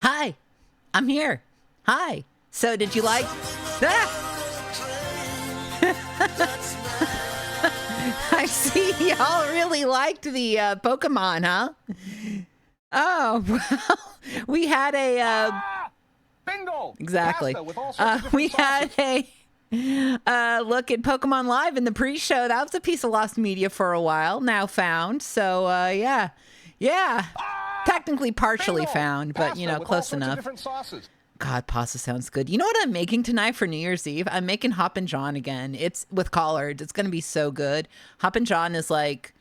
Hi, I'm here. Hi. So did you like that? I see y'all really liked the Pokemon, huh? Oh, well, we had a bingo. Exactly. Pasta with all sorts of We different had a look at Pokemon Live in the pre-show. That was a piece of lost media for a while, now found. So yeah. Technically partially bingo. found, but Pasta with all close sorts of enough. different sauces. God, pasta sounds good. You know what I'm making tonight for New Year's Eve? I'm making Hoppin' John again. It's with collards. It's going to be so good. Hoppin' John is like...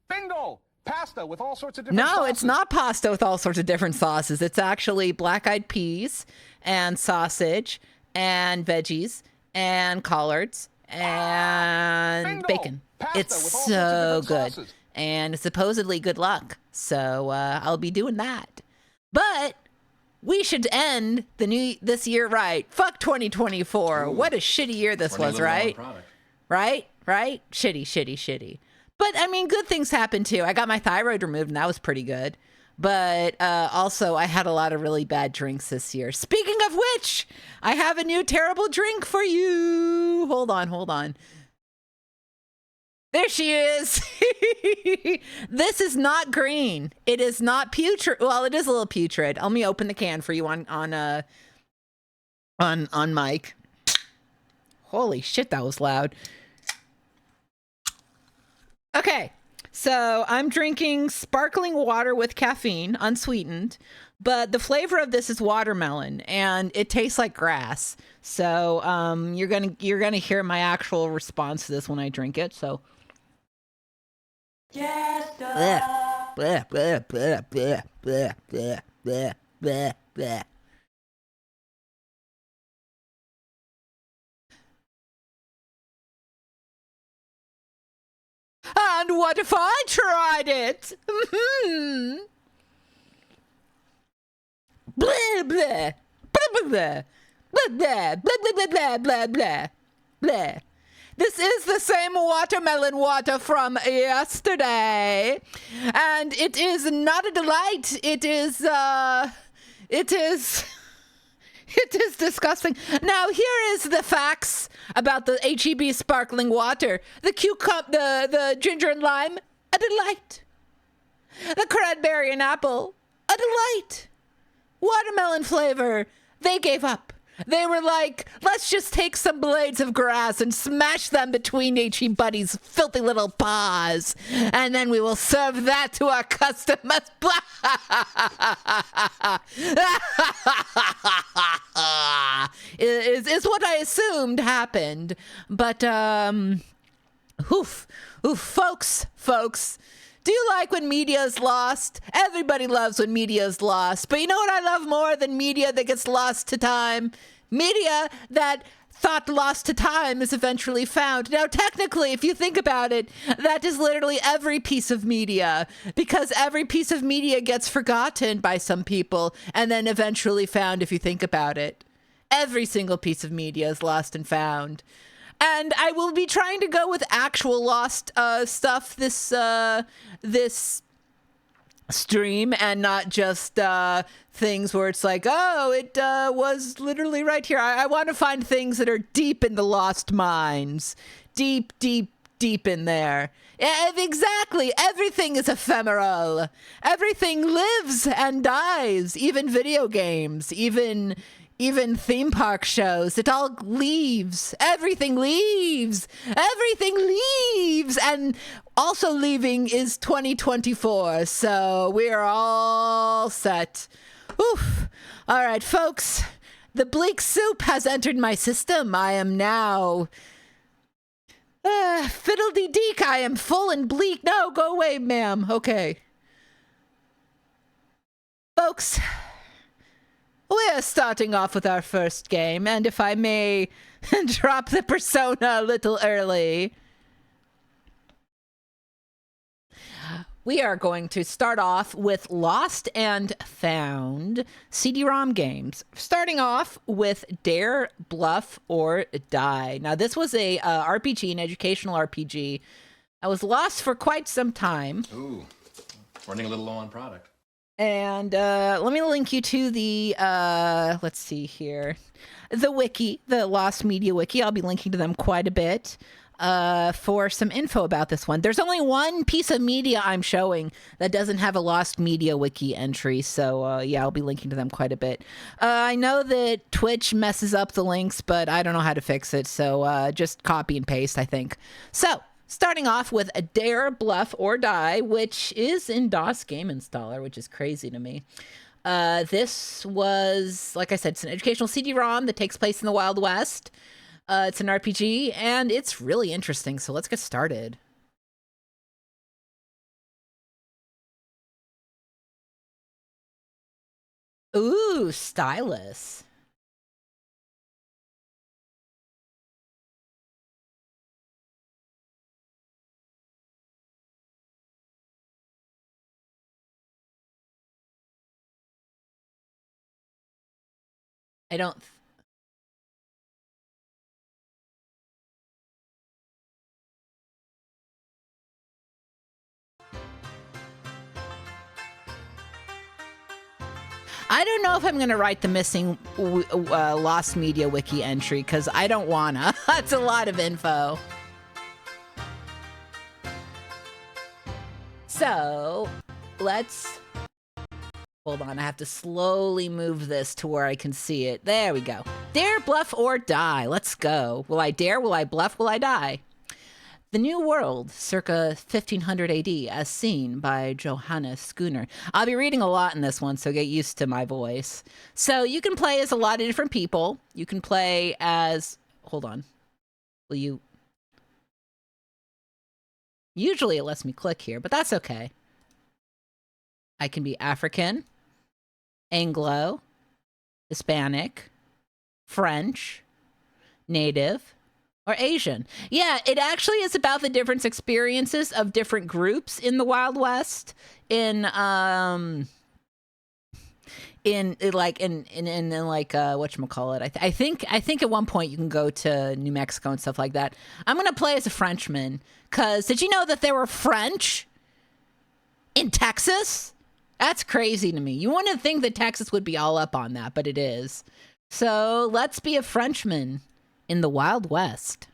Bingo. Pasta with all sorts of different No, sauces. it's not pasta with all sorts of different sauces. It's actually black-eyed peas and sausage and veggies and collards and bingo. bacon. Pasta It's with all sorts so of different good. sauces. And it's supposedly good luck. So I'll be doing that. But... we should end this year right. Fuck 2024. Ooh, what a shitty year this was, right? Right? Shitty. But, I mean, good things happened, too. I got my thyroid removed, and that was pretty good. But also, I had a lot of really bad drinks this year. Speaking of which, I have a new terrible drink for you. Hold on. There she is. This is not green. It is not putrid. Well, it is a little putrid. Let me open the can for you on mic. Holy shit, that was loud. Okay, so I'm drinking sparkling water with caffeine, unsweetened, but the flavor of this is watermelon, and it tastes like grass. So you're gonna hear my actual response to this when I drink it. So. Yes, blah, blah, blah, blah, blah, blah, blah, blah, blah. And what if I tried it? Blah, blah, blah, blah, blah, blah, blah, blah, blah, blah, blah, blah. This is the same watermelon water from yesterday, and it is not a delight. It is disgusting. Now, here is the facts about the HEB sparkling water. The the ginger and lime, a delight. The cranberry and apple, a delight. Watermelon flavor, they gave up. They were like, let's just take some blades of grass and smash them between HE Buddy's filthy little paws. And then we will serve that to our customers. is what I assumed happened. But, folks. Do you like when media is lost? Everybody loves when media is lost. But you know what I love more than media that gets lost to time? Media that thought lost to time is eventually found. Now, technically, if you think about it, that is literally every piece of media, because every piece of media gets forgotten by some people and then eventually found if you think about it. Every single piece of media is lost and found. And I will be trying to go with actual lost stuff this stream, and not just things where it's like, oh, it was literally right here. I want to find things that are deep in the lost mines. Deep in there. Exactly. Everything is ephemeral. Everything lives and dies. Even video games. Even theme park shows, it all leaves. Everything leaves. And also leaving is 2024. So we're all set. Oof. All right, folks. The bleak soup has entered my system. I am now... fiddle-dee-deek. I am full and bleak. No, go away, ma'am. Okay. Folks... we're starting off with our first game, and if I may drop the persona a little early, we are going to start off with Lost and Found CD-ROM games. Starting off with Dare, Bluff, or Die. Now, this was a RPG, an educational RPG. I was lost for quite some time. Ooh, running a little low on product. And let me link you to the, let's see here, the wiki, the Lost Media Wiki. I'll be linking to them quite a bit for some info about this one. There's only one piece of media I'm showing that doesn't have a Lost Media Wiki entry. So, yeah, I'll be linking to them quite a bit. I know that Twitch messes up the links, but I don't know how to fix it. So just copy and paste, I think. So, starting off with a Dare, Bluff, or Die, which is in DOS Game Installer, which is crazy to me. This was, like I said, it's an educational CD-ROM that takes place in the Wild West. It's an RPG, and it's really interesting, so let's get started. Ooh, stylus. I don't... I don't know if I'm going to write the missing Lost Media Wiki entry, because I don't wanna. That's a lot of info. So, let's... Hold on, I have to slowly move this to where I can see it. There we go. Dare, bluff, or die. Let's go. Will I dare? Will I bluff? Will I die? The New World, circa 1500 AD, as seen by Johannes Schooner. I'll be reading a lot in this one, so get used to my voice. So you can play as a lot of different people. You can play as... Hold on. Will you... Usually it lets me click here, but that's okay. I can be African, Anglo, Hispanic, French, Native, or Asian. Yeah, it actually is about the different experiences of different groups in the Wild West. In whatchamacallit, I think at one point you can go to New Mexico and stuff like that. I'm gonna play as a Frenchman, cause did you know that there were French in Texas? That's crazy to me. You wouldn't think that Texas would be all up on that, but it is. So let's be a Frenchman in the Wild West.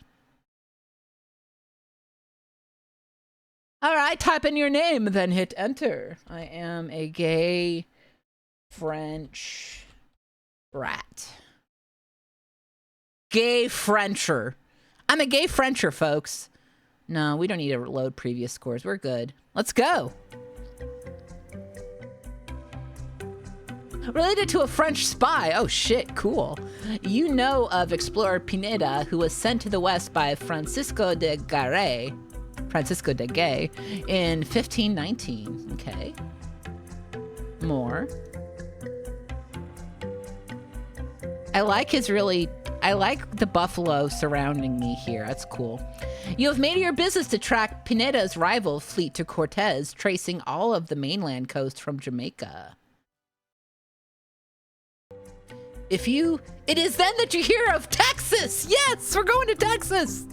All right, type in your name, then hit enter. I am a gay French brat. Gay Frencher. I'm a gay Frencher, folks. No, we don't need to load previous scores. We're good. Let's go. Related to a French spy. Oh shit, cool. You know of explorer Pineda, who was sent to the West by Francisco de Gay in 1519. Okay. More. I like the buffalo surrounding me here. That's cool. You have made it your business to track Pineda's rival fleet to Cortez, tracing all of the mainland coast from Jamaica. It is then that you hear of Texas! Yes, we're going to Texas!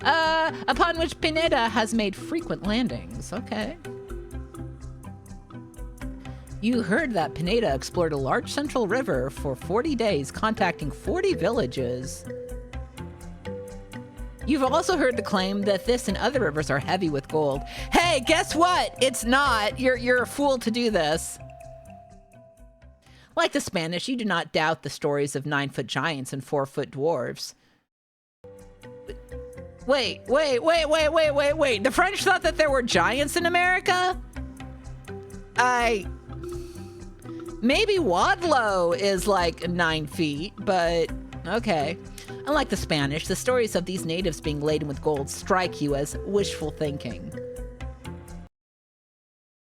Upon which Pineda has made frequent landings. Okay. You heard that Pineda explored a large central river for 40 days, contacting 40 villages. You've also heard the claim that this and other rivers are heavy with gold. Hey, guess what? It's not. You're a fool to do this. Like the Spanish, you do not doubt the stories of 9-foot giants and 4-foot dwarves. Wait. The French thought that there were giants in America? Maybe Wadlow is like 9 feet, but okay. Unlike the Spanish, the stories of these natives being laden with gold strike you as wishful thinking.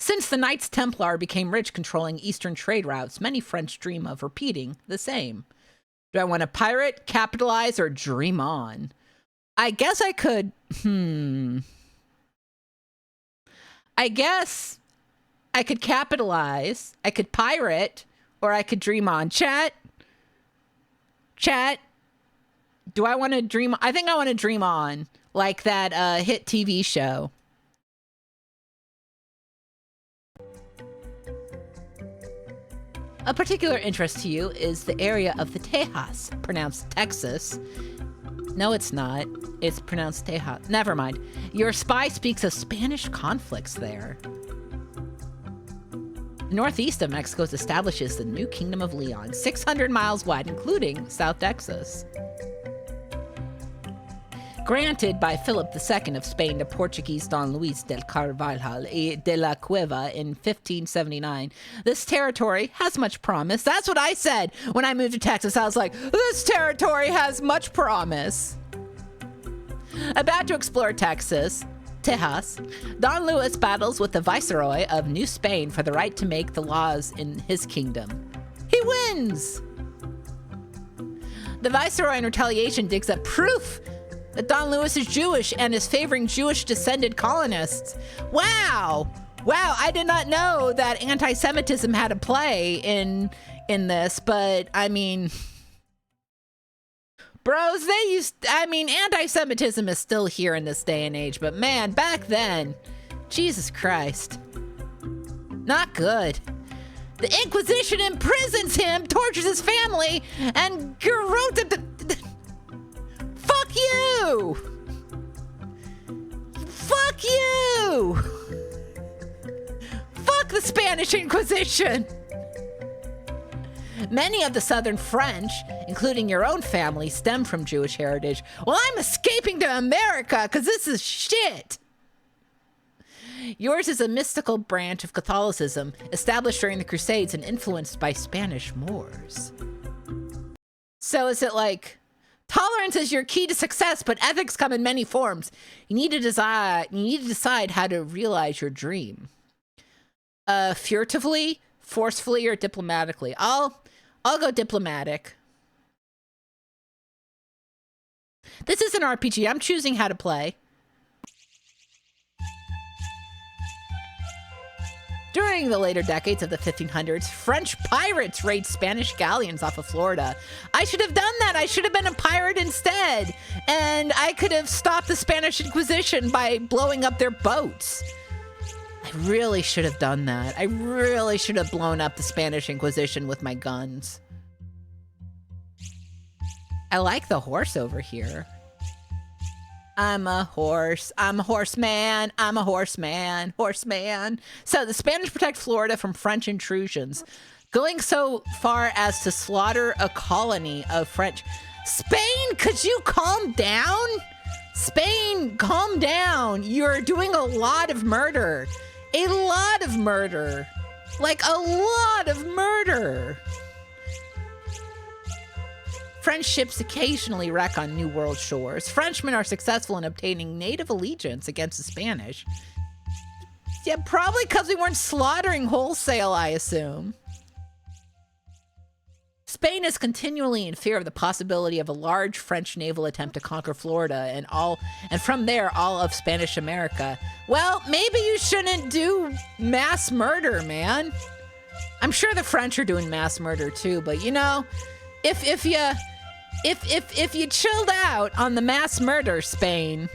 Since the Knights Templar became rich controlling eastern trade routes, many French dream of repeating the same. Do I want to pirate, capitalize, or dream on? I guess I could... I guess I could capitalize, I could pirate, or I could dream on. Chat, do I want to dream? I think I want to dream on, like that hit TV show. A particular interest to you is the area of the Tejas, pronounced Texas. No, it's not. It's pronounced Tejas. Never mind. Your spy speaks of Spanish conflicts there. Northeast of Mexico establishes the new Kingdom of Leon, 600 miles wide, including South Texas. Granted by Philip II of Spain to Portuguese Don Luis del Carvalhal y de la Cueva in 1579, this territory has much promise. That's what I said when I moved to Texas. I was like, this territory has much promise. About to explore Texas, Tejas, Don Luis battles with the Viceroy of New Spain for the right to make the laws in his kingdom. He wins! The Viceroy in retaliation digs up proof that Don Luis is Jewish and is favoring Jewish-descended colonists. Wow! Wow, I did not know that anti-Semitism had a play in this, but I mean... Bros, anti-Semitism is still here in this day and age, but man, back then, Jesus Christ. Not good. The Inquisition imprisons him, tortures his family, and fuck you! Fuck you! Fuck the Spanish Inquisition! Many of the Southern French, including your own family, stem from Jewish heritage. Well, I'm escaping to America because this is shit. Yours is a mystical branch of Catholicism established during the Crusades and influenced by Spanish Moors. So is it like, tolerance is your key to success, but ethics come in many forms. You need to decide how to realize your dream. Furtively, forcefully, or diplomatically. I'll go diplomatic. This is an RPG. I'm choosing how to play. During the later decades of the 1500s, French pirates raided Spanish galleons off of Florida. I should have done that. I should have been a pirate instead. And I could have stopped the Spanish Inquisition by blowing up their boats. I really should have done that. I really should have blown up the Spanish Inquisition with my guns. I like the horse over here. I'm a horse. I'm a horseman. I'm a horseman. Horseman. So the Spanish protect Florida from French intrusions, going so far as to slaughter a colony of French. Spain, could you calm down? Spain, calm down. You're doing a lot of murder. A lot of murder. Like a lot of murder. French ships occasionally wreck on New World shores. Frenchmen are successful in obtaining native allegiance against the Spanish. Yeah, probably because we weren't slaughtering wholesale, I assume. Spain is continually in fear of the possibility of a large French naval attempt to conquer Florida and from there all of Spanish America. Well, maybe you shouldn't do mass murder, man. I'm sure the French are doing mass murder too, but you know, if you chilled out on the mass murder, Spain,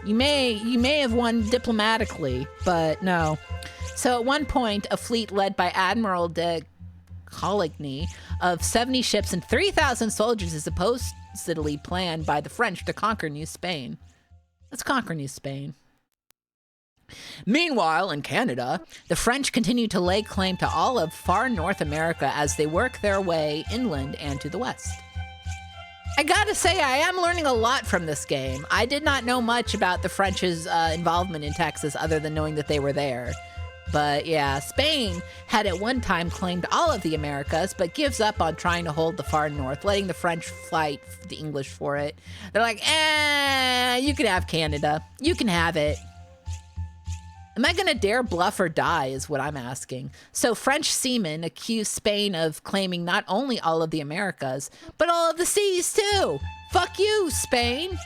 you may have won diplomatically, but no. So at one point, a fleet led by Admiral de Coligny of 70 ships and 3,000 soldiers is supposedly planned by the French to conquer New Spain. Let's conquer New Spain. Meanwhile, in Canada, the French continue to lay claim to all of far North America as they work their way inland and to the west. I gotta say, I am learning a lot from this game. I did not know much about the French's involvement in Texas other than knowing that they were there. But yeah, Spain had at one time claimed all of the Americas, but gives up on trying to hold the far north, letting the French fight the English for it. They're like, you can have Canada. You can have it. Am I gonna dare bluff or die is what I'm asking. So French seamen accuse Spain of claiming not only all of the Americas, but all of the seas too. Fuck you, Spain.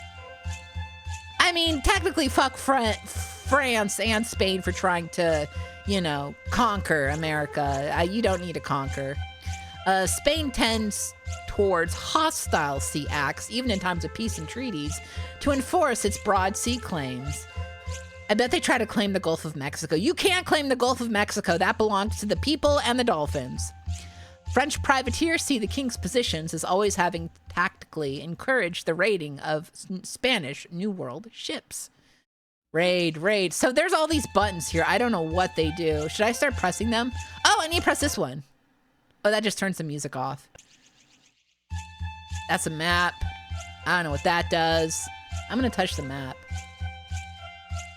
I mean, technically fuck France and Spain for trying to, you know, conquer America. You don't need to conquer. Spain tends towards hostile sea acts, even in times of peace and treaties, to enforce its broad sea claims. I bet they try to claim the Gulf of Mexico. You can't claim the Gulf of Mexico. That belongs to the people and the dolphins. French privateers see the king's positions as always having tactically encouraged the raiding of Spanish New World ships. Raid, raid. So there's all these buttons here. I don't know what they do. Should I start pressing them? Oh, I need to press this one. Oh, that just turns the music off. That's a map. I don't know what that does. I'm going to touch the map.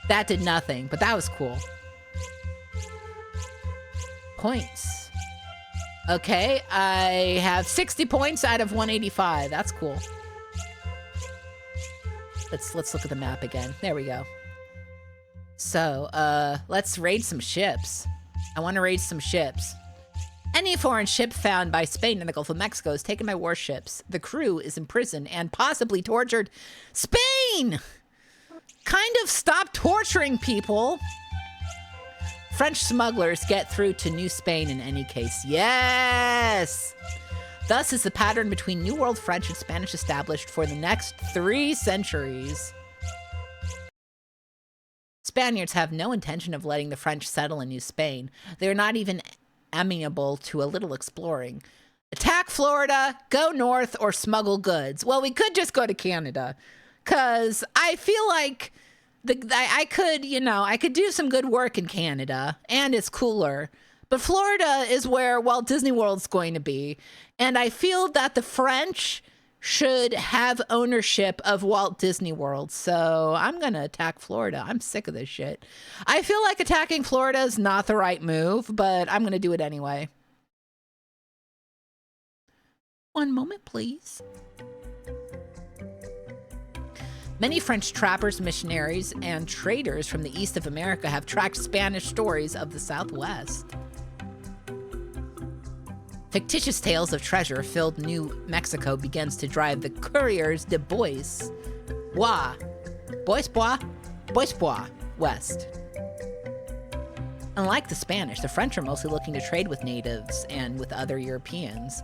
That did nothing, but that was cool. Points. Okay, I have 60 points out of 185. That's cool. Let's look at the map again. There we go. So, let's raid some ships. I want to raid some ships. Any foreign ship found by Spain in the Gulf of Mexico is taken by warships. The crew is imprisoned and possibly tortured. Spain! Kind of stop torturing people. French smugglers get through to New Spain in any case. Yes! Thus is the pattern between New World French and Spanish established for the next 3 centuries. Spaniards have no intention of letting the French settle in New Spain. They are not even amenable to a little exploring. Attack Florida, go north, or smuggle goods. Well, we could just go to Canada, because I feel like I could do some good work in Canada, and it's cooler. But Florida is where Walt Disney World's going to be, and I feel that the French should have ownership of Walt Disney World, so I'm going to attack Florida. I'm sick of this shit. I feel like attacking Florida is not the right move, but I'm going to do it anyway. One moment, please. Many French trappers, missionaries, and traders from the east of America have tracked Spanish stories of the Southwest. Fictitious tales of treasure-filled New Mexico begins to drive the couriers de Bois west. Unlike the Spanish, the French are mostly looking to trade with natives and with other Europeans.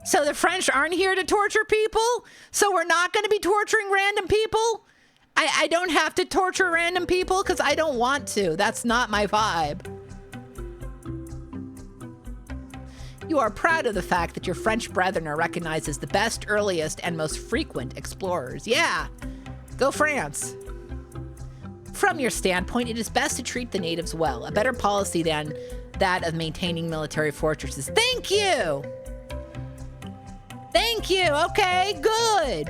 So the French aren't here to torture people? So we're not going to be torturing random people? I don't have to torture random people because I don't want to. That's not my vibe. You are proud of the fact that your French brethren are recognized as the best, earliest, and most frequent explorers. Yeah, go France. From your standpoint, it is best to treat the natives well, a better policy than that of maintaining military fortresses. Thank you! Thank you, okay, good.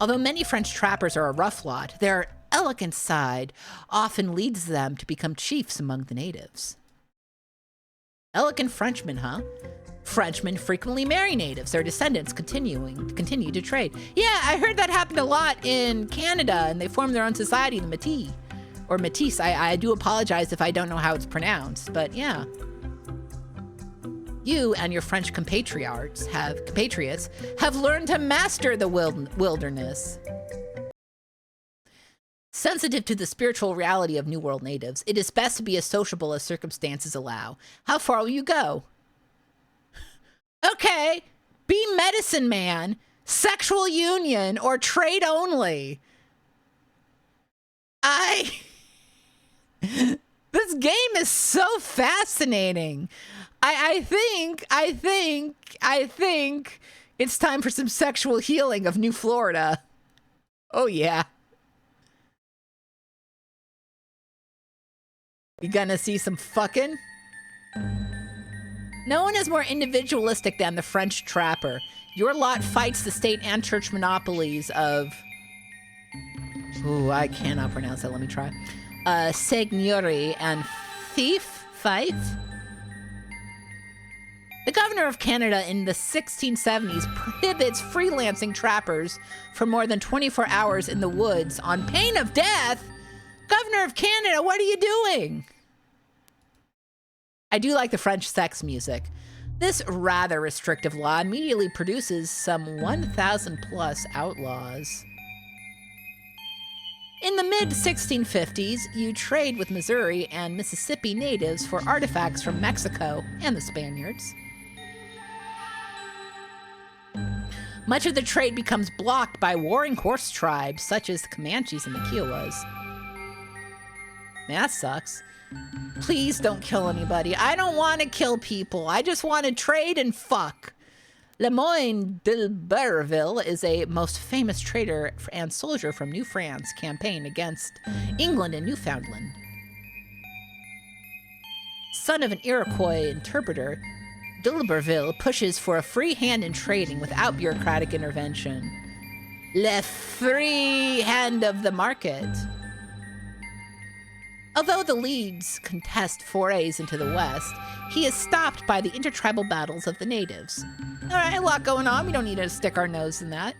Although many French trappers are a rough lot, their elegant side often leads them to become chiefs among the natives. Elegant Frenchmen, huh? Frenchmen frequently marry natives. Their descendants continue to trade. Yeah, I heard that happened a lot in Canada, and they formed their own society, the Métis. Or Métis. I do apologize if I don't know how it's pronounced, but yeah. You and your French compatriots have learned to master the wilderness. Sensitive to the spiritual reality of New World natives, it is best to be as sociable as circumstances allow. How far will you go? Okay, be medicine man, sexual union, or trade only. This game is so fascinating. I think it's time for some sexual healing of New Florida. Oh yeah. You gonna see some fucking? No one is more individualistic than the French trapper. Your lot fights the state and church monopolies of... Ooh, I cannot pronounce that. Let me try. Seigneurie and fief? The governor of Canada in the 1670s prohibits freelancing trappers for more than 24 hours in the woods on pain of death. Governor of Canada, what are you doing? I do like the French sex music. This rather restrictive law immediately produces some 1,000 plus outlaws. In the mid-1650s, you trade with Missouri and Mississippi natives for artifacts from Mexico and the Spaniards. Much of the trade becomes blocked by warring horse tribes such as the Comanches and the Kiowas. Man, that sucks. Please don't kill anybody. I don't want to kill people. I just want to trade and fuck. Lemoyne d'Iberville is a most famous trader and soldier from New France campaign against England and Newfoundland. Son of an Iroquois interpreter, d'Iberville pushes for a free hand in trading without bureaucratic intervention. Le free hand of the market. Although the leads contest forays into the West, he is stopped by the intertribal battles of the natives. All right, a lot going on. We don't need to stick our nose in that.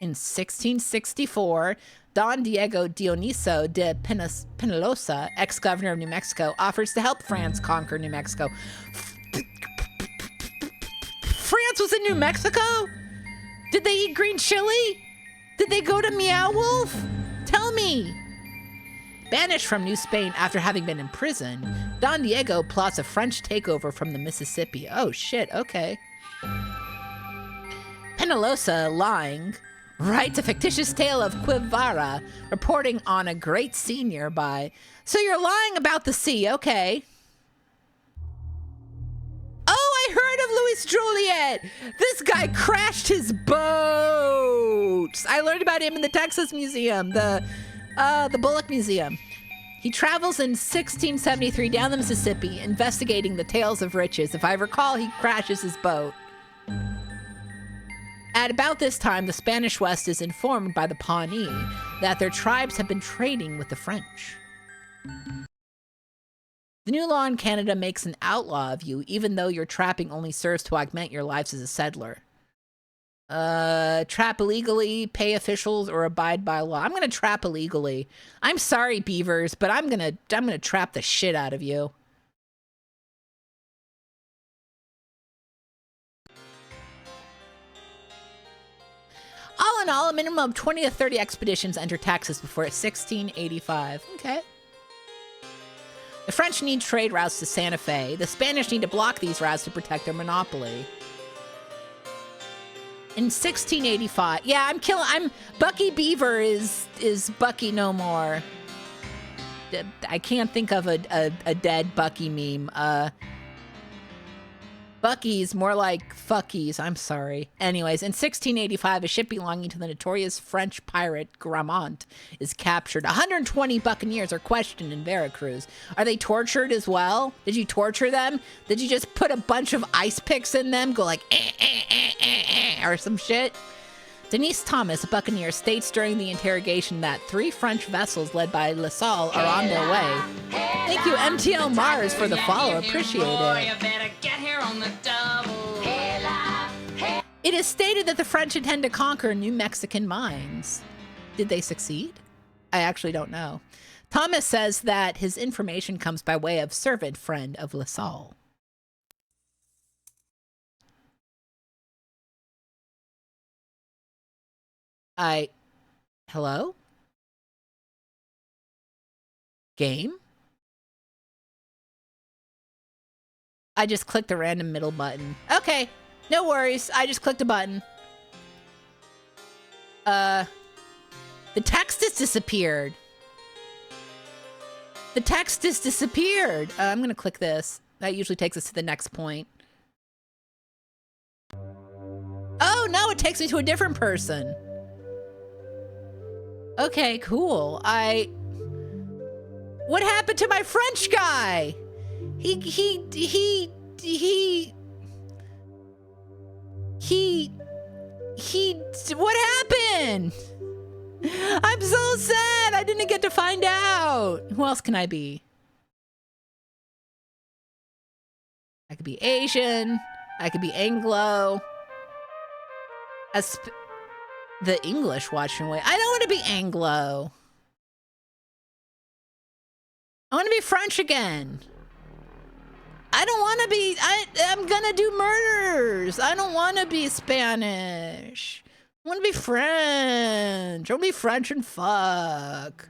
In 1664, Don Diego Dioniso de Penalosa, ex-governor of New Mexico, offers to help France conquer New Mexico. France was in New Mexico? Did they eat green chili? Did they go to Meow Wolf? Tell me. Banished from New Spain after having been imprisoned, Don Diego plots a French takeover from the Mississippi. Oh shit, okay. Penalosa, lying, writes a fictitious tale of Quivara, reporting on a great sea nearby. So you're lying about the sea, okay. Oh, I heard of Louis Joliet! This guy crashed his boat! I learned about him in the Texas Museum, the Bullock Museum. He travels in 1673 down the Mississippi, investigating the tales of riches. If I recall, he crashes his boat. At about this time, the Spanish West is informed by the Pawnee that their tribes have been trading with the French. The new law in Canada makes an outlaw of you, even though your trapping only serves to augment your lives as a settler. Trap illegally, pay officials, or abide by law. I'm gonna trap illegally. I'm sorry, beavers, but I'm gonna trap the shit out of you. All in all, a minimum of 20 to 30 expeditions enter Texas before 1685. Okay. The French need trade routes to Santa Fe. The Spanish need to block these routes to protect their monopoly. In 1685, yeah, Bucky Beaver is Bucky no more. I can't think of a dead Bucky meme. Bucky's more like fuckies, I'm sorry. Anyways, in 1685, a ship belonging to the notorious French pirate Gramont is captured. 120 buccaneers are questioned in Veracruz. Are they tortured as well? Did you torture them? Did you just put a bunch of ice picks in them? Go like, or some shit? Denise Thomas, a buccaneer, states during the interrogation that 3 French vessels led by La Salle are on their way. Thank you, MTL Mars, for the follow. Appreciate it. It is stated that the French intend to conquer New Mexican mines. Did they succeed? I actually don't know. Thomas says that his information comes by way of servant friend of La Salle. Hello? Game? I just clicked the random middle button. Okay, no worries. I just clicked a button. The text has disappeared. The text has disappeared. I'm gonna click this. That usually takes us to the next point. Oh no, it takes me to a different person. Okay, cool. What happened to my French guy? What happened? I'm so sad. I didn't get to find out. Who else can I be? I could be Asian. I could be Anglo. The English watching away. I don't want to be Anglo. I want to be French again. I don't want to be, I'm gonna do murders. I don't want to be Spanish. I want to be French. I want to be French and fuck.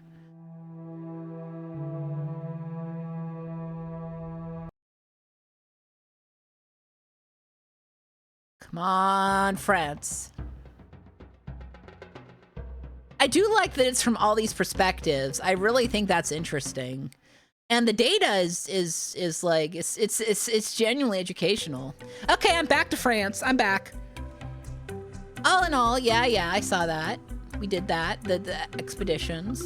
Come on, France. I do like that it's from all these perspectives. I really think that's interesting. And the data is like it's genuinely educational. Okay, I'm back to France. I'm back. All in all, yeah, I saw that. We did that. The expeditions,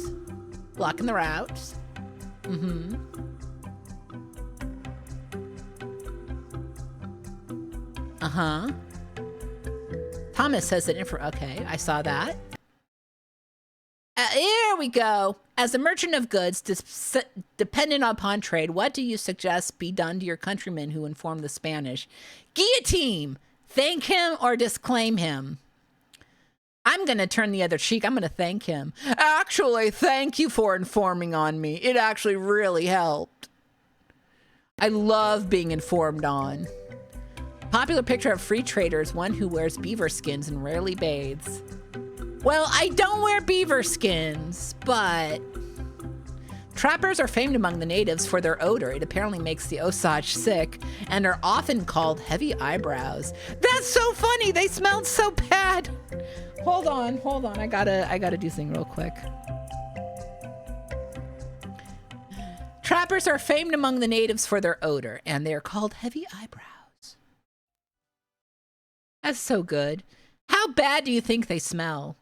blocking the routes. Mm-hmm. Uh-huh. Thomas says that okay, I saw that. Here we go. As a merchant of goods, dependent upon trade, what do you suggest be done to your countrymen who inform the Spanish? Guillotine! Thank him or disclaim him? I'm going to turn the other cheek. I'm going to thank him. Actually, thank you for informing on me. It actually really helped. I love being informed on. Popular picture of free traders, one who wears beaver skins and rarely bathes. Well, I don't wear beaver skins, but trappers are famed among the natives for their odor. It apparently makes the Osage sick and are often called heavy eyebrows. That's so funny. They smelled so bad. Hold on. I gotta do something real quick. Trappers are famed among the natives for their odor, and they are called heavy eyebrows. That's so good. How bad do you think they smell?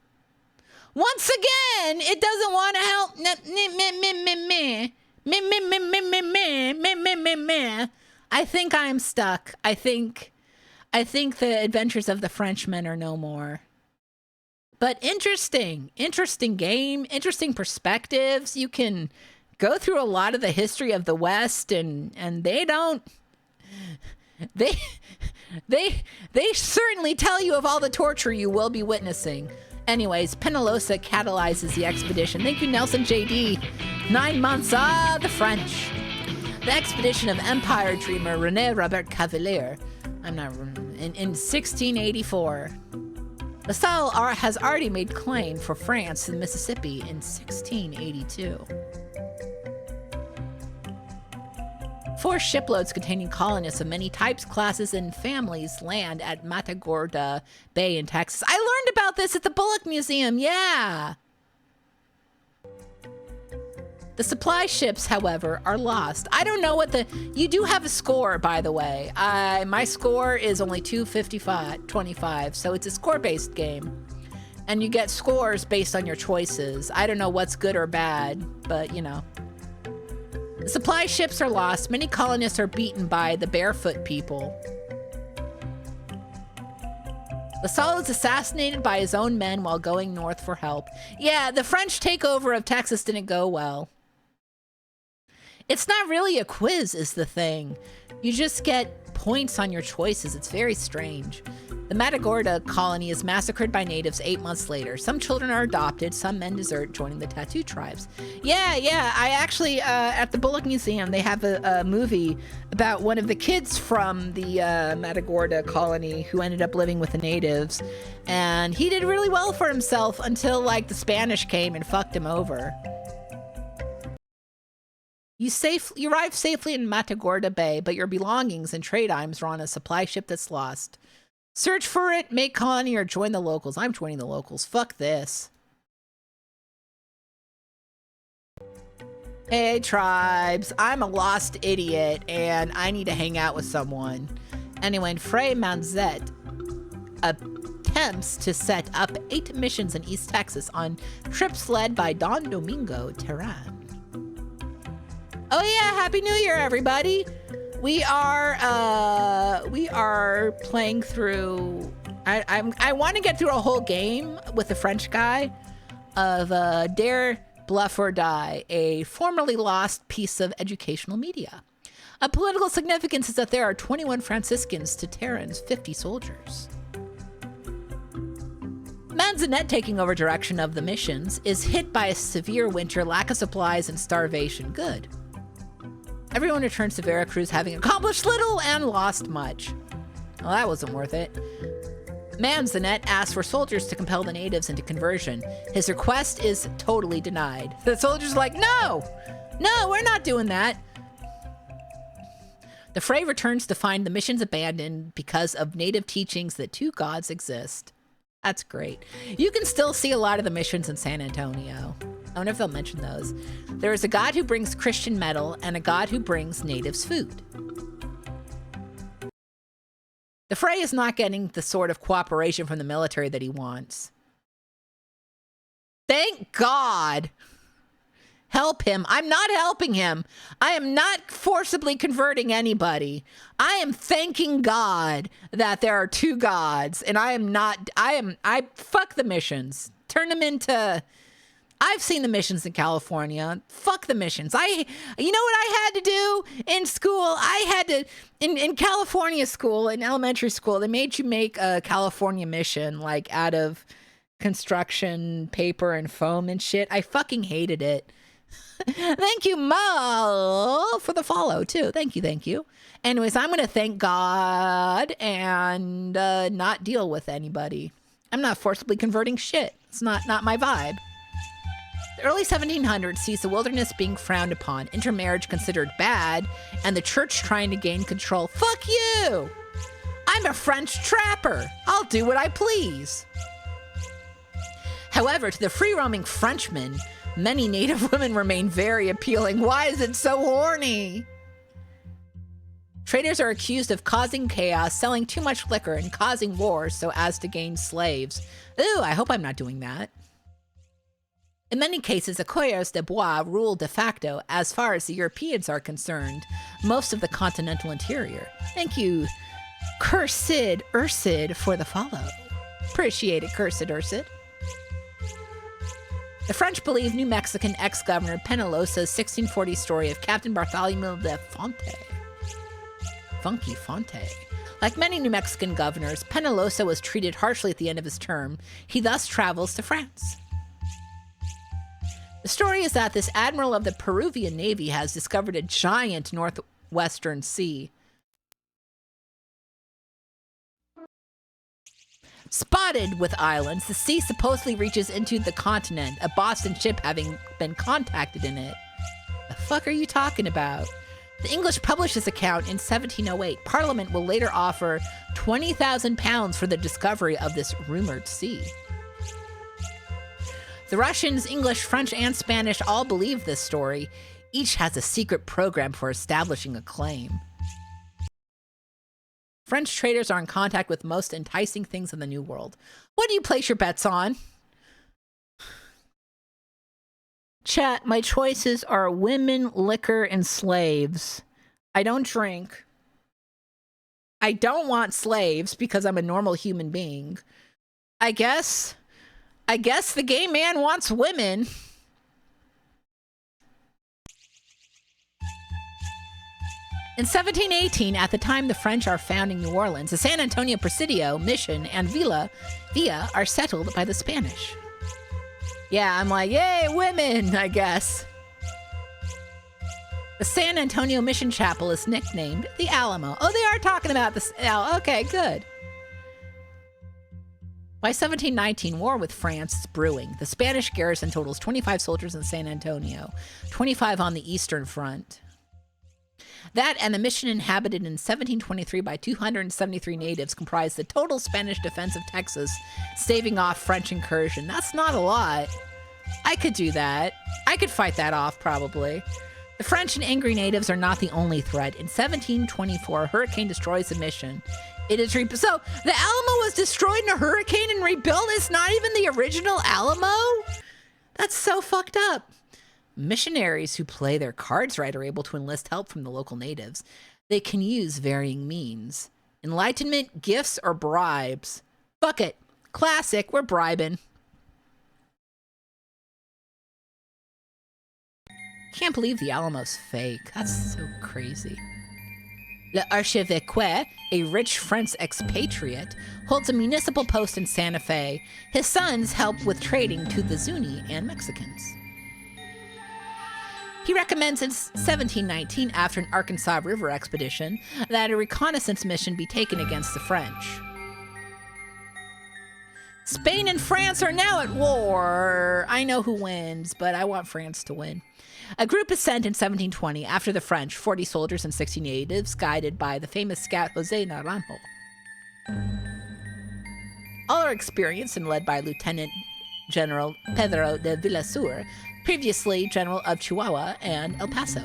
Once again, it doesn't want to help. I think I'm stuck. I think the adventures of the Frenchmen are no more. But interesting game, interesting perspectives. You can go through a lot of the history of the West, and they don't. They certainly tell you of all the torture you will be witnessing. Anyways, Penalosa catalyzes the expedition. Thank you, Nelson JD. 9 months, the French. The expedition of Empire dreamer René Robert Cavelier. In 1684. LaSalle has already made claim for France and Mississippi in 1682. 4 shiploads containing colonists of many types, classes, and families land at Matagorda Bay in Texas. I learned about this at the Bullock Museum, yeah! The supply ships, however, are lost. I don't know what you do have a score, by the way. My score is only 255, so it's a score-based game. And you get scores based on your choices. I don't know what's good or bad, but you know. The supply ships are lost. Many colonists are beaten by the barefoot people. LaSalle is assassinated by his own men while going north for help. Yeah, the French takeover of Texas didn't go well. It's not really a quiz, is the thing. You just get points on your choices. It's very strange. The Matagorda colony is massacred by natives 8 months later. Some children are adopted. Some men desert, joining the tattoo tribes. Yeah. I actually, at the Bullock Museum, they have a movie about one of the kids from the Matagorda colony who ended up living with the natives. And he did really well for himself until, like, the Spanish came and fucked him over. You arrive safely in Matagorda Bay, but your belongings and trade items are on a supply ship that's lost. Search for it, make colony, or join the locals. I'm joining the locals. Fuck this. Hey, tribes. I'm a lost idiot, and I need to hang out with someone. Anyway, Frey Manzet attempts to set up 8 missions in East Texas on trips led by Don Domingo Terran. Oh yeah, Happy New Year, everybody! We are playing through. I want to get through a whole game with the French guy of Dare, Bluff, or Die, a formerly lost piece of educational media. A political significance is that there are 21 Franciscans to Terran's 50 soldiers. Manzanet, taking over direction of the missions, is hit by a severe winter, lack of supplies, and starvation. Good. Everyone returns to Veracruz having accomplished little and lost much. Well, that wasn't worth it. Manzanet asks for soldiers to compel the natives into conversion. His request is totally denied. The soldiers are like, no, we're not doing that. The Fray returns to find the missions abandoned because of native teachings that 2 gods exist. That's great. You can still see a lot of the missions in San Antonio. I wonder if they'll mention those. There is a god who brings Christian metal and a god who brings natives food. The Fray is not getting the sort of cooperation from the military that he wants. Thank God. Help him. I'm not helping him. I am not forcibly converting anybody. I am thanking God that there are two gods, and I fuck the missions. Turn them into, I've seen the missions in California. Fuck the missions. You know what I had to do in school? I had to, in California school, in elementary school, they made you make a California mission, like out of construction paper and foam and shit. I fucking hated it. Thank you, Mo, for the follow, too. Thank you. Anyways, I'm going to thank God and not deal with anybody. I'm not forcibly converting shit. It's not my vibe. The early 1700s sees the wilderness being frowned upon, intermarriage considered bad, and the church trying to gain control. Fuck you! I'm a French trapper. I'll do what I please. However, to the free-roaming Frenchmen, many native women remain very appealing. Why is it so horny? Traders are accused of causing chaos, selling too much liquor, and causing wars so as to gain slaves. Ooh, I hope I'm not doing that. In many cases, the coureurs de bois rule de facto as far as the Europeans are concerned, most of the continental interior. Thank you, Cursed Ursid, for the follow. Appreciate it, Cursed Ursid. The French believe New Mexican ex-governor Penalosa's 1640 story of Captain Bartholomew de Fonte. Funky Fonte. Like many New Mexican governors, Penalosa was treated harshly at the end of his term. He thus travels to France. The story is that this admiral of the Peruvian Navy has discovered a giant northwestern sea. Spotted with islands, the sea supposedly reaches into the continent, a Boston ship having been contacted in it. The fuck are you talking about? The English published this account in 1708. Parliament will later offer £20,000 for the discovery of this rumored sea. The Russians, English, French, and Spanish all believe this story. Each has a secret program for establishing a claim. French traders are in contact with most enticing things in the New World. What do you place your bets on? Chat, my choices are women, liquor, and slaves. I don't drink. I don't want slaves because I'm a normal human being. I guess the gay man wants women. In 1718, at the time the French are founding New Orleans, the San Antonio Presidio, Mission, and Villa are settled by the Spanish. Yeah, I'm like, yay, women, I guess. The San Antonio Mission Chapel is nicknamed the Alamo. Oh, they are talking about this. Oh, okay, good. By 1719, war with France is brewing. The Spanish garrison totals 25 soldiers in San Antonio, 25 on the Eastern Front. That and the mission inhabited in 1723 by 273 natives comprised the total Spanish defense of Texas, staving off French incursion. That's not a lot. I could do that. I could fight that off, probably. The French and angry natives are not the only threat. In 1724, a hurricane destroys the mission. It is so the Alamo was destroyed in a hurricane and rebuilt? It's not even the original Alamo? That's so fucked up. Missionaries who play their cards right are able to enlist help from the local natives. They can use varying means. Enlightenment, gifts, or bribes. Fuck it. Classic, we're bribing. Can't believe the Alamo's fake. That's so crazy. L'Archevêque, a rich French expatriate, holds a municipal post in Santa Fe. His sons help with trading to the Zuni and Mexicans. He recommends in 1719, after an Arkansas River expedition, that a reconnaissance mission be taken against the French. Spain and France are now at war. I know who wins, but I want France to win. A group is sent in 1720 after the French, 40 soldiers and 60 natives, guided by the famous scout Jose Naranjo. All are experienced and led by Lieutenant General Pedro de Villasur, previously General of Chihuahua and El Paso.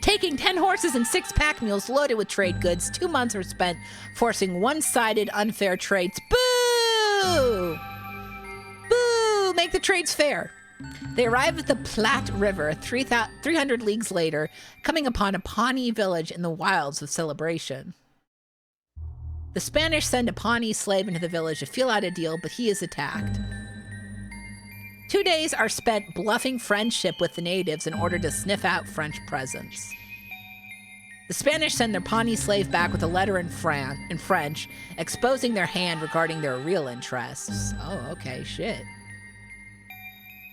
Taking 10 horses and 6 pack mules loaded with trade goods, 2 months are spent forcing one-sided unfair trades. Boo! Boo! Make the trades fair. They arrive at the Platte River 300 leagues later, coming upon a Pawnee village in the wilds of celebration. The Spanish send a Pawnee slave into the village to feel out a deal, but he is attacked. 2 days are spent bluffing friendship with the natives in order to sniff out French presence. The Spanish send their Pawnee slave back with a letter in French, exposing their hand regarding their real interests. Oh, okay, shit.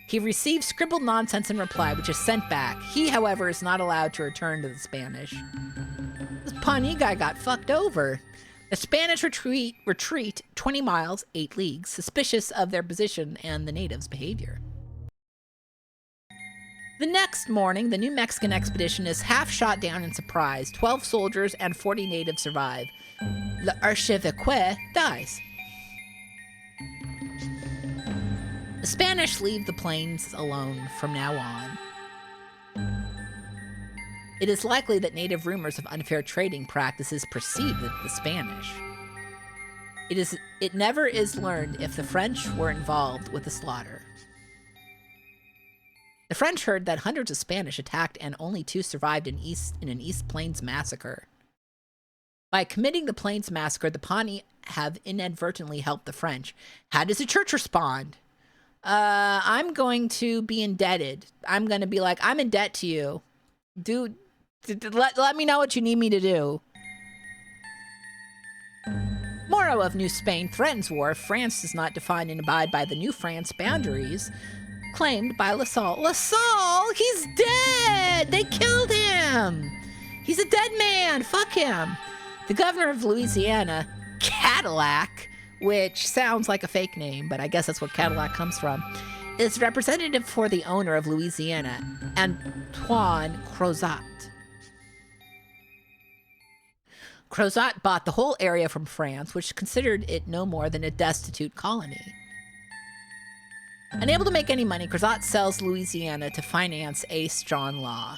He receives scribbled nonsense in reply, which is sent back. He, however, is not allowed to return to the Spanish. This Pawnee guy got fucked over. The Spanish retreat 20 miles, 8 leagues, suspicious of their position and the natives' behavior. The next morning, the New Mexican expedition is half shot down in surprise. 12 soldiers and 40 natives survive. L'archevêque dies. The Spanish leave the plains alone from now on. It is likely that native rumors of unfair trading practices preceded the Spanish. It never is learned if the French were involved with the slaughter. The French heard that hundreds of Spanish attacked and only 2 survived in an East Plains massacre. By committing the Plains massacre, the Pawnee have inadvertently helped the French. How does the church respond? I'm going to be indebted. I'm going to be like, I'm in debt to you. Dude, let me know what you need me to do. Moreau of New Spain threatens war if France does not define and abide by the New France boundaries claimed by La Salle. La Salle? He's dead! They killed him! He's a dead man! Fuck him! The governor of Louisiana, Cadillac, which sounds like a fake name, but I guess that's what Cadillac comes from, is representative for the owner of Louisiana, Antoine Crozat. Crozat bought the whole area from France, which considered it no more than a destitute colony. Unable to make any money, Crozat sells Louisiana to finance Ace John Law.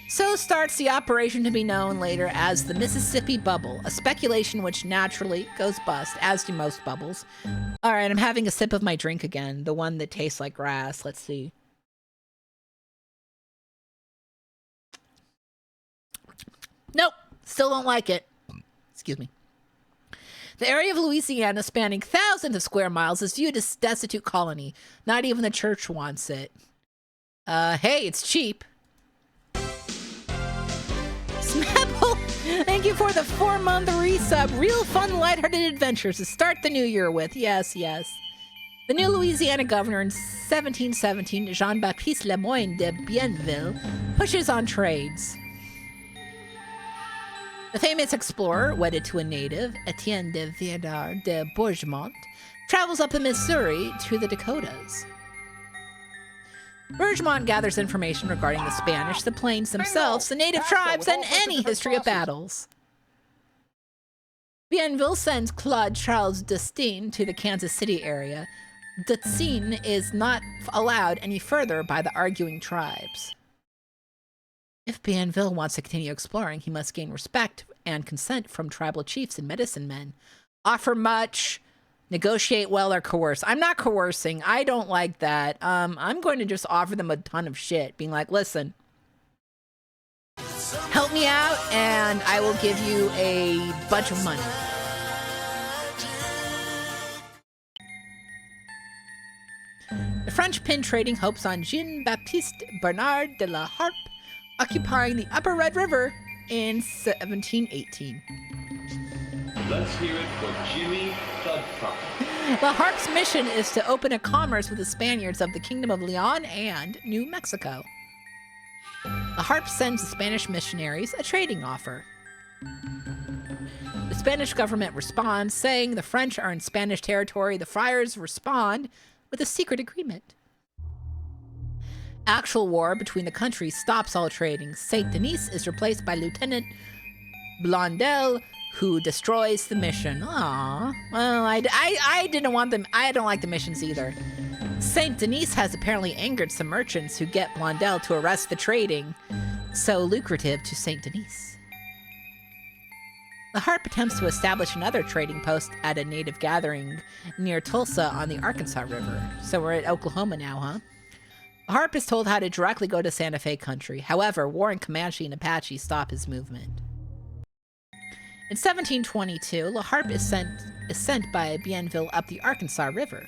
So starts the operation to be known later as the Mississippi Bubble, a speculation which naturally goes bust, as do most bubbles. All right, I'm having a sip of my drink again, the one that tastes like grass. Let's see. Nope, still don't like it. Excuse me. The area of Louisiana, spanning thousands of square miles, is viewed as a destitute colony. Not even the church wants it. Hey, it's cheap. Smapple, thank you for the 4-month resub. Real fun, lighthearted adventures to start the new year with. Yes, yes. The new Louisiana governor in 1717, Jean-Baptiste Lemoyne de Bienville, pushes on trades. The famous explorer, wedded to a native, Etienne de Viardard de Bourgemont, travels up the Missouri to the Dakotas. Bourgemont gathers information regarding the Spanish, the plains themselves, the native tribes, and any history of battles. Bienville sends Claude Charles Destine to the Kansas City area. Destine is not allowed any further by the arguing tribes. If Bienville wants to continue exploring, he must gain respect and consent from tribal chiefs and medicine men. Offer much, negotiate well, or coerce. I'm not coercing. I don't like that. I'm going to just offer them a ton of shit, being like, listen, help me out, and I will give you a bunch of money. The French pin trading hopes on Jean-Baptiste Bernard de la Harpe, occupying the Upper Red River in 1718. Let's hear it for Jimmy Thudpuck. La Harpe's mission is to open a commerce with the Spaniards of the Kingdom of Leon and New Mexico. La Harpe sends the Spanish missionaries a trading offer. The Spanish government responds, saying the French are in Spanish territory. The friars respond with a secret agreement. Actual war between the countries stops all trading. Saint Denis is replaced by Lieutenant Blondel, who destroys the mission. Aww. Well, I didn't want them. I don't like the missions either. Saint Denis has apparently angered some merchants who get Blondel to arrest the trading so lucrative to Saint Denis. The Harp attempts to establish another trading post at a native gathering near Tulsa on the Arkansas River. So we're at Oklahoma now, huh? The Harp is told how to directly go to Santa Fe country. However, warring Comanche and Apache stop his movement. In 1722, La Harpe is sent by Bienville up the Arkansas River.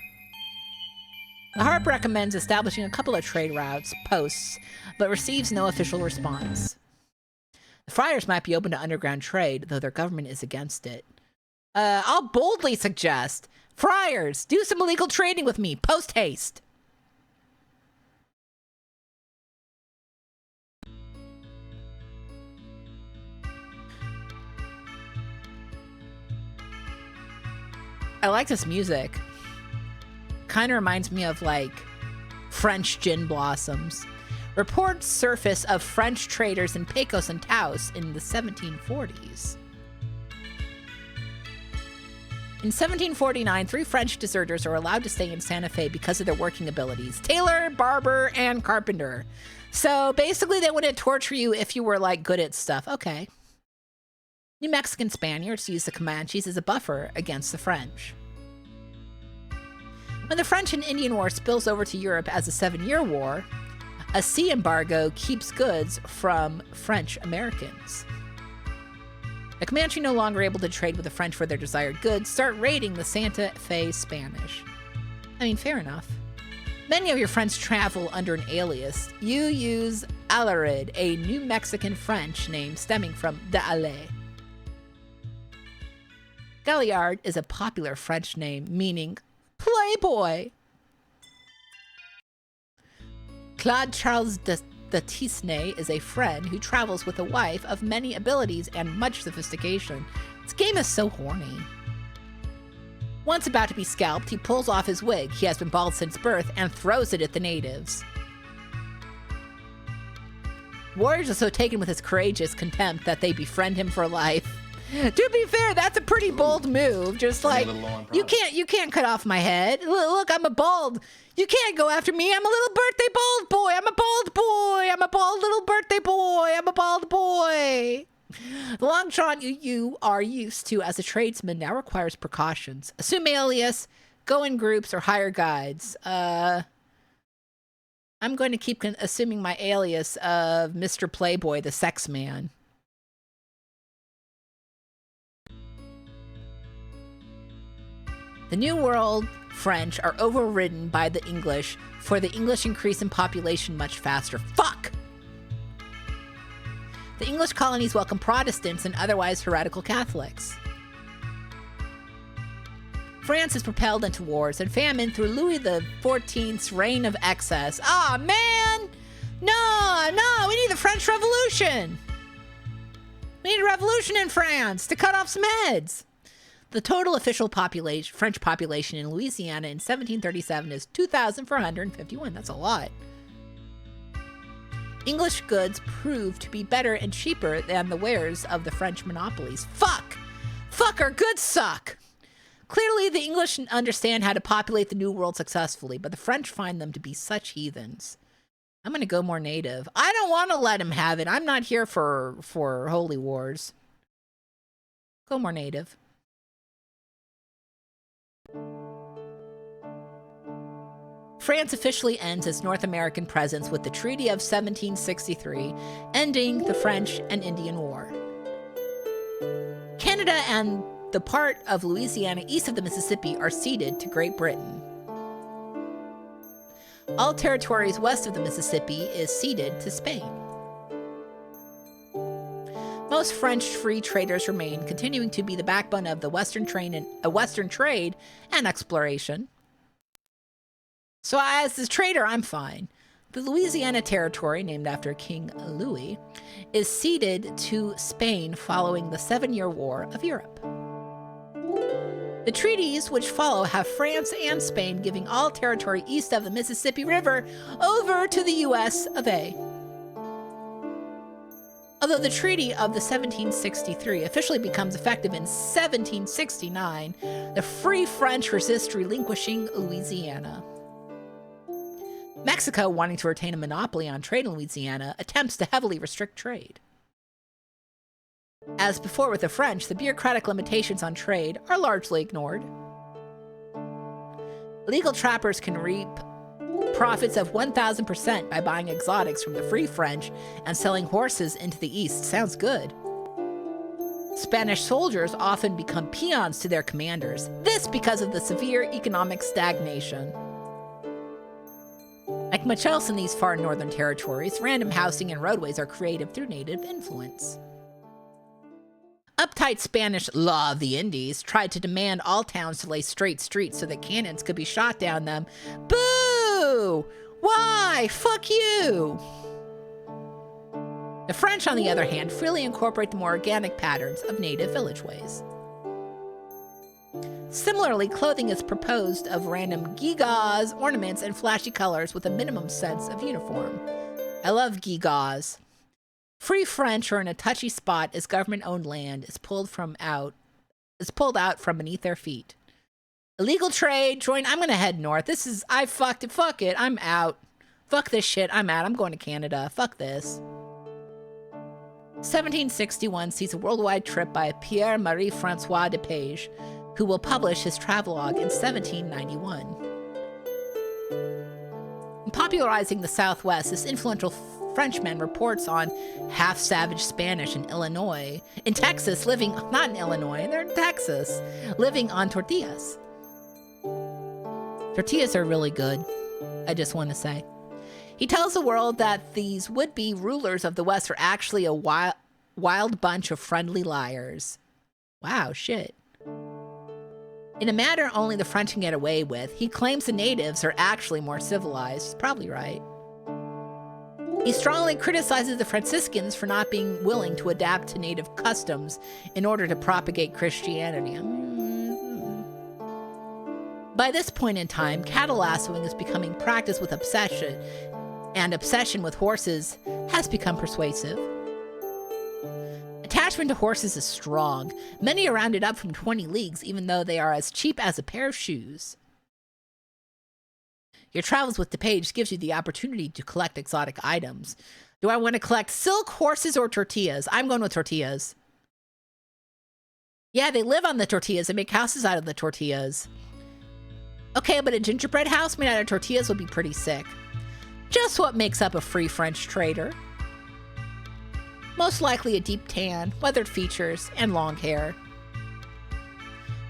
La Harpe recommends establishing a couple of trade routes, posts, but receives no official response. The friars might be open to underground trade, though their government is against it. I'll boldly suggest, friars, do some illegal trading with me, post haste. I like this music. Kind of reminds me of like French gin blossoms. Reports surface of French traders in Pecos and Taos in the 1740s. In 1749, 3 French deserters are allowed to stay in Santa Fe because of their working abilities: tailor, barber, and carpenter. So basically they wouldn't torture you if you were like good at stuff. Okay. New Mexican Spaniards used the Comanches as a buffer against the French. When the French and Indian War spills over to Europe as a 7-year war, a sea embargo keeps goods from French Americans. The Comanche, no longer able to trade with the French for their desired goods, start raiding the Santa Fe Spanish. I mean, fair enough. Many of your friends travel under an alias. You use Alarid, a New Mexican French name stemming from d'Alais. Galliard is a popular French name meaning playboy. Claude Charles de Tisney is a friend who travels with a wife of many abilities and much sophistication. This game is so horny. Once about to be scalped, he pulls off his wig, he has been bald since birth, and throws it at the natives. Warriors are so taken with his courageous contempt that they befriend him for life. To be fair, that's a pretty bold move. Just like, you can't cut off my head. Look, I'm a bald. You can't go after me. I'm a little birthday bald boy. I'm a bald boy. I'm a bald little birthday boy. I'm a bald boy. The long shot you are used to as a tradesman now requires precautions. Assume alias, go in groups, or hire guides. I'm going to keep assuming my alias of Mr. Playboy, the sex man. The New World French are overridden by the English, for the English increase in population much faster. Fuck! The English colonies welcome Protestants and otherwise heretical Catholics. France is propelled into wars and famine through Louis XIV's reign of excess. Ah, man! No, we need the French Revolution! We need a revolution in France to cut off some heads! The total official French population in Louisiana in 1737 is 2,451. That's a lot. English goods proved to be better and cheaper than the wares of the French monopolies. Fuck! Fuck, our goods suck! Clearly, the English understand how to populate the New World successfully, but the French find them to be such heathens. I'm gonna go more native. I don't want to let him have it. I'm not here for holy wars. Go more native. France officially ends its North American presence with the Treaty of 1763, ending the French and Indian War. Canada and the part of Louisiana east of the Mississippi are ceded to Great Britain. All territories west of the Mississippi is ceded to Spain. Most French free traders remain, continuing to be the backbone of the Western trade and exploration. So as this trader, I'm fine. The Louisiana Territory, named after King Louis, is ceded to Spain following the 7-Year War of Europe. The treaties which follow have France and Spain giving all territory east of the Mississippi River over to the US of A. Although the Treaty of the 1763 officially becomes effective in 1769, the Free French resist relinquishing Louisiana. Mexico, wanting to retain a monopoly on trade in Louisiana, attempts to heavily restrict trade. As before with the French, the bureaucratic limitations on trade are largely ignored. Illegal trappers can reap profits of 1,000% by buying exotics from the Free French and selling horses into the East. Sounds good. Spanish soldiers often become peons to their commanders, this because of the severe economic stagnation. Like much else in these far northern territories, random housing and roadways are created through native influence. Uptight Spanish law of the Indies tried to demand all towns to lay straight streets so that cannons could be shot down them. Boo! Why? Fuck you! The French, on the other hand, freely incorporate the more organic patterns of native villageways. Similarly, clothing is proposed of random gewgaws, ornaments, and flashy colors with a minimum sense of uniform. I love gewgaws. Free French are in a touchy spot as government-owned land is pulled out from beneath their feet. Illegal trade, I'm gonna head north. I fucked it, fuck it, I'm out. Fuck this shit, I'm out, I'm going to Canada, fuck this. 1761 sees a worldwide trip by Pierre-Marie François de Page, who will publish his travelogue in 1791. In popularizing the Southwest, this influential Frenchman reports on half-savage Spanish in Illinois, in Texas, not in Illinois, they're in Texas, living on tortillas. Tortillas are really good, I just want to say. He tells the world that these would-be rulers of the West are actually a wild bunch of friendly liars. Wow, shit. In a matter only the French can get away with, he claims the natives are actually more civilized. He's probably right. He strongly criticizes the Franciscans for not being willing to adapt to native customs in order to propagate Christianity. By this point in time, cattle lassoing is becoming practiced with obsession, and obsession with horses has become persuasive. Attachment to horses is strong. Many are rounded up from 20 leagues, even though they are as cheap as a pair of shoes. Your travels with DePage gives you the opportunity to collect exotic items. Do I want to collect silk, horses, or tortillas? I'm going with tortillas. Yeah, they live on the tortillas. They make houses out of the tortillas. Okay, but a gingerbread house made out of tortillas would be pretty sick. Just what makes up a free French trader. Most likely a deep tan, weathered features, and long hair.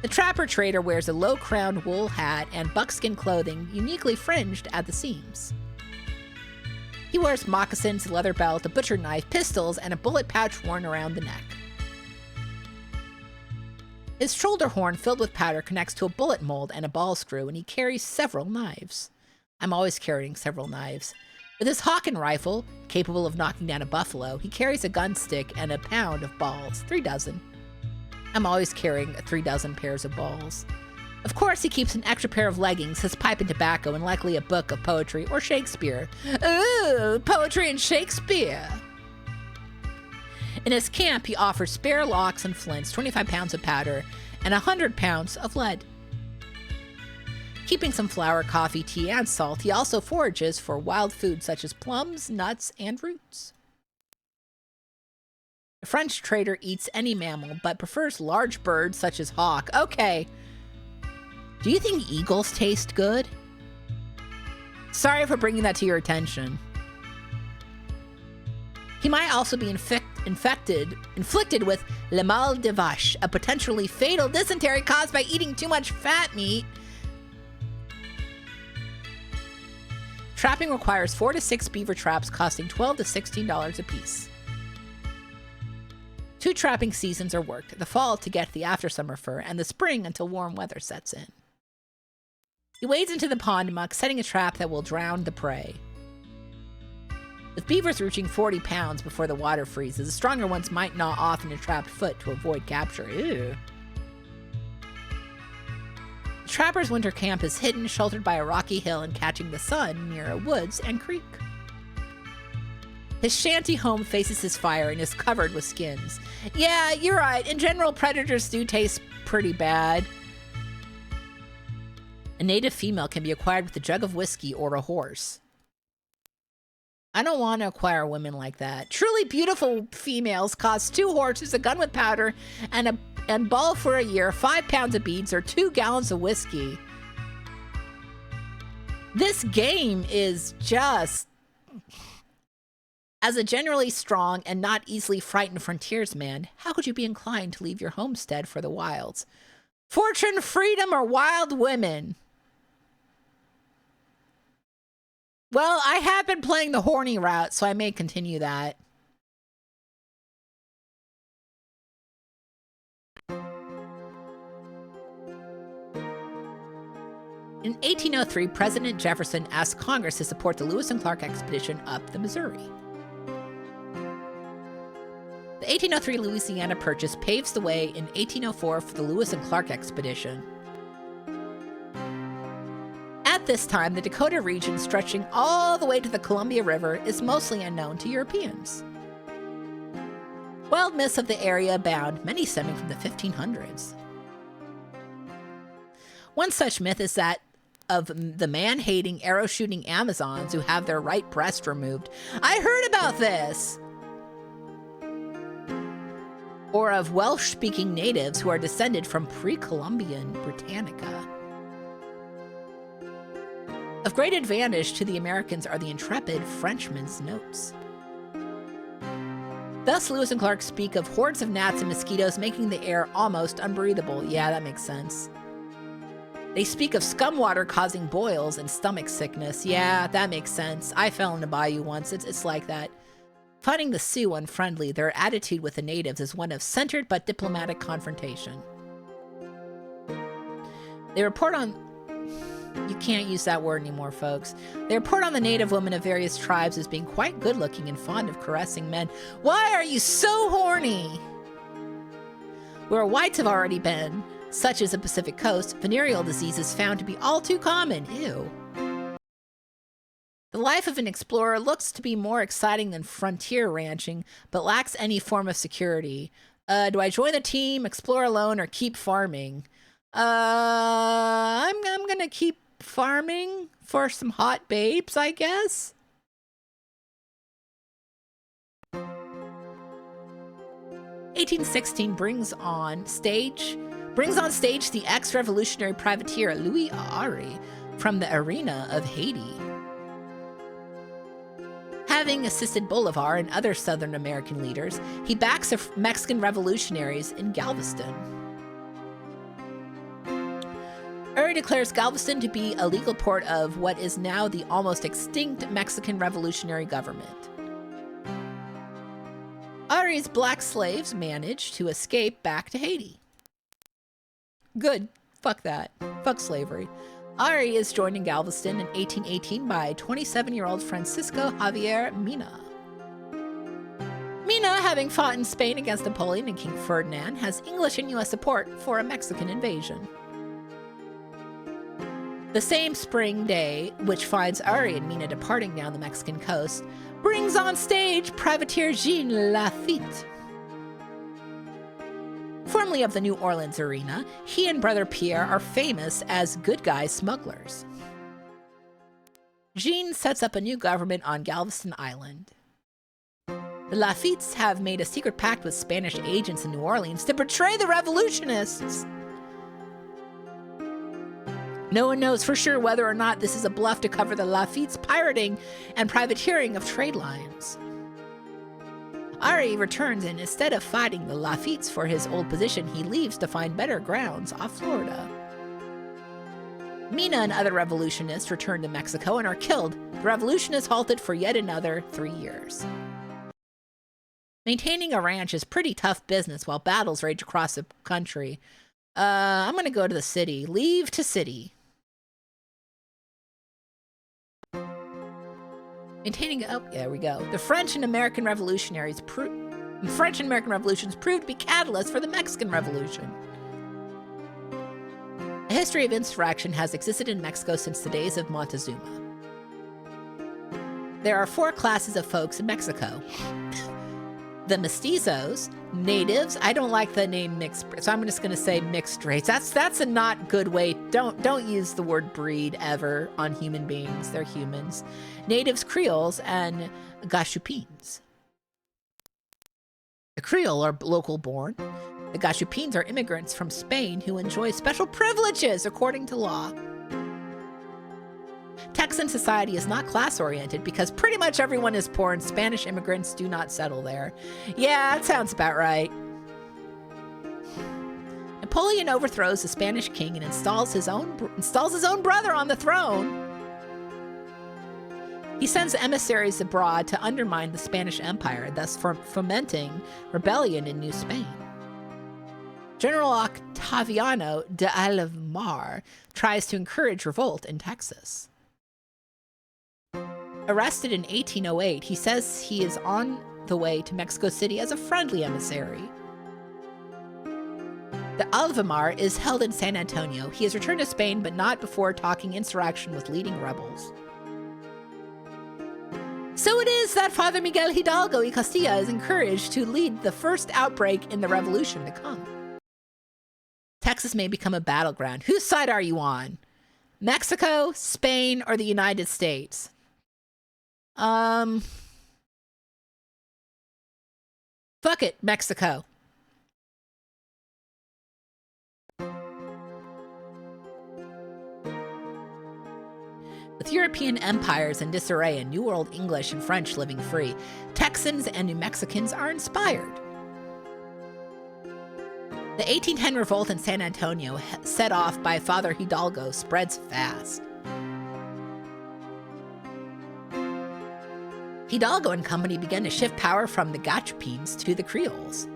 The trapper trader wears a low-crowned wool hat and buckskin clothing uniquely fringed at the seams. He wears moccasins, a leather belt, a butcher knife, pistols, and a bullet pouch worn around the neck. His shoulder horn filled with powder connects to a bullet mold and a ball screw, and he carries several knives. I'm always carrying several knives. With his Hawken rifle, capable of knocking down a buffalo, he carries a gun stick and a pound of balls, 3 dozen. I'm always carrying 3 dozen pairs of balls. Of course, he keeps an extra pair of leggings, his pipe and tobacco, and likely a book of poetry or Shakespeare. Ooh, poetry and Shakespeare! In his camp, he offers spare locks and flints, 25 pounds of powder, and 100 pounds of lead. Keeping some flour, coffee, tea, and salt, he also forages for wild food such as plums, nuts, and roots. The French trader eats any mammal, but prefers large birds such as hawk. Okay. Do you think eagles taste good? Sorry for bringing that to your attention. He might also be inflicted with le mal de vache, a potentially fatal dysentery caused by eating too much fat meat. Trapping requires 4 to 6 beaver traps costing $12 to $16 apiece. 2 trapping seasons are worked, the fall to get the after-summer fur, and the spring until warm weather sets in. He wades into the pond muck, setting a trap that will drown the prey. With beavers reaching 40 pounds before the water freezes, the stronger ones might gnaw off in a trapped foot to avoid capture. Ew. The trapper's winter camp is hidden, sheltered by a rocky hill and catching the sun near a woods and creek. His shanty home faces his fire and is covered with skins. Yeah, you're right. In general, predators do taste pretty bad. A native female can be acquired with a jug of whiskey or a horse. I don't want to acquire women like that. Truly beautiful females cost 2 horses, a gun with powder, and ball for a year, 5 pounds of beads, or 2 gallons of whiskey. This game is just... As a generally strong and not easily frightened frontiersman, how could you be inclined to leave your homestead for the wilds? Fortune, freedom, or wild women? Well, I have been playing the horny route, so I may continue that. In 1803, President Jefferson asked Congress to support the Lewis and Clark expedition up the Missouri. The 1803 Louisiana Purchase paves the way in 1804 for the Lewis and Clark expedition. At this time, the Dakota region, stretching all the way to the Columbia River, is mostly unknown to Europeans. Wild myths of the area abound, many stemming from the 1500s. One such myth is that of the man-hating, arrow-shooting Amazons who have their right breast removed. I heard about this! Or of Welsh-speaking natives who are descended from pre-Columbian Britannica. Of great advantage to the Americans are the intrepid Frenchman's notes. Thus, Lewis and Clark speak of hordes of gnats and mosquitoes making the air almost unbreathable. Yeah, that makes sense. They speak of scum water causing boils and stomach sickness. Yeah, that makes sense. I fell in a bayou once. It's like that. Finding the Sioux unfriendly, their attitude with the natives is one of centered but diplomatic confrontation. They report on... You can't use that word anymore, folks. They report on the native women of various tribes as being quite good-looking and fond of caressing men. Why are you so horny? Where whites have already been, such as the Pacific Coast, venereal disease is found to be all too common. Ew. The life of an explorer looks to be more exciting than frontier ranching, but lacks any form of security. Do I join the team, explore alone, or keep farming? I'm gonna keep farming for some hot babes, I guess. (1816) brings on stage the ex-revolutionary privateer Louis Ari from the arena of Haiti. Having assisted Bolivar and other Southern American leaders, he backs the Mexican revolutionaries in Galveston. Uri declares Galveston to be a legal port of what is now the almost extinct Mexican revolutionary government. Ari's black slaves manage to escape back to Haiti. Good. Fuck that. Fuck slavery. Ari is joined in Galveston in 1818 by 27-year-old Francisco Javier Mina. Mina, having fought in Spain against Napoleon and King Ferdinand, has English and U.S. support for a Mexican invasion. The same spring day, which finds Ari and Mina departing down the Mexican coast, brings on stage privateer Jean Lafitte. Formerly of the New Orleans arena, he and brother Pierre are famous as good guy smugglers. Jean sets up a new government on Galveston Island. The Lafittes have made a secret pact with Spanish agents in New Orleans to betray the revolutionists. No one knows for sure whether or not this is a bluff to cover the Lafitte's pirating and privateering of trade lines. Ari returns, and instead of fighting the Lafitte's for his old position, he leaves to find better grounds off Florida. Mina and other revolutionists return to Mexico and are killed. The revolutionists halted for yet another 3 years. Maintaining a ranch is pretty tough business while battles rage across the country. I'm gonna go to the city. Leave to city. Oh, there we go. The French and American Revolutions proved to be catalysts for the Mexican Revolution. A history of insurrection has existed in Mexico since the days of Montezuma. There are 4 classes of folks in Mexico. The mestizos, natives. I don't like the name mixed, so I'm just going to say mixed race. That's a not good way. Don't use the word breed ever on human beings. They're humans. Natives, Creoles, and Gachupins. The Creole are local born. The Gachupins are immigrants from Spain who enjoy special privileges according to law. Texan society is not class-oriented because pretty much everyone is poor and Spanish immigrants do not settle there. Yeah, that sounds about right. Napoleon overthrows the Spanish king and installs his own brother on the throne. He sends emissaries abroad to undermine the Spanish Empire, thus fomenting rebellion in New Spain. General Octaviano de Alvar tries to encourage revolt in Texas. Arrested in 1808, he says he is on the way to Mexico City as a friendly emissary. The Alvar is held in San Antonio. He has returned to Spain, but not before talking insurrection with leading rebels. So it is that Father Miguel Hidalgo y Castilla is encouraged to lead the first outbreak in the revolution to come. Texas may become a battleground. Whose side are you on? Mexico, Spain, or the United States? Fuck it, Mexico. With European empires in disarray and New World English and French living free, Texans and New Mexicans are inspired. The 1810 revolt in San Antonio, set off by Father Hidalgo, spreads fast. Hidalgo and company began to shift power from the Gachupins to the Creoles.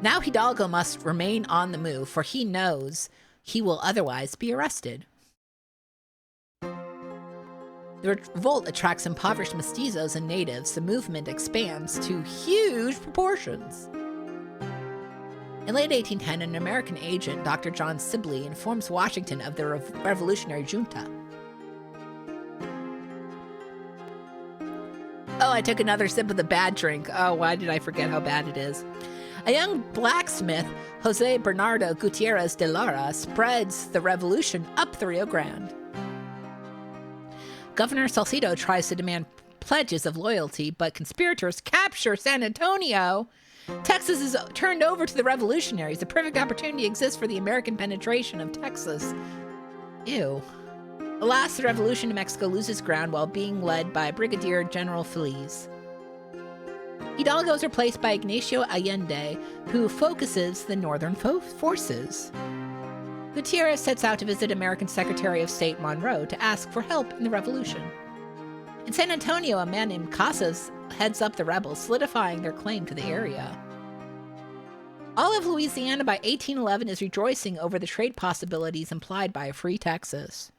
Now Hidalgo must remain on the move, for he knows he will otherwise be arrested. The revolt attracts impoverished mestizos and natives. The movement expands to huge proportions. In late 1810, an American agent, Dr. John Sibley, informs Washington of the revolutionary junta. Oh, I took another sip of the bad drink. Oh, why did I forget how bad it is? A young blacksmith, Jose Bernardo Gutierrez de Lara, spreads the revolution up the Rio Grande. Governor Salcido tries to demand pledges of loyalty, but conspirators capture San Antonio. Texas is turned over to the revolutionaries. A perfect opportunity exists for the American penetration of Texas. Ew. Alas, the revolution in Mexico loses ground while being led by Brigadier General Feliz. Hidalgo is replaced by Ignacio Allende, who focuses the northern forces. Gutierrez sets out to visit American Secretary of State Monroe to ask for help in the revolution. In San Antonio, a man named Casas heads up the rebels, solidifying their claim to the area. All of Louisiana by 1811 is rejoicing over the trade possibilities implied by a free Texas.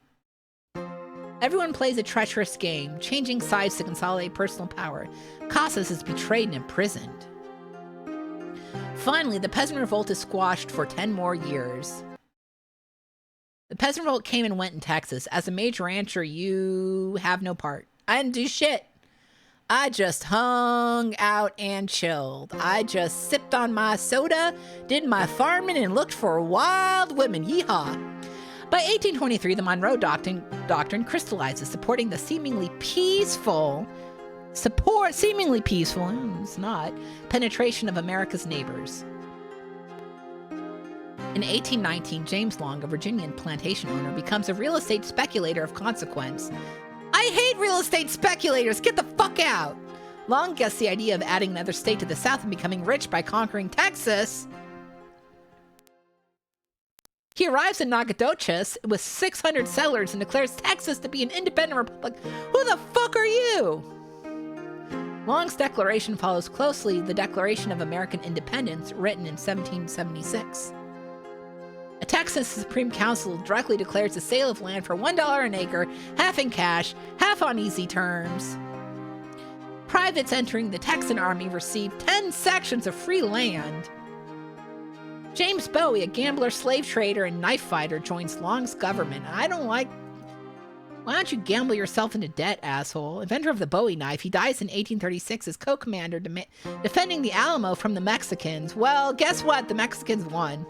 Everyone plays a treacherous game, changing sides to consolidate personal power. Casas is betrayed and imprisoned. Finally, the peasant revolt is squashed for 10 more years. The peasant revolt came and went in Texas. As a major rancher, you have no part. I didn't do shit. I just hung out and chilled. I just sipped on my soda, did my farming, and looked for wild women. Yeehaw. By 1823, the Monroe Doctrine crystallizes, supporting the seemingly peaceful, it's not, penetration of America's neighbors. In 1819, James Long, a Virginian plantation owner, becomes a real estate speculator of consequence. I hate real estate speculators! Get the fuck out! Long gets the idea of adding another state to the South and becoming rich by conquering Texas. He arrives in Nacogdoches with 600 settlers and declares Texas to be an independent republic. Who the fuck are you? Long's declaration follows closely the Declaration of American Independence, written in 1776. A Texas Supreme Council directly declares the sale of land for $1 an acre, half in cash, half on easy terms. Privates entering the Texan army received 10 sections of free land. James Bowie, a gambler, slave trader, and knife fighter, joins Long's government. I don't like Why don't you gamble yourself into debt, asshole? Inventor of the Bowie knife, he dies in 1836 as co-commander defending the Alamo from the Mexicans. Well, guess what? The Mexicans won.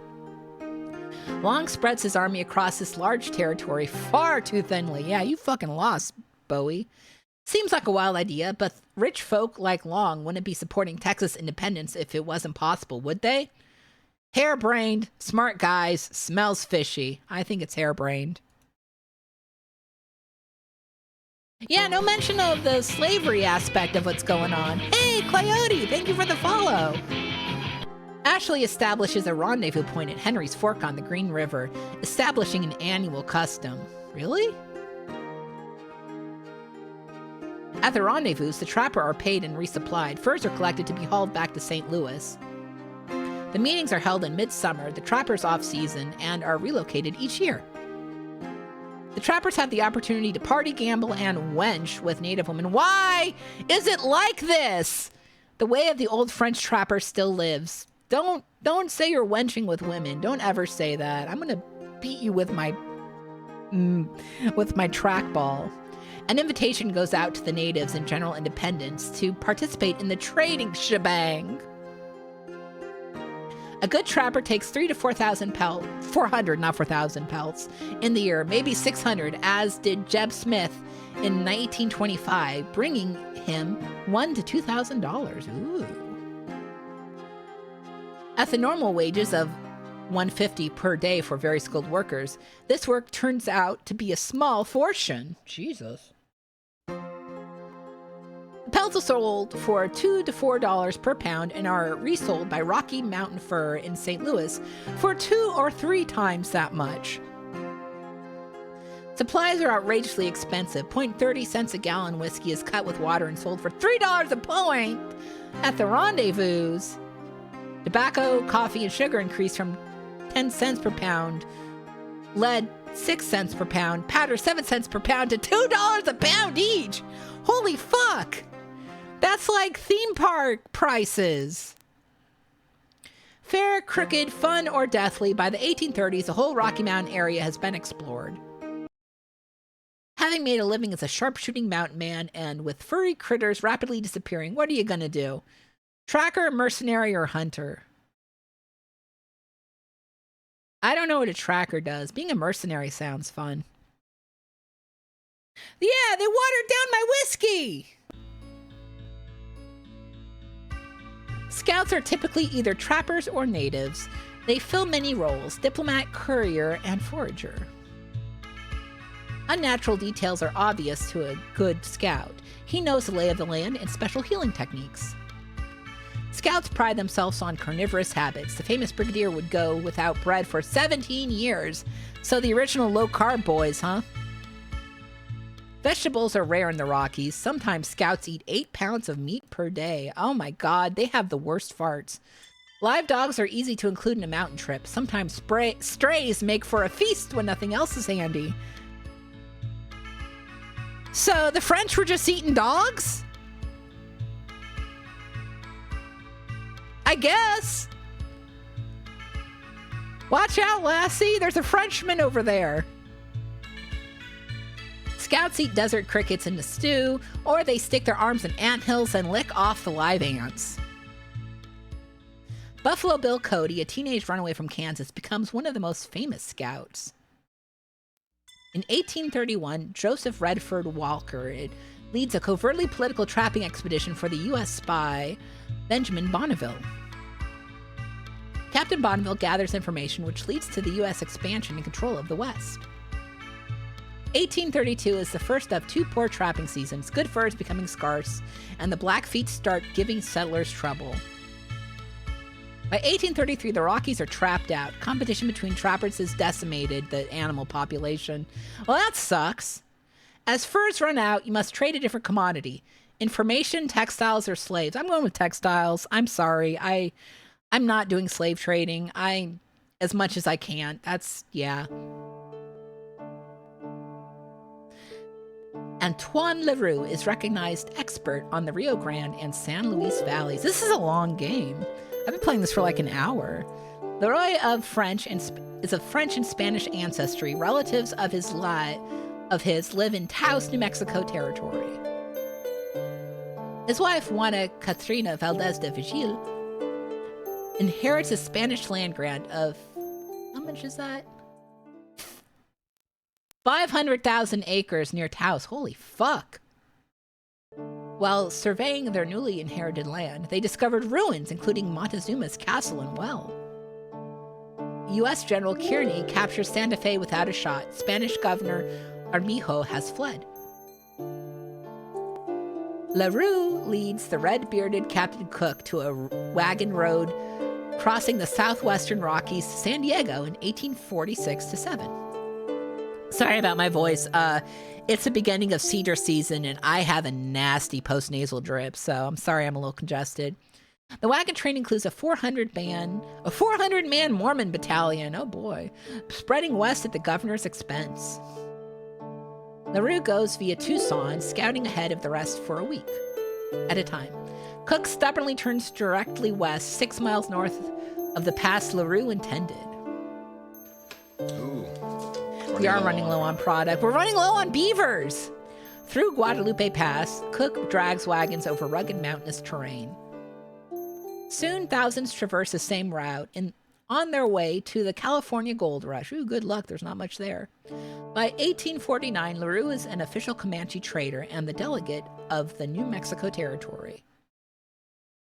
Long spreads his army across this large territory far too thinly. Yeah, you fucking lost, Bowie. Seems like a wild idea, but rich folk like Long wouldn't be supporting Texas independence if it wasn't possible, would they? Harebrained, smart guys, smells fishy. I think it's harebrained. Yeah, no mention of the slavery aspect of what's going on. Hey, Coyote, thank you for the follow. Ashley establishes a rendezvous point at Henry's Fork on the Green River, establishing an annual custom. Really? At the rendezvous, the trapper are paid and resupplied. Furs are collected to be hauled back to St. Louis. The meetings are held in midsummer, the trappers off-season, and are relocated each year. The trappers have the opportunity to party, gamble, and wench with native women. Why is it like this? The way of the old French trapper still lives. Don't say you're wenching with women. Don't ever say that. I'm gonna beat you with my trackball. An invitation goes out to the natives in general independence to participate in the trading shebang. A good trapper takes 3,000 to 4,000 pelts, 400, not 4,000 pelts, in the year, maybe 600, as did Jeb Smith in 1925, bringing him $1,000 to $2,000. Ooh. At the normal wages of $150 per day for very skilled workers, this work turns out to be a small fortune. Jesus. Pelts are sold for $2 to $4 per pound and are resold by Rocky Mountain Fur in St. Louis for 2 or 3 times that much. Supplies are outrageously expensive. 30 cents a gallon whiskey is cut with water and sold for $3 a pint at the rendezvous. Tobacco, coffee, and sugar increase from 10 cents per pound. Lead, 6 cents per pound. Powder, 7 cents per pound to $2 a pound each. Holy fuck! That's like theme park prices. Fair, crooked, fun, or deathly, by the 1830s, the whole Rocky Mountain area has been explored. Having made a living as a sharpshooting mountain man and with furry critters rapidly disappearing, what are you gonna do? Tracker, mercenary, or hunter? I don't know what a tracker does. Being a mercenary sounds fun. Yeah, they watered down my whiskey! Scouts are typically either trappers or natives. They fill many roles: diplomat, courier, and forager. Unnatural details are obvious to a good scout. He knows the lay of the land and special healing techniques. Scouts pride themselves on carnivorous habits. The famous brigadier would go without bread for 17 years. So the original low-carb boys, huh? Vegetables are rare in the Rockies. Sometimes scouts eat 8 pounds of meat per day. Oh my god, they have the worst farts. Live dogs are easy to include in a mountain trip. Sometimes strays make for a feast when nothing else is handy. So the French were just eating dogs? I guess. Watch out, lassie. There's a Frenchman over there. Scouts eat desert crickets in the stew, or they stick their arms in anthills and lick off the live ants. Buffalo Bill Cody, a teenage runaway from Kansas, becomes one of the most famous scouts. In 1831, Joseph Redford Walker leads a covertly political trapping expedition for the U.S. spy Benjamin Bonneville. Captain Bonneville gathers information which leads to the U.S. expansion and control of the West. 1832 is the first of 2 poor trapping seasons. Good fur is becoming scarce, and the Blackfeet start giving settlers trouble. By 1833, the Rockies are trapped out. Competition between trappers has decimated the animal population. Well, that sucks. As furs run out, you must trade a different commodity. Information, textiles, or slaves. I'm going with textiles. I'm sorry. I'm not doing slave trading. As much as I can. Yeah. Antoine Leroux is recognized expert on the Rio Grande and San Luis valleys. This is a long game. I've been playing this for like an hour. Leroy is of French and Spanish ancestry. Relatives of his of his live in Taos, New Mexico territory. His wife, Juana Catrina Valdez de Vigil, inherits a Spanish land grant of, how much is that? 500,000 acres near Taos. Holy fuck. While surveying their newly inherited land, they discovered ruins, including Montezuma's castle and well. U.S. General Kearny captures Santa Fe without a shot. Spanish Governor Armijo has fled. LaRue leads the red-bearded Captain Cook to a wagon road crossing the southwestern Rockies to San Diego in 1846-7. Sorry about my voice. It's the beginning of cedar season, and I have a nasty post-nasal drip, so I'm sorry I'm a little congested. The wagon train includes a 400-man Mormon battalion, oh boy, spreading west at the governor's expense. LaRue goes via Tucson, scouting ahead of the rest for a week at a time. Cook stubbornly turns directly west, 6 miles north of the pass LaRue intended. Ooh. We are running low on product. We're running low on beavers! Through Guadalupe Pass, Cook drags wagons over rugged mountainous terrain. Soon, thousands traverse the same route on their way to the California Gold Rush. Ooh, good luck, there's not much there. By 1849, LaRue is an official Comanche trader and the delegate of the New Mexico Territory.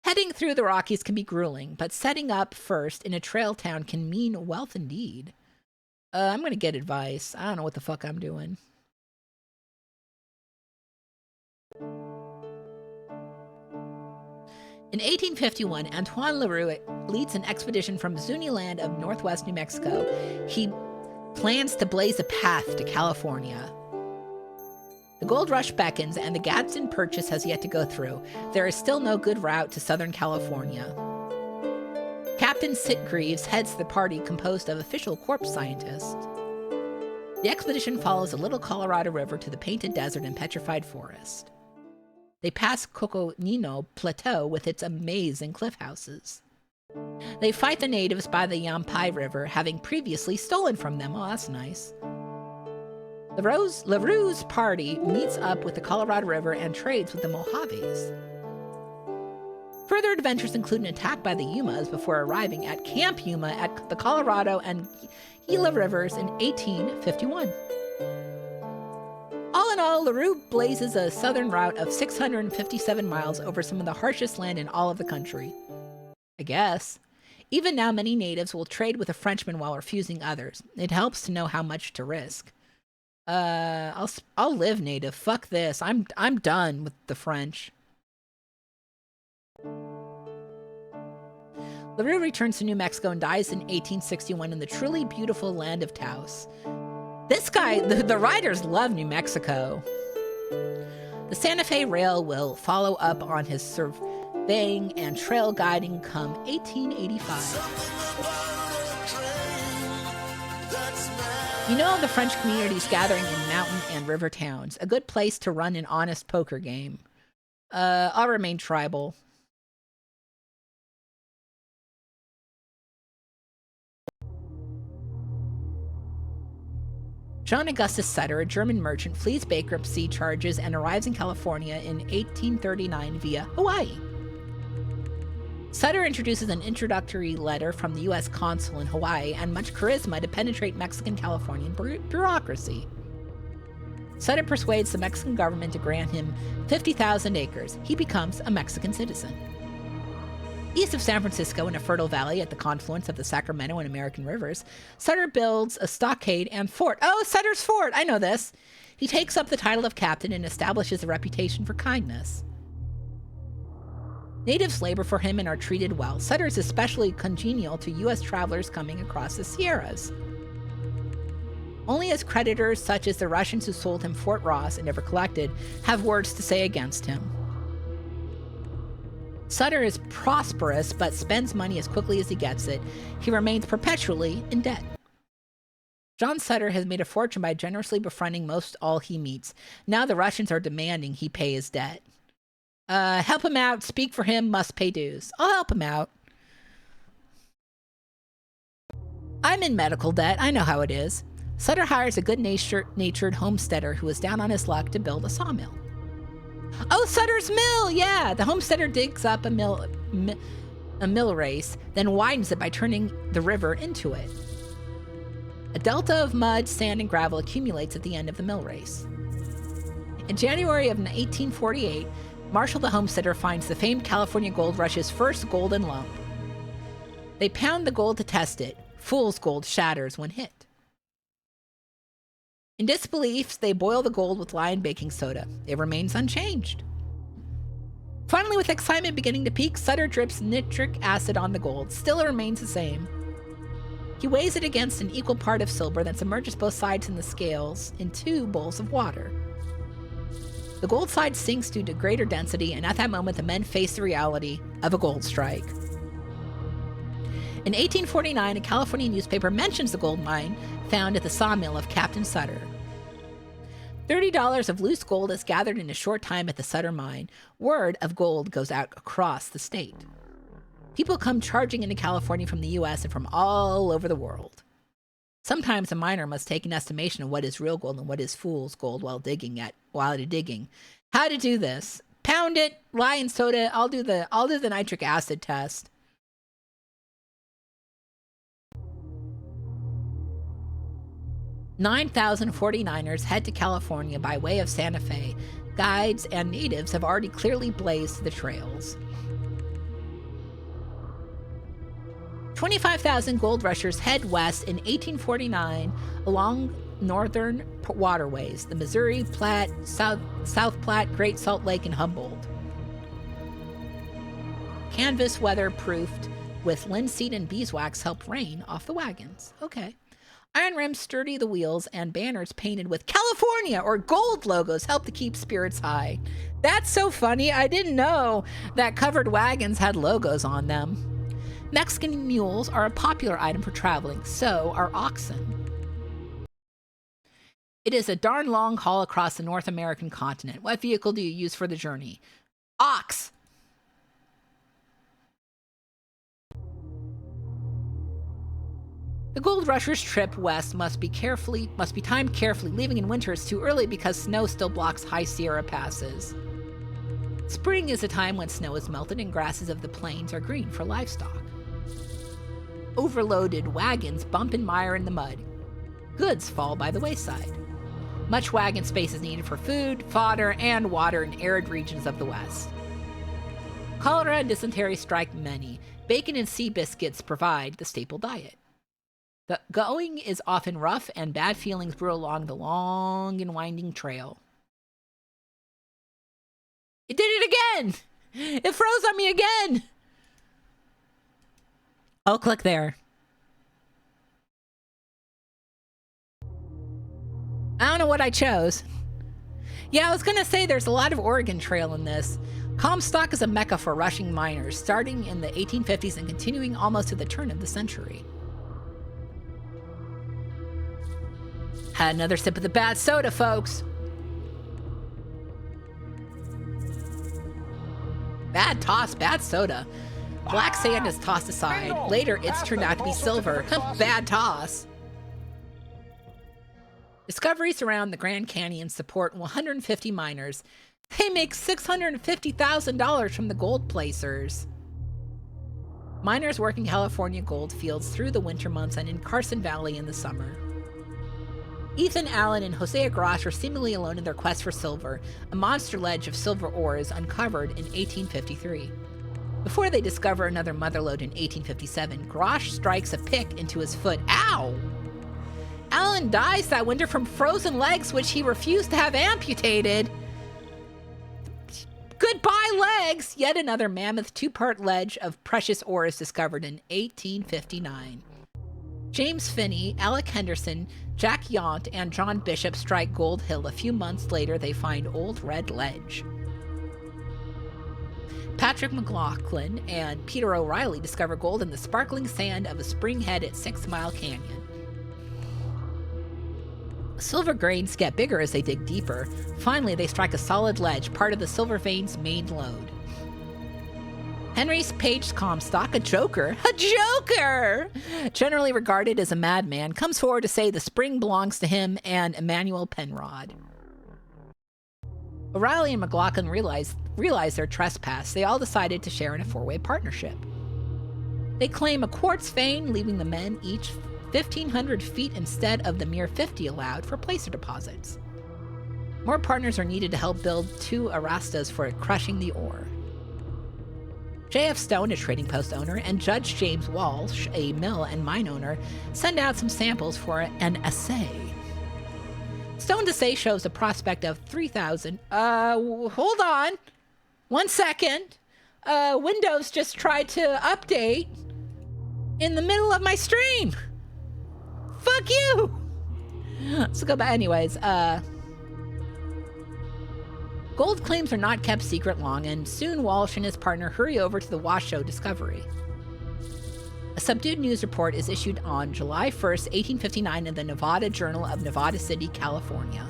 Heading through the Rockies can be grueling, but setting up first in a trail town can mean wealth indeed. I'm gonna get advice. I don't know what the fuck I'm doing. In 1851, Antoine LaRue leads an expedition from Zuni Land of northwest New Mexico. He plans to blaze a path to California. The gold rush beckons, and the Gadsden Purchase has yet to go through. There is still no good route to Southern California. Captain Sitgreaves heads the party composed of official corpse scientists. The expedition follows the Little Colorado River to the Painted Desert and Petrified Forest. They pass Coconino Plateau with its amazing cliff houses. They fight the natives by the Yampai River, having previously stolen from them. Oh, that's nice. LaRue's party meets up with the Colorado River and trades with the Mojaves. Further adventures include an attack by the Yumas before arriving at Camp Yuma at the Colorado and Gila Rivers in 1851. All in all, LaRue blazes a southern route of 657 miles over some of the harshest land in all of the country. I guess. Even now, many natives will trade with a Frenchman while refusing others. It helps to know how much to risk. I'll live native. Fuck this. I'm done with the French. LaRue returns to New Mexico and dies in 1861 in the truly beautiful land of Taos. This guy, the writers love New Mexico. The Santa Fe Rail will follow up on his surveying and trail guiding come 1885. You know the French communities gathering in mountain and river towns. A good place to run an honest poker game. I'll remain tribal. John Augustus Sutter, a German merchant, flees bankruptcy charges and arrives in California in 1839 via Hawaii. Sutter introduces an introductory letter from the U.S. consul in Hawaii and much charisma to penetrate Mexican-Californian bureaucracy. Sutter persuades the Mexican government to grant him 50,000 acres. He becomes a Mexican citizen. East of San Francisco, in a fertile valley at the confluence of the Sacramento and American rivers, Sutter builds a stockade and fort. Oh, Sutter's Fort! I know this. He takes up the title of captain and establishes a reputation for kindness. Natives labor for him and are treated well. Sutter is especially congenial to U.S. travelers coming across the Sierras. Only his creditors, such as the Russians who sold him Fort Ross and never collected, have words to say against him. Sutter is prosperous, but spends money as quickly as he gets it. He remains perpetually in debt. John Sutter has made a fortune by generously befriending most all he meets. Now the Russians are demanding he pay his debt. Help him out, speak for him, must pay dues. I'll help him out. I'm in medical debt. I know how it is. Sutter hires a good-natured homesteader who is down on his luck to build a sawmill. Oh, Sutter's Mill! Yeah! The homesteader digs up a mill race, then widens it by turning the river into it. A delta of mud, sand, and gravel accumulates at the end of the mill race. In January of 1848, Marshall the homesteader finds the famed California Gold Rush's first golden lump. They pound the gold to test it. Fool's gold shatters when hit. In disbelief, they boil the gold with lye and baking soda. It remains unchanged. Finally, with excitement beginning to peak, Sutter drips nitric acid on the gold. Still, it remains the same. He weighs it against an equal part of silver, then submerges both sides in the scales in 2 bowls of water. The gold side sinks due to greater density, and at that moment, the men face the reality of a gold strike. In 1849, a California newspaper mentions the gold mine found at the sawmill of Captain Sutter. $30 of loose gold is gathered in a short time at the Sutter mine. Word of gold goes out across the state. People come charging into California from the U.S. and from all over the world. Sometimes a miner must take an estimation of what is real gold and what is fool's gold while digging. How to do this? Pound it, lye and soda. I'll do the nitric acid test. $9,049ers head to California by way of Santa Fe. Guides and natives have already clearly blazed the trails. 25,000 gold rushers head west in 1849 along northern waterways, the Missouri, Platte, South Platte, Great Salt Lake, and Humboldt. Canvas weather-proofed with linseed and beeswax help rain off the wagons. Okay. Iron rims sturdy the wheels, and banners painted with California or gold logos help to keep spirits high. That's so funny. I didn't know that covered wagons had logos on them. Mexican mules are a popular item for traveling, so are oxen. It is a darn long haul across the North American continent. What vehicle do you use for the journey? Ox! The gold rushers' trip west must be timed carefully. Leaving in winter is too early because snow still blocks high Sierra passes. Spring is a time when snow is melted and grasses of the plains are green for livestock. Overloaded wagons bump and mire in the mud. Goods fall by the wayside. Much wagon space is needed for food, fodder, and water in arid regions of the west. Cholera and dysentery strike many. Bacon and sea biscuits provide the staple diet. The going is often rough, and bad feelings brew along the long and winding trail. It did it again! It froze on me again! I'll click there. I don't know what I chose. Yeah, I was gonna say there's a lot of Oregon Trail in this. Comstock is a mecca for rushing miners, starting in the 1850s and continuing almost to the turn of the century. Had another sip of the bad soda, folks. Bad toss, bad soda. Black sand is tossed aside. Later, it's turned out to be silver. Bad toss. Discoveries around the Grand Canyon support 150 miners. They make $650,000 from the gold placers. Miners work in California gold fields through the winter months and in Carson Valley in the summer. Ethan Allen and Hosea Grosh are seemingly alone in their quest for silver. A monster ledge of silver ore is uncovered in 1853. Before they discover another motherlode in 1857, Grosh strikes a pick into his foot. Ow! Allen dies that winter from frozen legs, which he refused to have amputated. Goodbye, legs! Yet another mammoth 2-part ledge of precious ore is discovered in 1859. James Finney, Alec Henderson, Jack Yount, and John Bishop strike Gold Hill. A few months later, they find Old Red Ledge. Patrick McLaughlin and Peter O'Reilly discover gold in the sparkling sand of a spring head at 6 Mile Canyon. Silver grains get bigger as they dig deeper. Finally, they strike a solid ledge, part of the silver vein's main lode. Henry's Page Comstock, a joker, generally regarded as a madman, comes forward to say the spring belongs to him and Emmanuel Penrod. O'Reilly and McLaughlin realized their trespass. They all decided to share in a four-way partnership. They claim a quartz vein, leaving the men each 1,500 feet instead of the mere 50 allowed for placer deposits. More partners are needed to help build 2 arastas for crushing the ore. J.F. Stone, a trading post owner, and Judge James Walsh, a mill and mine owner, send out some samples for an assay. Stone's assay shows a prospect of 3,000. Hold on. 1 second. Windows just tried to update in the middle of my stream. Fuck you. Let's go back. Anyways, gold claims are not kept secret long, and soon Walsh and his partner hurry over to the Washoe discovery. A subdued news report is issued on July 1st, 1859 in the Nevada Journal of Nevada City, California.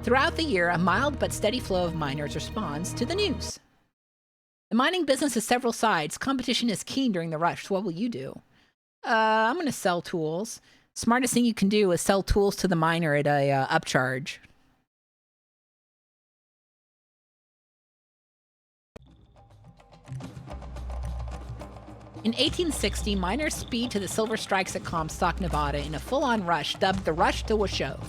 Throughout the year, a mild but steady flow of miners responds to the news. The mining business has several sides. Competition is keen during the rush. So what will you do? I'm going to sell tools. Smartest thing you can do is sell tools to the miner at a upcharge. In 1860, miners speed to the silver strikes at Comstock, Nevada in a full-on rush dubbed the Rush to Washoe.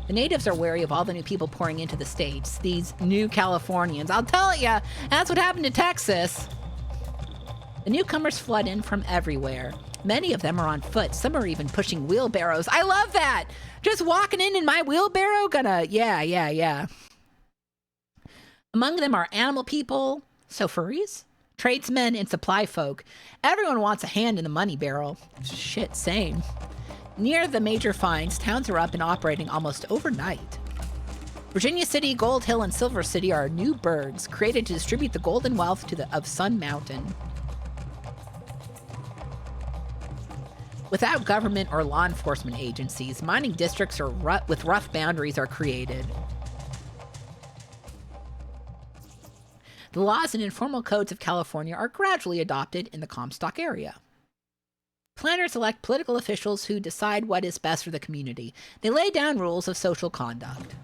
The natives are wary of all the new people pouring into the states, these new Californians. I'll tell ya, that's what happened to Texas. The newcomers flood in from everywhere. Many of them are on foot. Some are even pushing wheelbarrows. I love that! Just walking in my wheelbarrow, yeah. Among them are animal people, so furries, tradesmen, and supply folk. Everyone wants a hand in the money barrel. Shit, same. Near the major finds, towns are up and operating almost overnight. Virginia City, Gold Hill, and Silver City are new burgs created to distribute the golden wealth of Sun Mountain. Without government or law enforcement agencies, mining districts with rough boundaries are created. The laws and informal codes of California are gradually adopted in the Comstock area. Planners elect political officials who decide what is best for the community. They lay down rules of social conduct.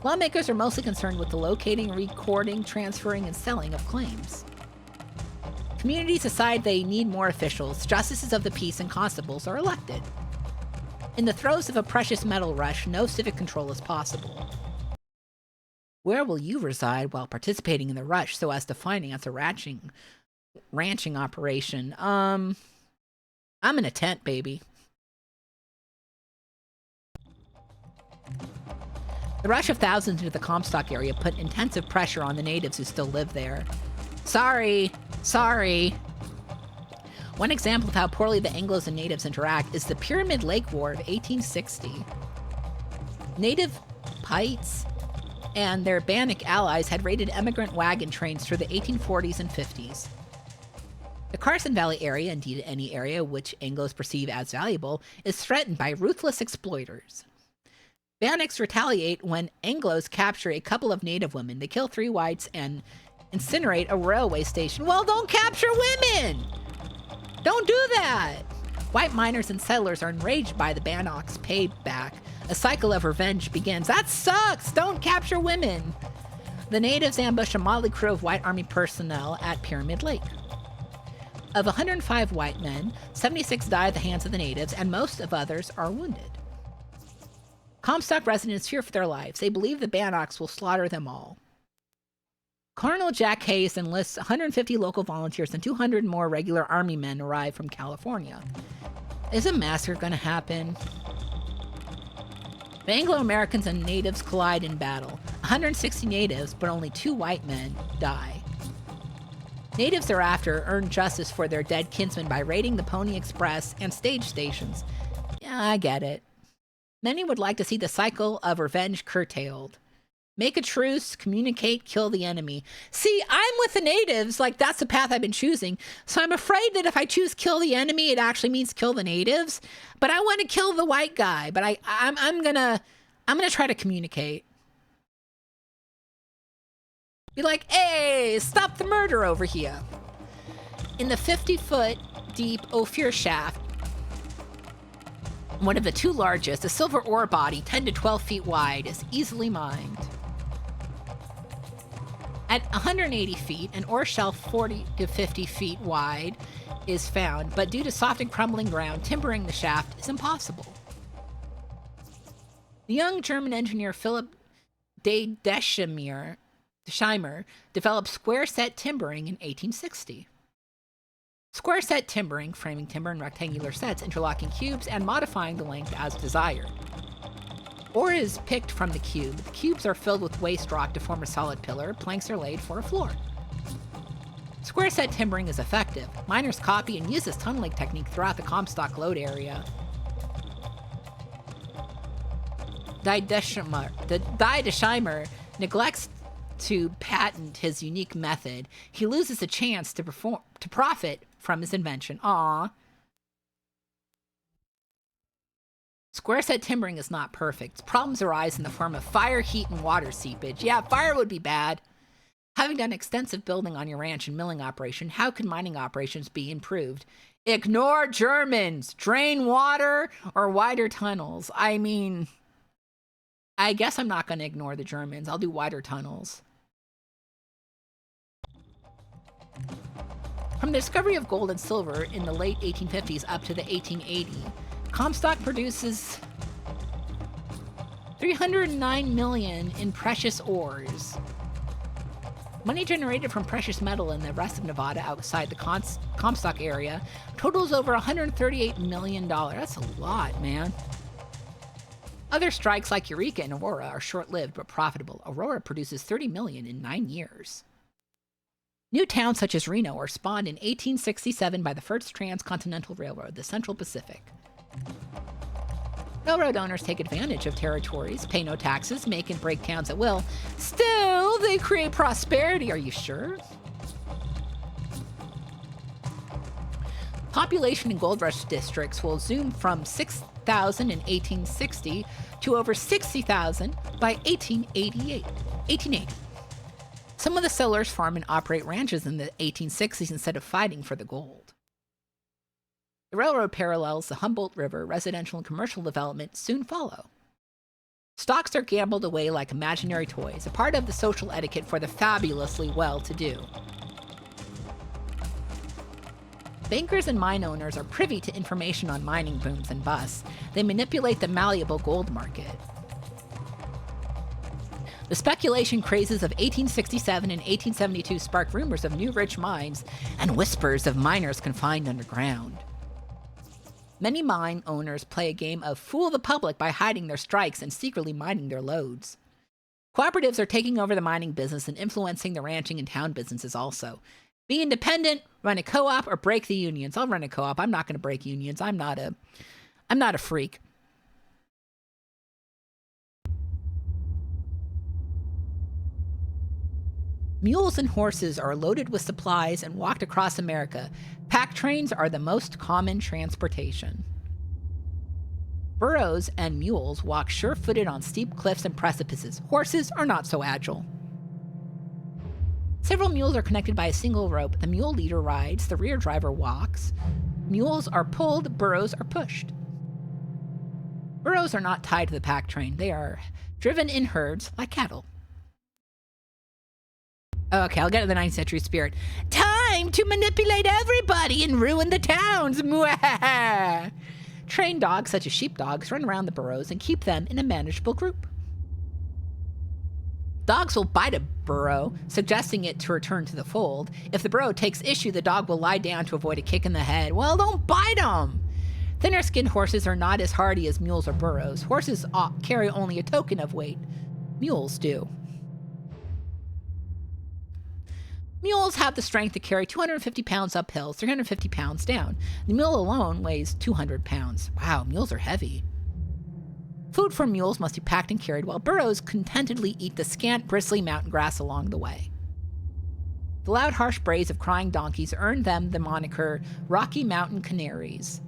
Lawmakers are mostly concerned with the locating, recording, transferring, and selling of claims. Communities decide they need more officials. Justices of the peace and constables are elected. In the throes of a precious metal rush, no civic control is possible. Where will you reside while participating in the rush so as to finance a ranching operation? I'm in a tent, baby. The rush of thousands into the Comstock area put intensive pressure on the natives who still live there. Sorry. One example of how poorly the Anglos and natives interact is the Pyramid Lake War of 1860. Native Pites and their Bannock allies had raided emigrant wagon trains through the 1840s and 50s. The Carson Valley area, indeed any area which Anglos perceive as valuable, is threatened by ruthless exploiters. Bannocks retaliate when Anglos capture a couple of native women. They kill 3 whites and incinerate a railway station. Well, don't capture women! Don't do that! White miners and settlers are enraged by the Bannocks' payback. A cycle of revenge begins. That sucks! Don't capture women! The natives ambush a motley crew of white army personnel at Pyramid Lake. Of 105 white men, 76 die at the hands of the natives, and most of others are wounded. Comstock residents fear for their lives. They believe the Bannocks will slaughter them all. Colonel Jack Hayes enlists 150 local volunteers and 200 more regular army men arrive from California. Is a massacre going to happen? The Anglo-Americans and natives collide in battle. 160 natives, but only 2 white men, die. Natives thereafter earn justice for their dead kinsmen by raiding the Pony Express and stage stations. Yeah, I get it. Many would like to see the cycle of revenge curtailed. Make a truce, communicate, kill the enemy. See, I'm with the natives, like that's the path I've been choosing. So I'm afraid that if I choose kill the enemy, it actually means kill the natives. But I want to kill the white guy. But I'm gonna try to communicate. Be like, hey, stop the murder over here. In the 50-foot deep Ophir shaft, one of the two largest, a silver ore body 10 to 12 feet wide, is easily mined. At 180 feet, an ore shelf 40 to 50 feet wide is found, but due to soft and crumbling ground, timbering the shaft is impossible. The young German engineer Philip de Deschimmer developed square set timbering in 1860. Square set timbering, framing timber in rectangular sets, interlocking cubes, and modifying the length as desired. Ore is picked from the cube. The cubes are filled with waste rock to form a solid pillar. Planks are laid for a floor. Square set timbering is effective. Miners copy and use this tunneling technique throughout the Comstock lode area. De Deschimmer neglects to patent his unique method. He loses a chance to profit from his invention. Aww. Square set timbering is not perfect. Problems arise in the form of fire, heat, and water seepage. Yeah, fire would be bad. Having done extensive building on your ranch and milling operation, how can mining operations be improved? Ignore Germans! Drain water or wider tunnels. I mean, I guess I'm not going to ignore the Germans. I'll do wider tunnels. From the discovery of gold and silver in the late 1850s up to the 1880s, Comstock produces 309 million in precious ores. Money generated from precious metal in the rest of Nevada outside the Comstock area totals over $138 million. That's a lot, man. Other strikes like Eureka and Aurora are short-lived but profitable. Aurora produces 30 million in 9 years. New towns such as Reno are spawned in 1867 by the first transcontinental railroad, the Central Pacific. Railroad owners take advantage of territories, pay no taxes, make and break towns at will. Still, they create prosperity. Are you sure? Population in gold rush districts will zoom from 6,000 in 1860 to over 60,000 by 1880. Some of the settlers farm and operate ranches in the 1860s instead of fighting for the gold. The railroad parallels the Humboldt River. Residential and commercial development soon follow. Stocks are gambled away like imaginary toys, a part of the social etiquette for the fabulously well-to-do. Bankers and mine owners are privy to information on mining booms and busts. They manipulate the malleable gold market. The speculation crazes of 1867 and 1872 sparked rumors of new rich mines and whispers of miners confined underground. Many mine owners play a game of fool the public by hiding their strikes and secretly mining their lodes. Cooperatives are taking over the mining business and influencing the ranching and town businesses also. Be independent, run a co-op, or break the unions. I'll run a co-op. I'm not going to break unions. I'm not a freak. Mules and horses are loaded with supplies and walked across America. Pack trains are the most common transportation. Burros and mules walk sure-footed on steep cliffs and precipices. Horses are not so agile. Several mules are connected by a single rope. The mule leader rides, the rear driver walks. Mules are pulled, burros are pushed. Burros are not tied to the pack train. They are driven in herds like cattle. Okay, I'll get to the 9th century spirit. Time to manipulate everybody and ruin the towns. Trained dogs, such as sheepdogs, run around the burros and keep them in a manageable group. Dogs will bite a burro, suggesting it to return to the fold. If the burro takes issue, the dog will lie down to avoid a kick in the head. Well, don't bite them! Thinner-skinned horses are not as hardy as mules or burros. Horses carry only a token of weight. Mules do. Mules have the strength to carry 250 pounds up hills, 350 pounds down. The mule alone weighs 200 pounds. Wow, mules are heavy. Food for mules must be packed and carried, while burros contentedly eat the scant, bristly mountain grass along the way. The loud, harsh brays of crying donkeys earned them the moniker Rocky Mountain Canaries.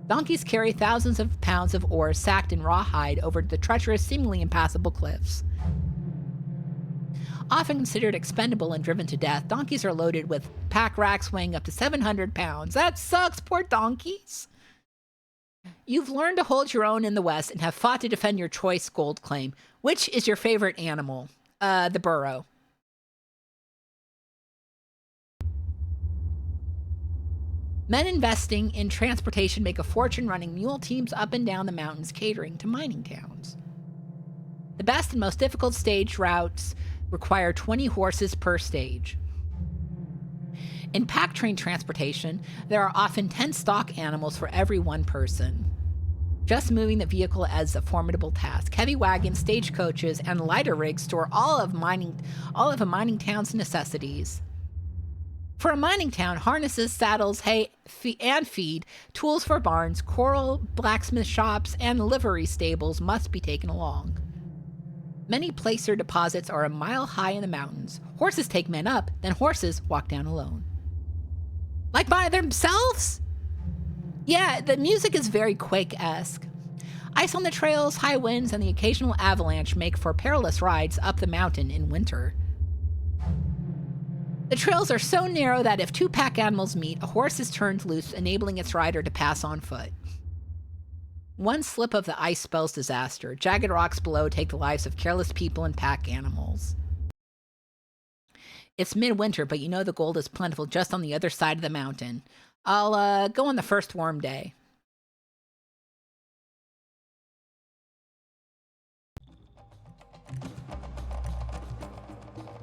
Donkeys carry thousands of pounds of ore sacked in raw hide over the treacherous, seemingly impassable cliffs. Often considered expendable and driven to death, donkeys are loaded with pack racks weighing up to 700 pounds. That sucks, poor donkeys. You've learned to hold your own in the West and have fought to defend your choice gold claim. Which is your favorite animal? The burro. Men investing in transportation make a fortune running mule teams up and down the mountains catering to mining towns. The best and most difficult stage routes require 20 horses per stage. In pack train transportation, there are often 10 stock animals for every one person. Just moving the vehicle is a formidable task. Heavy wagons, stagecoaches, and lighter rigs store all of a mining town's necessities. For a mining town, harnesses, saddles, hay, and feed, tools for barns, coral blacksmith shops, and livery stables must be taken along. Many placer deposits are a mile high in the mountains. Horses take men up, then horses walk down alone. Like by themselves? Yeah, the music is very Quake-esque. Ice on the trails, high winds, and the occasional avalanche make for perilous rides up the mountain in winter. The trails are so narrow that if two pack animals meet, a horse is turned loose, enabling its rider to pass on foot. One slip of the ice spells disaster. Jagged rocks below take the lives of careless people and pack animals. It's midwinter, but you know the gold is plentiful just on the other side of the mountain. I'll go on the first warm day.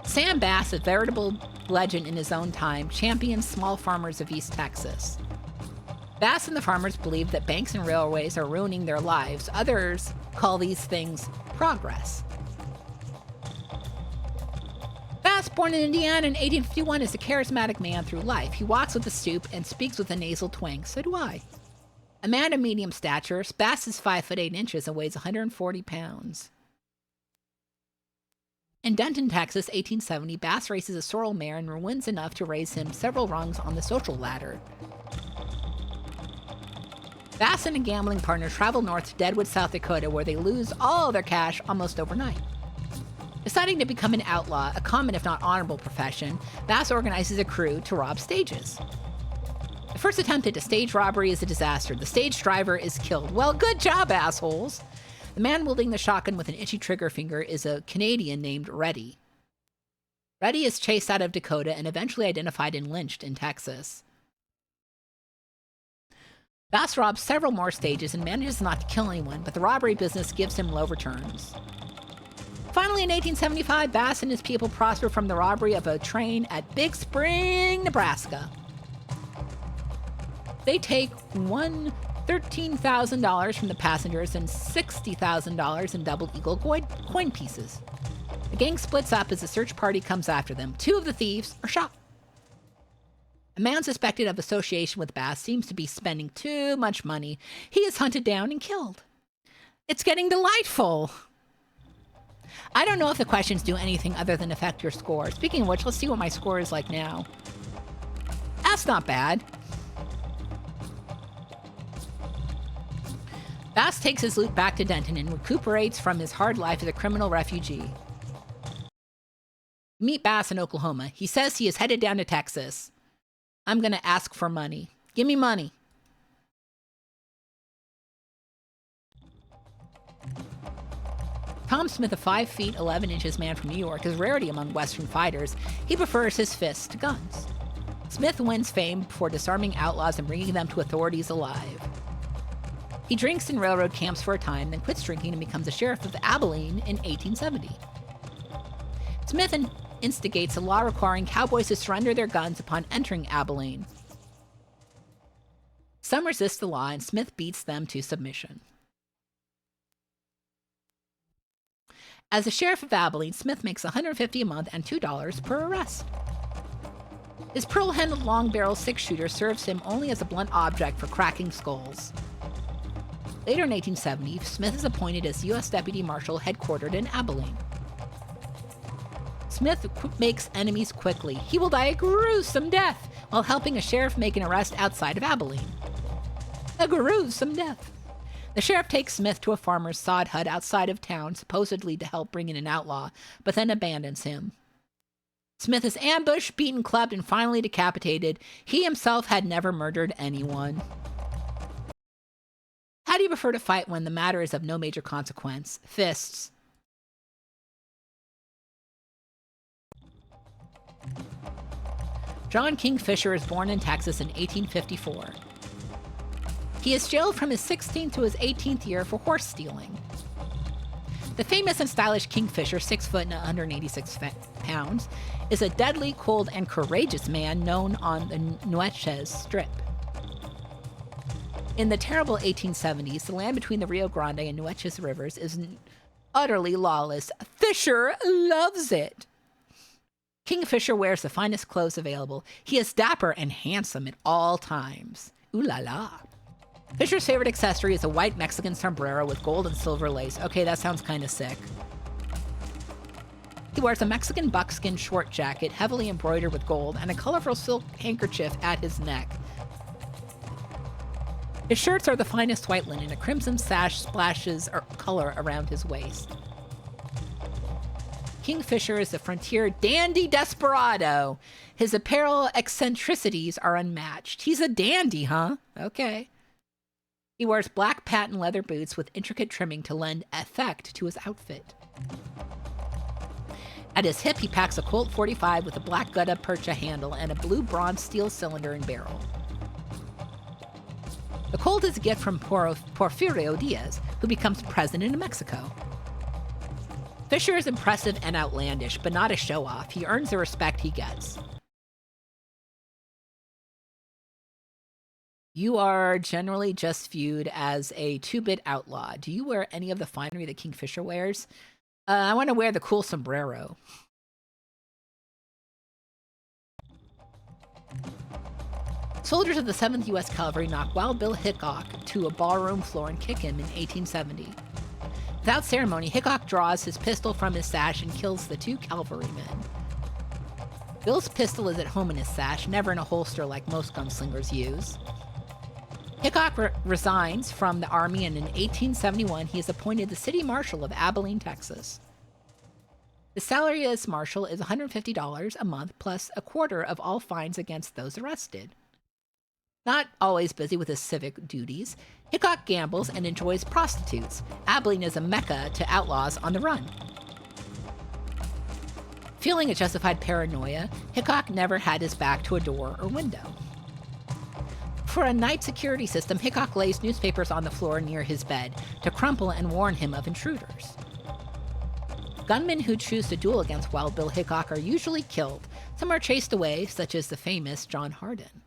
Sam Bass, a veritable legend in his own time, champions small farmers of East Texas. Bass and the farmers believe that banks and railways are ruining their lives. Others call these things progress. Bass, born in Indiana in 1851, is a charismatic man through life. He walks with a stoop and speaks with a nasal twang. So do I. A man of medium stature, Bass is 5 foot 8 inches and weighs 140 pounds. In Denton, Texas, 1870, Bass races a sorrel mare and wins enough to raise him several rungs on the social ladder. Bass and a gambling partner travel north to Deadwood, South Dakota, where they lose all their cash almost overnight. Deciding to become an outlaw, a common if not honorable profession, Bass organizes a crew to rob stages. The first attempt at a stage robbery is a disaster. The stage driver is killed. Well, good job, assholes! The man wielding the shotgun with an itchy trigger finger is a Canadian named Reddy. Reddy is chased out of Dakota and eventually identified and lynched in Texas. Bass robs several more stages and manages not to kill anyone, but the robbery business gives him low returns. Finally, in 1875, Bass and his people prosper from the robbery of a train at Big Spring, Nebraska. They take $13,000 from the passengers and $60,000 in double eagle coin pieces. The gang splits up as a search party comes after them. 2 of the thieves are shot. A man suspected of association with Bass seems to be spending too much money. He is hunted down and killed. It's getting delightful. I don't know if the questions do anything other than affect your score. Speaking of which, let's see what my score is like now. That's not bad. Bass takes his loot back to Denton and recuperates from his hard life as a criminal refugee. Meet Bass in Oklahoma. He says he is headed down to Texas. I'm going to ask for money. Give me money. Tom Smith, a 5 feet 11 inches man from New York, is a rarity among Western fighters. He prefers his fists to guns. Smith wins fame for disarming outlaws and bringing them to authorities alive. He drinks in railroad camps for a time, then quits drinking and becomes a sheriff of Abilene in 1870. Smith instigates a law requiring cowboys to surrender their guns upon entering Abilene. Some resist the law, and Smith beats them to submission. As the sheriff of Abilene, Smith makes $150 a month and $2 per arrest. His pearl-handled long-barrel 6-shooter serves him only as a blunt object for cracking skulls. Later in 1870, Smith is appointed as U.S. Deputy Marshal headquartered in Abilene. Smith makes enemies quickly. He will die a gruesome death while helping a sheriff make an arrest outside of Abilene. A gruesome death. The sheriff takes Smith to a farmer's sod hut outside of town, supposedly to help bring in an outlaw, but then abandons him. Smith is ambushed, beaten, clubbed, and finally decapitated. He himself had never murdered anyone. How do you prefer to fight when the matter is of no major consequence? Fists. John Kingfisher is born in Texas in 1854. He is jailed from his 16th to his 18th year for horse stealing. The famous and stylish Kingfisher, 6 foot and 186 pounds, is a deadly, cold, and courageous man known on the Nueces Strip. In the terrible 1870s, the land between the Rio Grande and Nueces rivers is utterly lawless. Fisher loves it. Kingfisher wears the finest clothes available. He is dapper and handsome at all times. Ooh la la. Fisher's favorite accessory is a white Mexican sombrero with gold and silver lace. Okay, that sounds kind of sick. He wears a Mexican buckskin short jacket, heavily embroidered with gold, and a colorful silk handkerchief at his neck. His shirts are the finest white linen. A crimson sash splashes color around his waist. Kingfisher is a frontier dandy desperado. His apparel eccentricities are unmatched. He's a dandy, huh? Okay. He wears black patent leather boots with intricate trimming to lend effect to his outfit. At his hip, he packs a Colt 45 with a black gutta percha handle and a blue bronze steel cylinder and barrel. The Colt is a gift from Porfirio Diaz, who becomes president of Mexico. Fisher is impressive and outlandish, but not a show-off. He earns the respect he gets. You are generally just viewed as a 2-bit outlaw. Do you wear any of the finery that Kingfisher wears? I want to wear the cool sombrero. Soldiers of the 7th U.S. Cavalry knock Wild Bill Hickok to a ballroom floor and kick him in 1870. Without ceremony, Hickok draws his pistol from his sash and kills the 2 cavalrymen. Bill's pistol is at home in his sash, never in a holster like most gunslingers use. Hickok resigns from the Army, and in 1871 he is appointed the City Marshal of Abilene, Texas. The salary as marshal is $150 a month plus a quarter of all fines against those arrested. Not always busy with his civic duties, Hickok gambles and enjoys prostitutes. Abilene is a mecca to outlaws on the run. Feeling a justified paranoia, Hickok never had his back to a door or window. For a night security system, Hickok lays newspapers on the floor near his bed to crumple and warn him of intruders. Gunmen who choose to duel against Wild Bill Hickok are usually killed. Some are chased away, such as the famous John Hardin.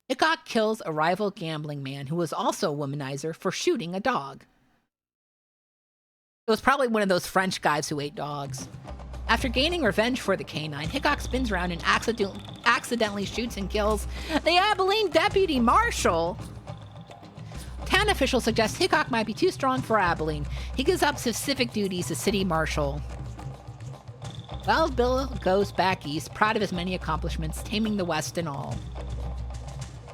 Hickok kills a rival gambling man who was also a womanizer for shooting a dog. It was probably one of those French guys who ate dogs. After gaining revenge for the canine, Hickok spins around and accidentally shoots and kills the Abilene deputy marshal. Town officials suggest Hickok might be too strong for Abilene. He gives up his civic duties as city marshal. Wild Bill goes back east, proud of his many accomplishments, taming the West and all.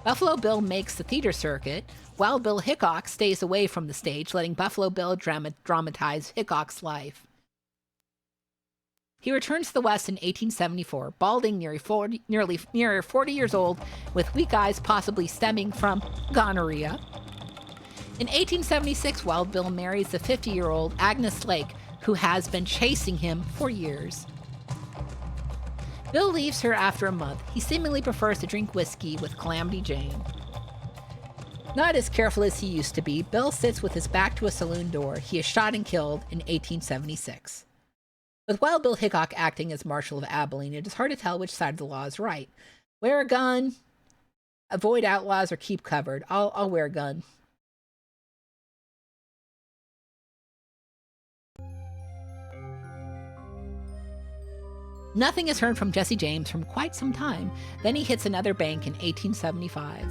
Buffalo Bill makes the theater circuit. Wild Bill Hickok stays away from the stage, letting Buffalo Bill dramatize Hickok's life. He returns to the West in 1874, balding, nearly 40 years old, with weak eyes possibly stemming from gonorrhea. In 1876, Wild Bill marries the 50-year-old Agnes Lake, who has been chasing him for years. Bill leaves her after a month. He seemingly prefers to drink whiskey with Calamity Jane. Not as careful as he used to be, Bill sits with his back to a saloon door. He is shot and killed in 1876. With Wild Bill Hickok acting as Marshal of Abilene, it is hard to tell which side of the law is right. Wear a gun, avoid outlaws, or keep covered. I'll wear a gun. Nothing is heard from Jesse James from quite some time. Then he hits another bank in 1875.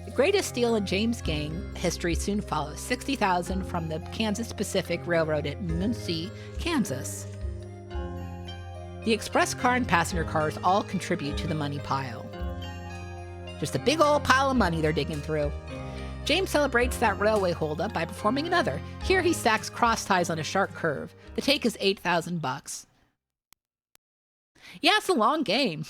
The greatest steal in James gang history soon follows, $60,000 from the Kansas Pacific Railroad at Muncie, Kansas. The express car and passenger cars all contribute to the money pile. Just a big old pile of money they're digging through. James celebrates that railway holdup by performing another. Here he stacks cross ties on a sharp curve. The take is $8,000. Yeah, it's a long game.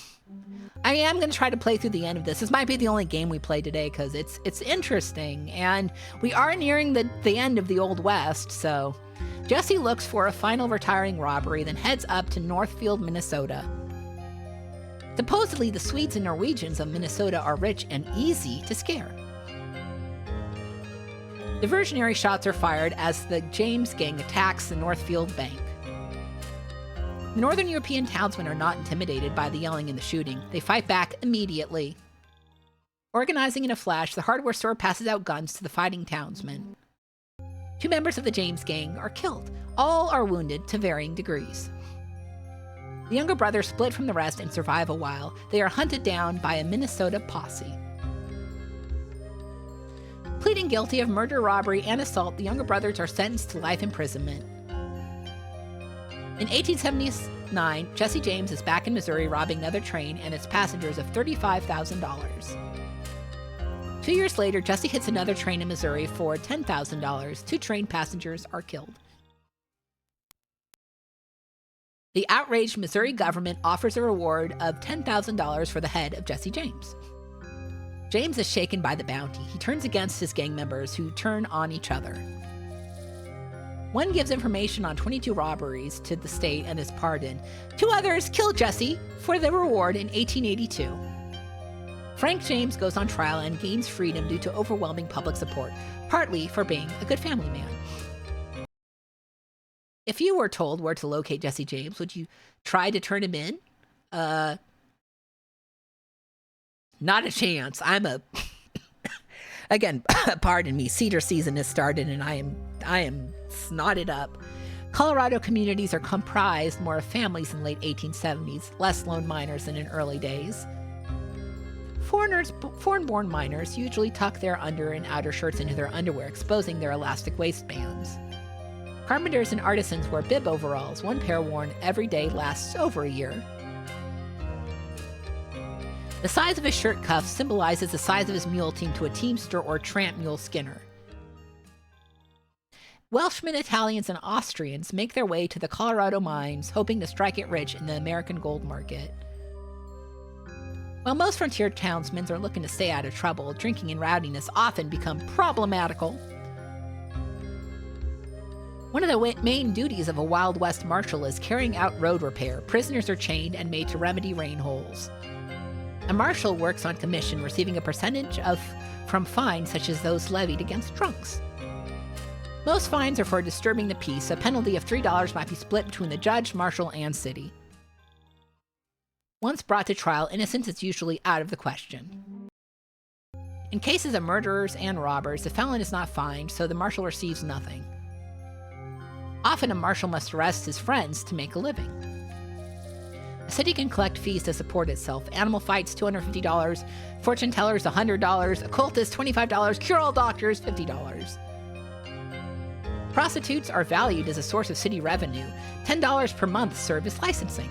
I am going to try to play through the end of this. This might be the only game we play today because it's interesting. And we are nearing the end of the Old West, so Jesse looks for a final retiring robbery, then heads up to Northfield, Minnesota. Supposedly, the Swedes and Norwegians of Minnesota are rich and easy to scare. Diversionary shots are fired as the James gang attacks the Northfield bank. The Northern European townsmen are not intimidated by the yelling and the shooting. They fight back immediately. Organizing in a flash, the hardware store passes out guns to the fighting townsmen. 2 members of the James gang are killed. All are wounded to varying degrees. The younger brothers split from the rest and survive a while. They are hunted down by a Minnesota posse. Pleading guilty of murder, robbery, and assault, the younger brothers are sentenced to life imprisonment. In 1879, Jesse James is back in Missouri robbing another train and its passengers of $35,000. 2 years later, Jesse hits another train in Missouri for $10,000. 2 train passengers are killed. The outraged Missouri government offers a reward of $10,000 for the head of Jesse James. James is shaken by the bounty. He turns against his gang members, who turn on each other. One gives information on 22 robberies to the state and is pardoned. 2 others kill Jesse for the reward in 1882. Frank James goes on trial and gains freedom due to overwhelming public support, partly for being a good family man. If you were told where to locate Jesse James, would you try to turn him in? Not a chance. Again, pardon me, cedar season has started and I am snotted up. Colorado communities are comprised more of families in the late 1870s, less lone miners than in early days. Foreign-born miners usually tuck their under and outer shirts into their underwear, exposing their elastic waistbands. Carpenters and artisans wear bib overalls. 1 pair worn every day lasts over a year. The size of his shirt cuff symbolizes the size of his mule team to a teamster or tramp mule skinner. Welshmen, Italians, and Austrians make their way to the Colorado mines, hoping to strike it rich in the American gold market. While most frontier townsmen are looking to stay out of trouble, drinking and rowdiness often become problematical. One of the main duties of a Wild West marshal is carrying out road repair. Prisoners are chained and made to remedy rain holes. A marshal works on commission, receiving a percentage from fines such as those levied against drunks. Most fines are for disturbing the peace. A penalty of $3 might be split between the judge, marshal, and city. Once brought to trial, innocence is usually out of the question. In cases of murderers and robbers, the felon is not fined, so the marshal receives nothing. Often a marshal must arrest his friends to make a living. A city can collect fees to support itself. Animal fights, $250. Fortune tellers, $100. Occultists, $25. Cure-all doctors, $50. Prostitutes are valued as a source of city revenue. $10 per month serve as licensing.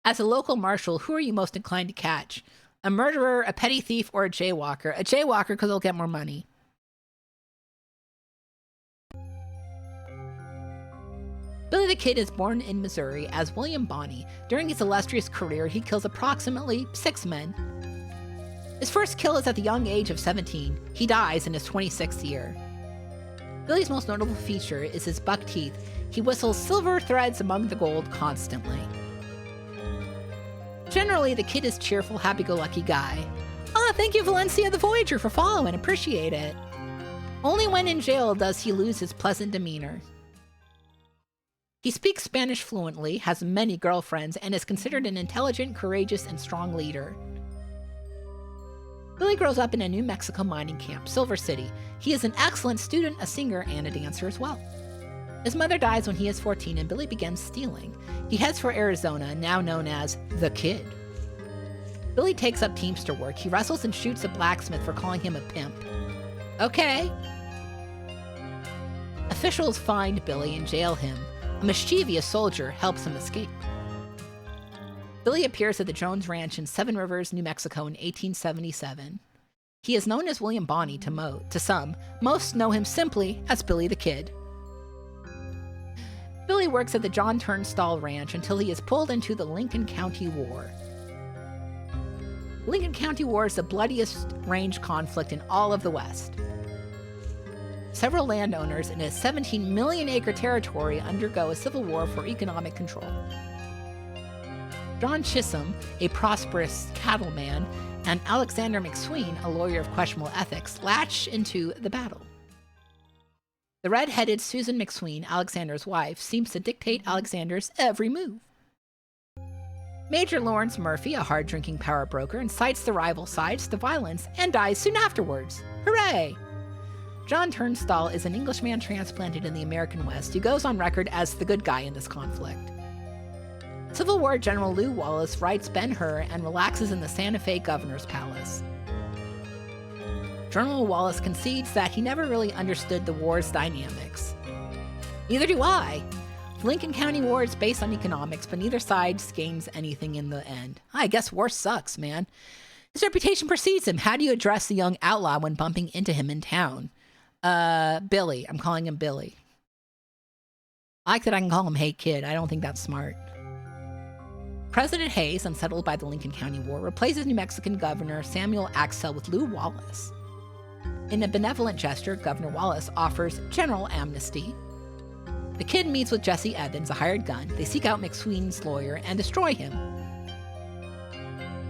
As a local marshal, who are you most inclined to catch? A murderer, a petty thief, or a jaywalker? A jaywalker because they'll get more money. Billy the Kid is born in Missouri as William Bonney. During his illustrious career, he kills approximately 6 men. His first kill is at the young age of 17. He dies in his 26th year. Billy's most notable feature is his buck teeth. He whistles silver threads among the gold constantly. Generally, the Kid is cheerful, happy-go-lucky guy. Thank you, Valencia the Voyager, for following. Appreciate it. Only when in jail does he lose his pleasant demeanor. He speaks Spanish fluently, has many girlfriends, and is considered an intelligent, courageous, and strong leader. Billy grows up in a New Mexico mining camp, Silver City. He is an excellent student, a singer, and a dancer as well. His mother dies when he is 14 and Billy begins stealing. He heads for Arizona, now known as the Kid. Billy takes up teamster work. He wrestles and shoots a blacksmith for calling him a pimp. Okay. Officials find Billy and jail him. A mischievous soldier helps him escape. Billy appears at the Jones Ranch in Seven Rivers, New Mexico in 1877. He is known as William Bonney to some. Most know him simply as Billy the Kid. Billy works at the John Turnstall Ranch until he is pulled into the Lincoln County War. Lincoln County War is the bloodiest range conflict in all of the West. Several landowners in a 17 million acre territory undergo a civil war for economic control. John Chisholm, a prosperous cattleman, and Alexander McSween, a lawyer of questionable ethics, latch into the battle. The red-headed Susan McSween, Alexander's wife, seems to dictate Alexander's every move. Major Lawrence Murphy, a hard-drinking power broker, incites the rival sides to violence and dies soon afterwards. Hooray! John Turnstall is an Englishman transplanted in the American West who goes on record as the good guy in this conflict. Civil War General Lew Wallace writes Ben-Hur and relaxes in the Santa Fe Governor's Palace. General Wallace concedes that he never really understood the war's dynamics. Neither do I. The Lincoln County War is based on economics, but neither side gains anything in the end. I guess war sucks, man. His reputation precedes him. How do you address the young outlaw when bumping into him in town? Billy. I'm calling him Billy. I like that I can call him Hey Kid. I don't think that's smart. President Hayes, unsettled by the Lincoln County War, replaces New Mexican Governor Samuel Axtell with Lew Wallace. In a benevolent gesture, Governor Wallace offers general amnesty. The kid meets with Jesse Evans, a hired gun. They seek out McSween's lawyer and destroy him.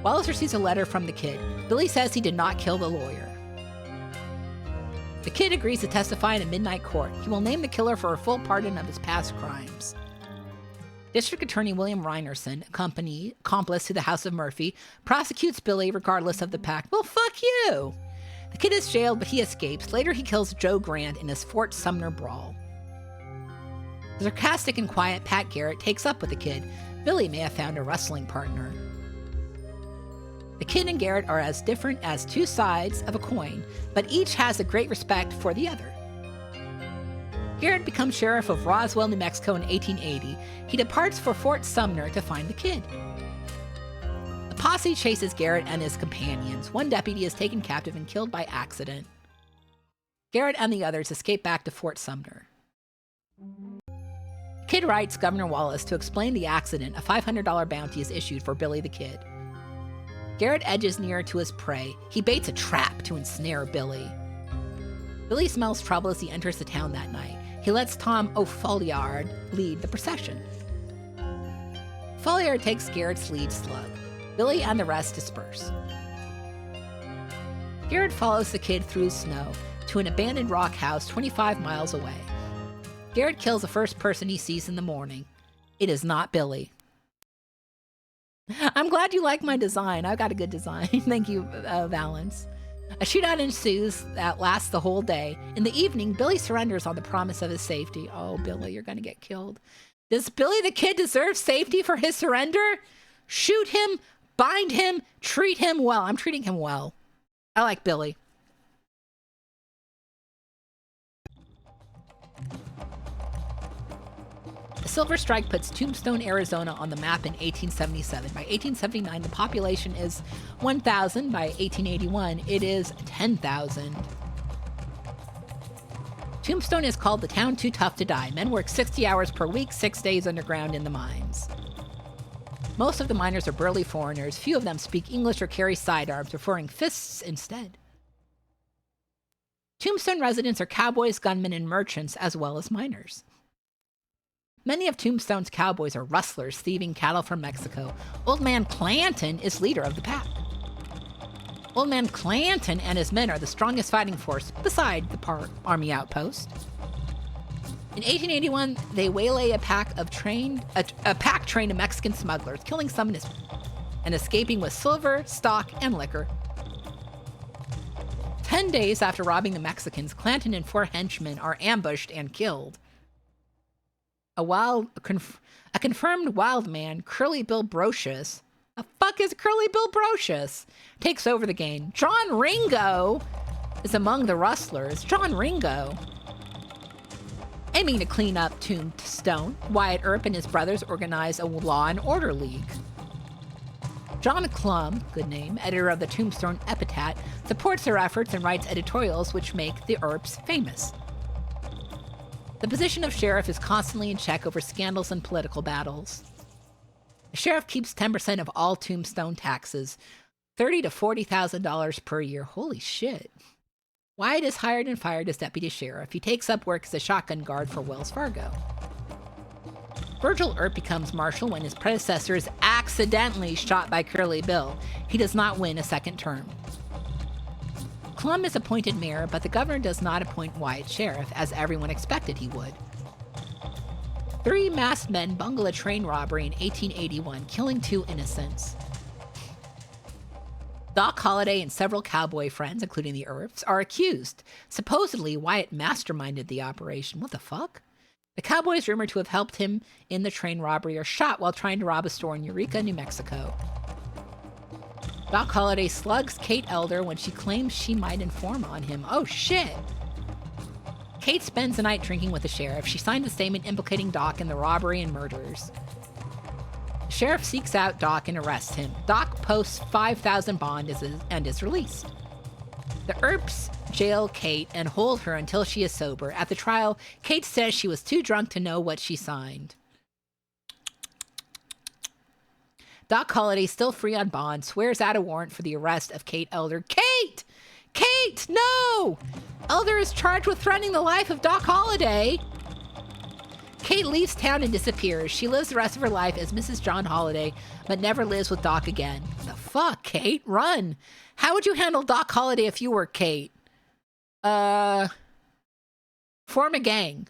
Wallace receives a letter from the kid. Billy says he did not kill the lawyer. The kid agrees to testify in a midnight court. He will name the killer for a full pardon of his past crimes. District Attorney William Reinerson, accomplice to the House of Murphy, prosecutes Billy regardless of the pact. Well, fuck you! The kid is jailed, but he escapes. Later, he kills Joe Grant in his Fort Sumner brawl. The sarcastic and quiet Pat Garrett takes up with the kid. Billy may have found a wrestling partner. The kid and Garrett are as different as two sides of a coin, but each has a great respect for the other. Garrett becomes sheriff of Roswell, New Mexico in 1880. He departs for Fort Sumner to find the kid. The posse chases Garrett and his companions. One deputy is taken captive and killed by accident. Garrett and the others escape back to Fort Sumner. The kid writes Governor Wallace to explain the accident. A $500 bounty is issued for Billy the Kid. Garrett edges nearer to his prey. He baits a trap to ensnare Billy. Billy smells trouble as he enters the town that night. He lets Tom O'Folliard lead the procession. Folliard takes Garrett's lead slug. Billy and the rest disperse. Garrett follows the kid through snow to an abandoned rock house 25 miles away. Garrett kills the first person he sees in the morning. It is not Billy. I'm glad you like my design. I've got a good design. Thank you, Valance. A shootout ensues that lasts the whole day. In the evening, Billy surrenders on the promise of his safety. Oh, Billy, you're going to get killed. Does Billy the Kid deserve safety for his surrender? Shoot him, bind him, treat him well. I'm treating him well. I like Billy. The Silver Strike puts Tombstone, Arizona on the map in 1877. By 1879, the population is 1,000. By 1881, it is 10,000. Tombstone is called the town too tough to die. Men work 60 hours per week, 6 days underground in the mines. Most of the miners are burly foreigners. Few of them speak English or carry sidearms, preferring fists instead. Tombstone residents are cowboys, gunmen, and merchants, as well as miners. Many of Tombstone's cowboys are rustlers, thieving cattle from Mexico. Old Man Clanton is leader of the pack. Old Man Clanton and his men are the strongest fighting force beside the army outpost. In 1881, they waylay a pack train of Mexican smugglers, killing some and escaping with silver, stock, and liquor. 10 days after robbing the Mexicans, Clanton and 4 henchmen are ambushed and killed. A confirmed wild man, Curly Bill Brocious. The fuck is Curly Bill Brocious? Takes over the game. John Ringo is among the rustlers. John Ringo. Aiming to clean up Tombstone, Wyatt Earp and his brothers organize a law and order league. John Clum, good name, editor of the Tombstone Epitaph, supports their efforts and writes editorials which make the Earps famous. The position of sheriff is constantly in check over scandals and political battles. The sheriff keeps 10% of all Tombstone taxes, $30,000 to $40,000 per year. Holy shit. Wyatt is hired and fired as deputy sheriff. He takes up work as a shotgun guard for Wells Fargo. Virgil Earp becomes marshal when his predecessor is accidentally shot by Curly Bill. He does not win a second term. Clum is appointed mayor, but the governor does not appoint Wyatt sheriff, as everyone expected he would. 3 masked men bungle a train robbery in 1881, killing 2 innocents. Doc Holliday and several cowboy friends, including the Earps, are accused. Supposedly, Wyatt masterminded the operation. What the fuck? The cowboys rumored to have helped him in the train robbery are shot while trying to rob a store in Eureka, New Mexico. Doc Holliday slugs Kate Elder when she claims she might inform on him. Oh shit! Kate spends the night drinking with the sheriff. She signed a statement implicating Doc in the robbery and murders. The sheriff seeks out Doc and arrests him. Doc posts $5,000 bond and is released. The Earps jail Kate and hold her until she is sober. At the trial, Kate says she was too drunk to know what she signed. Doc Holliday, still free on bond, swears out a warrant for the arrest of Kate Elder. Kate! Kate, no! Elder is charged with threatening the life of Doc Holliday. Kate leaves town and disappears. She lives the rest of her life as Mrs. John Holliday, but never lives with Doc again. The fuck, Kate? Run! How would you handle Doc Holliday if you were Kate? Form a gang.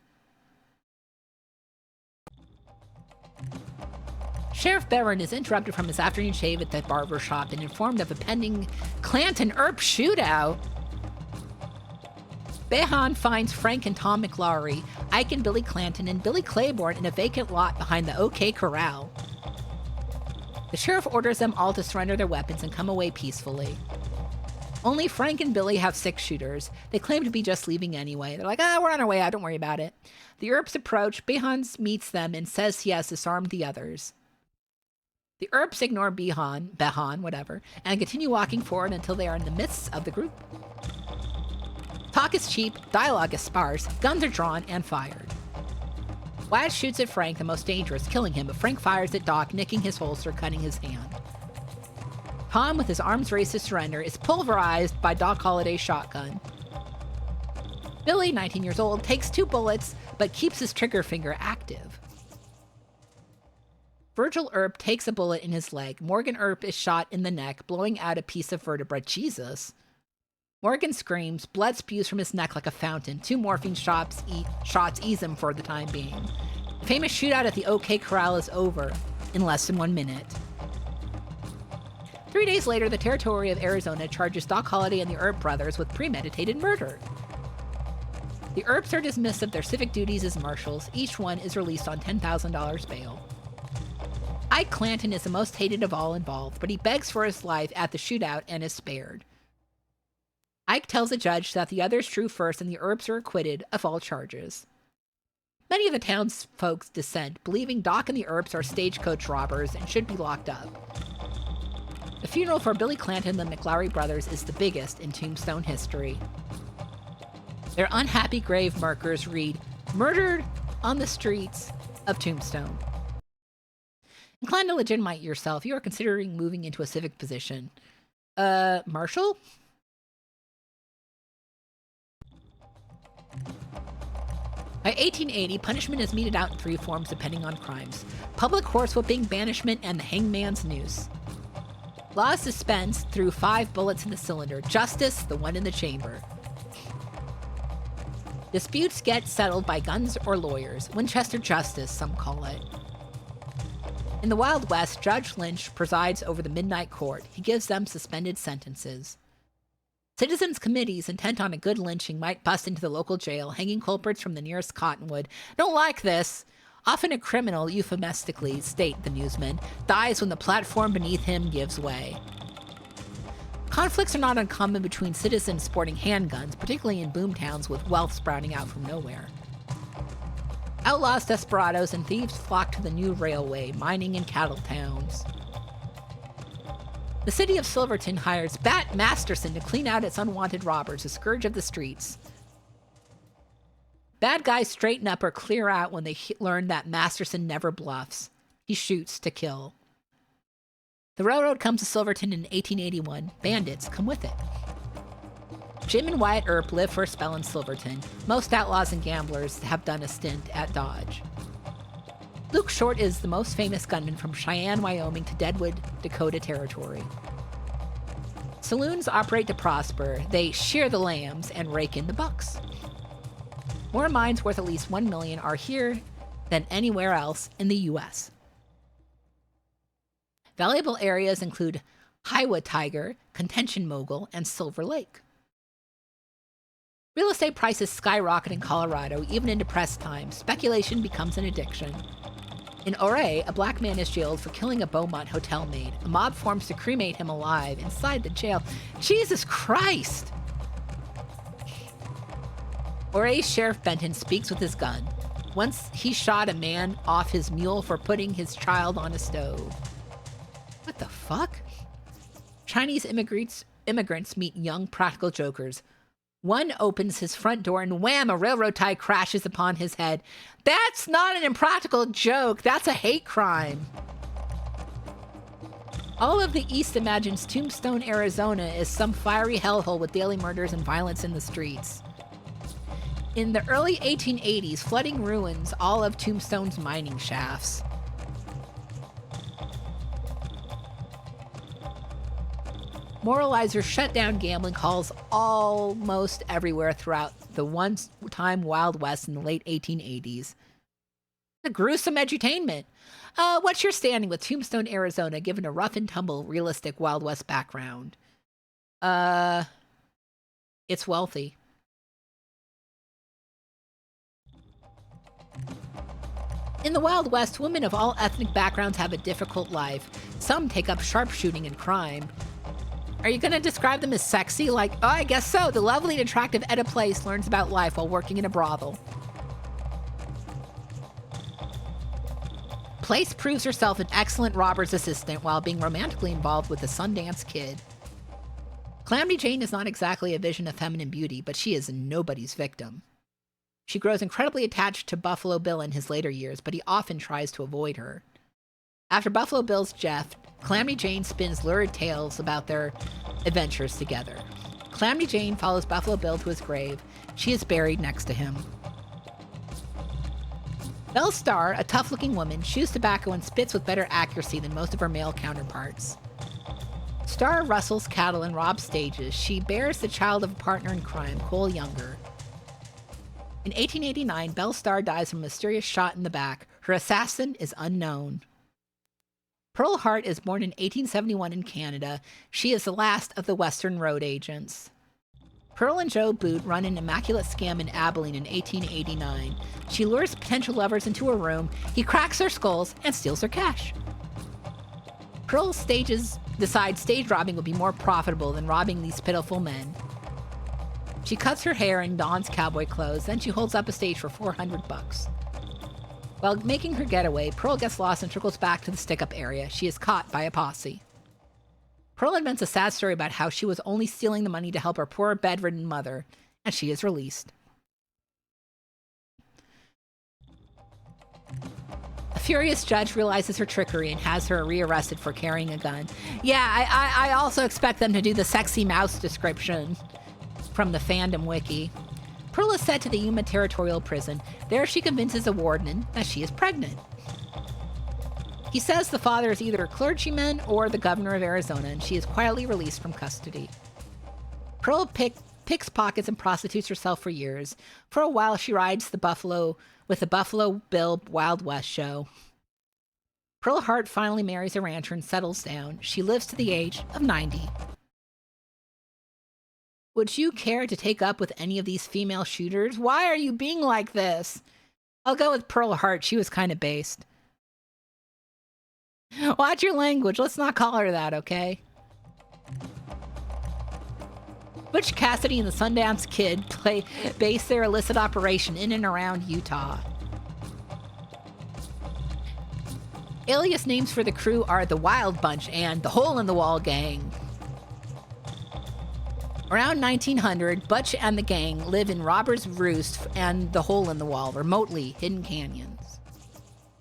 Sheriff Barron is interrupted from his afternoon shave at the barber shop and informed of a pending Clanton Earp shootout. Behan finds Frank and Tom McLaury, Ike and Billy Clanton, and Billy Claiborne in a vacant lot behind the OK Corral. The sheriff orders them all to surrender their weapons and come away peacefully. Only Frank and Billy have 6 shooters. They claim to be just leaving anyway. They're like, we're on our way out, don't worry about it. The Earps approach, Behan meets them and says he has disarmed the others. The Earps ignore Behan, whatever, and continue walking forward until they are in the midst of the group. Talk is cheap, dialogue is sparse, guns are drawn and fired. Wyatt shoots at Frank, the most dangerous, killing him, but Frank fires at Doc, nicking his holster, cutting his hand. Tom, with his arms raised to surrender, is pulverized by Doc Holliday's shotgun. Billy, 19 years old, takes 2 bullets, but keeps his trigger finger active. Virgil Earp takes a bullet in his leg. Morgan Earp is shot in the neck, blowing out a piece of vertebra. Jesus. Morgan screams. Blood spews from his neck like a fountain. 2 morphine shots ease him for the time being. The famous shootout at the OK Corral is over in less than 1 minute. 3 days later, the Territory of Arizona charges Doc Holliday and the Earp brothers with premeditated murder. The Earps are dismissed of their civic duties as marshals. Each one is released on $10,000 bail. Ike Clanton is the most hated of all involved, but he begs for his life at the shootout and is spared. Ike tells the judge that the others drew first and the Earps are acquitted of all charges. Many of the townsfolk dissent, believing Doc and the Earps are stagecoach robbers and should be locked up. The funeral for Billy Clanton and the McLaury brothers is the biggest in Tombstone history. Their unhappy grave markers read, "Murdered on the streets of Tombstone." Inclined to legitimize yourself, you are considering moving into a civic position. Marshal? By 1880, punishment is meted out in 3 forms depending on crimes. Public horsewhipping, banishment, and the hangman's noose. Law is dispensed through 5 bullets in the cylinder. Justice, the one in the chamber. Disputes get settled by guns or lawyers. Winchester justice, some call it. In the Wild West, Judge Lynch presides over the midnight court. He gives them suspended sentences. Citizens' committees intent on a good lynching might bust into the local jail, hanging culprits from the nearest cottonwood. Don't like this. Often a criminal, euphemistically state the newsman, dies when the platform beneath him gives way. Conflicts are not uncommon between citizens sporting handguns, particularly in boomtowns with wealth sprouting out from nowhere. Outlaws, desperados, and thieves flock to the new railway, mining and cattle towns. The city of Silverton hires Bat Masterson to clean out its unwanted robbers, a scourge of the streets. Bad guys straighten up or clear out when they learn that Masterson never bluffs. He shoots to kill. The railroad comes to Silverton in 1881. Bandits come with it. Jim and Wyatt Earp live for a spell in Silverton. Most outlaws and gamblers have done a stint at Dodge. Luke Short is the most famous gunman from Cheyenne, Wyoming to Deadwood, Dakota Territory. Saloons operate to prosper. They shear the lambs and rake in the bucks. More mines worth at least $1 million are here than anywhere else in the U.S. Valuable areas include Hiwa Tiger, Contention Mogul, and Silver Lake. Real estate prices skyrocket in Colorado. Even in depressed times, speculation becomes an addiction. In Ouray, a black man is jailed for killing a Beaumont hotel maid. A mob forms to cremate him alive inside the jail. Jesus Christ! Ouray's Sheriff Benton speaks with his gun. Once he shot a man off his mule for putting his child on a stove. What the fuck? Chinese immigrants meet young practical jokers. One opens his front door and wham, a railroad tie crashes upon his head. That's not an impractical joke. That's a hate crime. All of the East imagines Tombstone, Arizona as some fiery hellhole with daily murders and violence in the streets. In the early 1880s, flooding ruins all of Tombstone's mining shafts. Moralizers shut down gambling halls almost everywhere throughout the once-time Wild West in the late 1880s. A gruesome edutainment. What's your standing with Tombstone, Arizona, given a rough and tumble, realistic Wild West background? It's wealthy. In the Wild West, women of all ethnic backgrounds have a difficult life. Some take up sharpshooting and crime. Are you going to describe them as sexy? Like, oh, I guess so. The lovely and attractive Etta Place learns about life while working in a brothel. Place proves herself an excellent robber's assistant while being romantically involved with the Sundance Kid. Calamity Jane is not exactly a vision of feminine beauty, but she is nobody's victim. She grows incredibly attached to Buffalo Bill in his later years, but he often tries to avoid her. After Buffalo Bill's death, Calamity Jane spins lurid tales about their adventures together. Calamity Jane follows Buffalo Bill to his grave. She is buried next to him. Belle Starr, a tough-looking woman, chews tobacco and spits with better accuracy than most of her male counterparts. Starr rustles cattle and robs stages. She bears the child of a partner in crime, Cole Younger. In 1889, Belle Starr dies from a mysterious shot in the back. Her assassin is unknown. Pearl Hart is born in 1871 in Canada. She is the last of the Western Road agents. Pearl and Joe Boot run an immaculate scam in Abilene in 1889. She lures potential lovers into a room, he cracks their skulls, and steals their cash. Pearl decides stage robbing would be more profitable than robbing these pitiful men. She cuts her hair and dons cowboy clothes, then she holds up a stage for $400. While making her getaway, Pearl gets lost and trickles back to the stick-up area. She is caught by a posse. Pearl invents a sad story about how she was only stealing the money to help her poor bedridden mother, and she is released. A furious judge realizes her trickery and has her rearrested for carrying a gun. Yeah, I also expect them to do the sexy mouse description from the fandom wiki. Pearl is sent to the Yuma Territorial Prison. There she convinces a warden that she is pregnant. He says the father is either a clergyman or the governor of Arizona, and she is quietly released from custody. Pearl picks pockets and prostitutes herself for years. For a while, she rides the Buffalo Bill Wild West show. Pearl Hart finally marries a rancher and settles down. She lives to the age of 90. Would you care to take up with any of these female shooters? Why are you being like this? I'll go with Pearl Hart. She was kind of based. Watch your language. Let's not call her that, okay? Butch Cassidy and the Sundance Kid base their illicit operation in and around Utah. Alias names for the crew are the Wild Bunch and the Hole in the Wall Gang. Around 1900, Butch and the gang live in Robber's Roost and the Hole in the Wall, remote hidden canyons.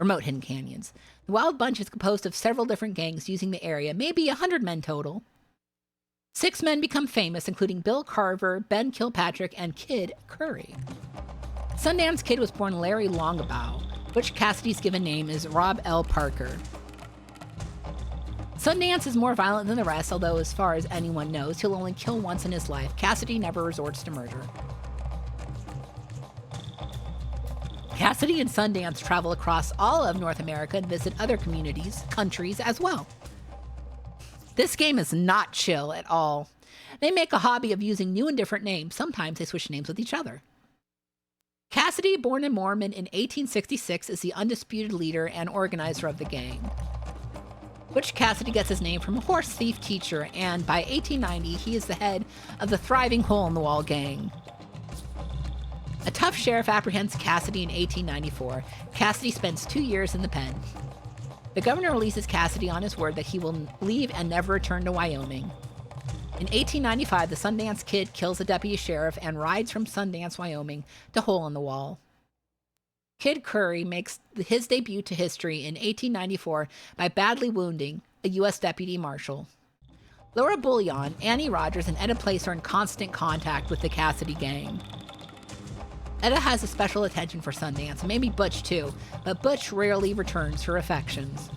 The Wild Bunch is composed of several different gangs using the area, maybe 100 men total. 6 men become famous, including Bill Carver, Ben Kilpatrick, and Kid Curry. Sundance Kid was born Larry Longabout. Butch Cassidy's given name is Rob L. Parker. Sundance is more violent than the rest, although as far as anyone knows, he'll only kill once in his life. Cassidy never resorts to murder. Cassidy and Sundance travel across all of North America and visit other countries as well. This game is not chill at all. They make a hobby of using new and different names. Sometimes they switch names with each other. Cassidy, born in Mormon in 1866, is the undisputed leader and organizer of the gang. Butch Cassidy gets his name from a horse thief teacher, and by 1890, he is the head of the thriving Hole in the Wall gang. A tough sheriff apprehends Cassidy in 1894. Cassidy spends 2 years in the pen. The governor releases Cassidy on his word that he will leave and never return to Wyoming. In 1895, the Sundance Kid kills a deputy sheriff and rides from Sundance, Wyoming to Hole in the Wall. Kid Curry makes his debut to history in 1894 by badly wounding a U.S. deputy marshal. Laura Bullion, Annie Rogers, and Etta Place are in constant contact with the Cassidy gang. Etta has a special attention for Sundance, and maybe Butch too, but Butch rarely returns her affections.